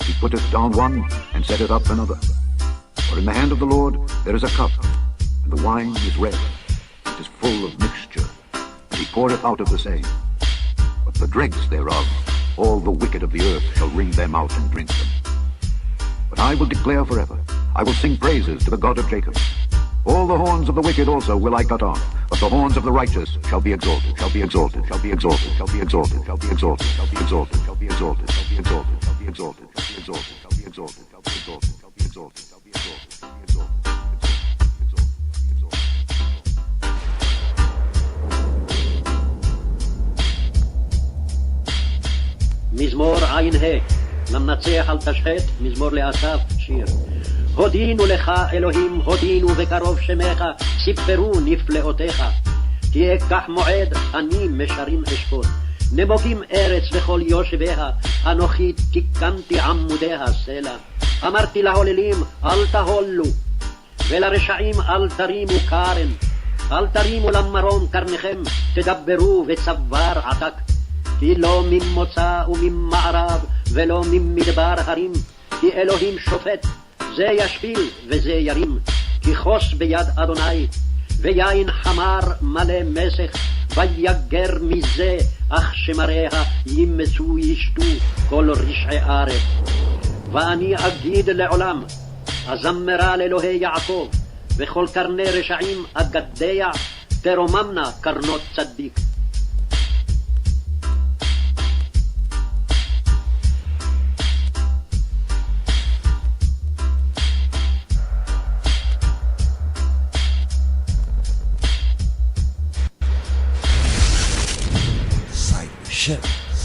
He putteth down one, and setteth up another. For in the hand of the Lord there is a cup, and the wine is red. It is full of mixture, and he poureth out of the same. But the dregs thereof, all the wicked of the earth shall wring them out and drink them. But I will declare forever, I will sing praises to the God of Jacob. All the horns of the wicked also will I cut off, but the horns of the righteous shall be exalted, shall be exalted, shall be exalted, shall be exalted, shall be exalted, shall be exalted, shall be exalted, shall be exalted, shall be exalted, shall be exalted, shall be exalted, shall be exalted, shall be exalted, shall be exalted, shall be exalted. מזמור ע"ה למנצח על תשחט, מזמור לאסף, שיר. הודינו לך אלוהים, הודינו בקרוב שמך, סיפרו נפלאותיך. כי אקח מועד, אני משרים אשפוט. נמוגים ארץ וכל יושביה, אנוכי תיקנתי עמודיה סלע. אמרתי להוללים, אל תהולו, ולרשעים אל תרימו קרן. אל תרימו למרום קרניכם, תדברו וצוואר עתק. כי לא ממוצא וממערב, ולא ממדבר הרים, כי אלוהים שופט, זה ישפיל וזה ירים. כי חוס ביד אדוני, ויין חמר מלא מסך, ויגר מזה, אך שמריה ימצו ישתו כל רשעי ארץ. ואני אגיד לעולם, הזמרה לאלוהי יעקב, וכל קרני רשעים אגדיה, תרוממנה קרנות צדיק.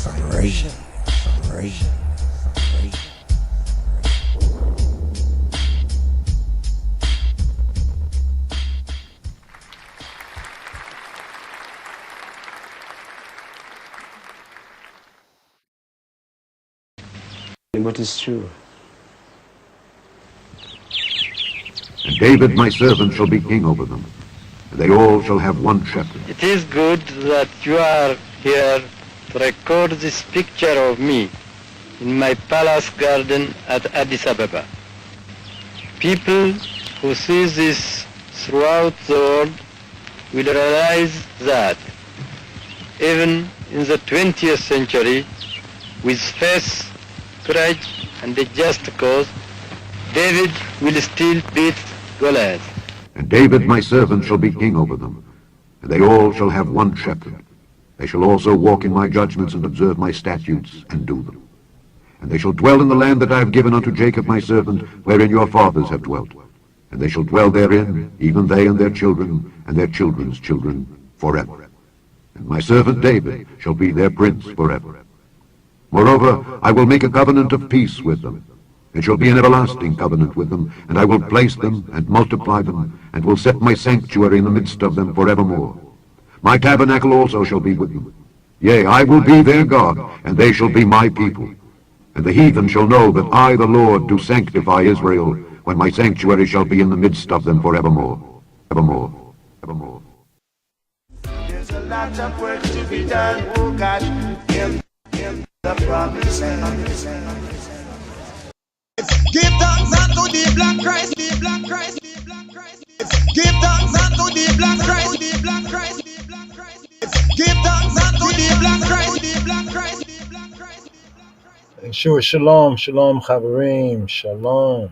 Separation. What is true? And David my servant shall be king over them, and they all shall have one shepherd. It is good that you are here to record this picture of me in my palace garden at Addis Ababa. People who see this throughout the world will realize that even in the 20th century, with faith, courage and a just cause, David will still beat Goliath. And David my servant shall be king over them, and they all shall have one shepherd. They shall also walk in my judgments and observe my statutes and do them. And they shall dwell in the land that I have given unto Jacob my servant, wherein your fathers have dwelt. And they shall dwell therein, even they and their children, and their children's children, forever. And my servant David shall be their prince forever. Moreover, I will make a covenant of peace with them. It shall be an everlasting covenant with them, and I will place them and multiply them, and will set my sanctuary in the midst of them forevermore. My tabernacle also shall be with them. Yea, I will be their God, and they shall be my people. And the heathen shall know that I, the Lord, do sanctify Israel, when my sanctuary shall be in the midst of them forevermore. Evermore. Evermore. There's a lot of work to be done, oh God, in the promised land. Give thanks unto the Black Christ, the Black Christ, the Black Christ. Give thanks unto the Black Christ, the Black Christ, the Black Christ. Give thanks unto the Black Christ, the Black Christ, the Black Christ. Shalom, shalom, Chavarim, shalom.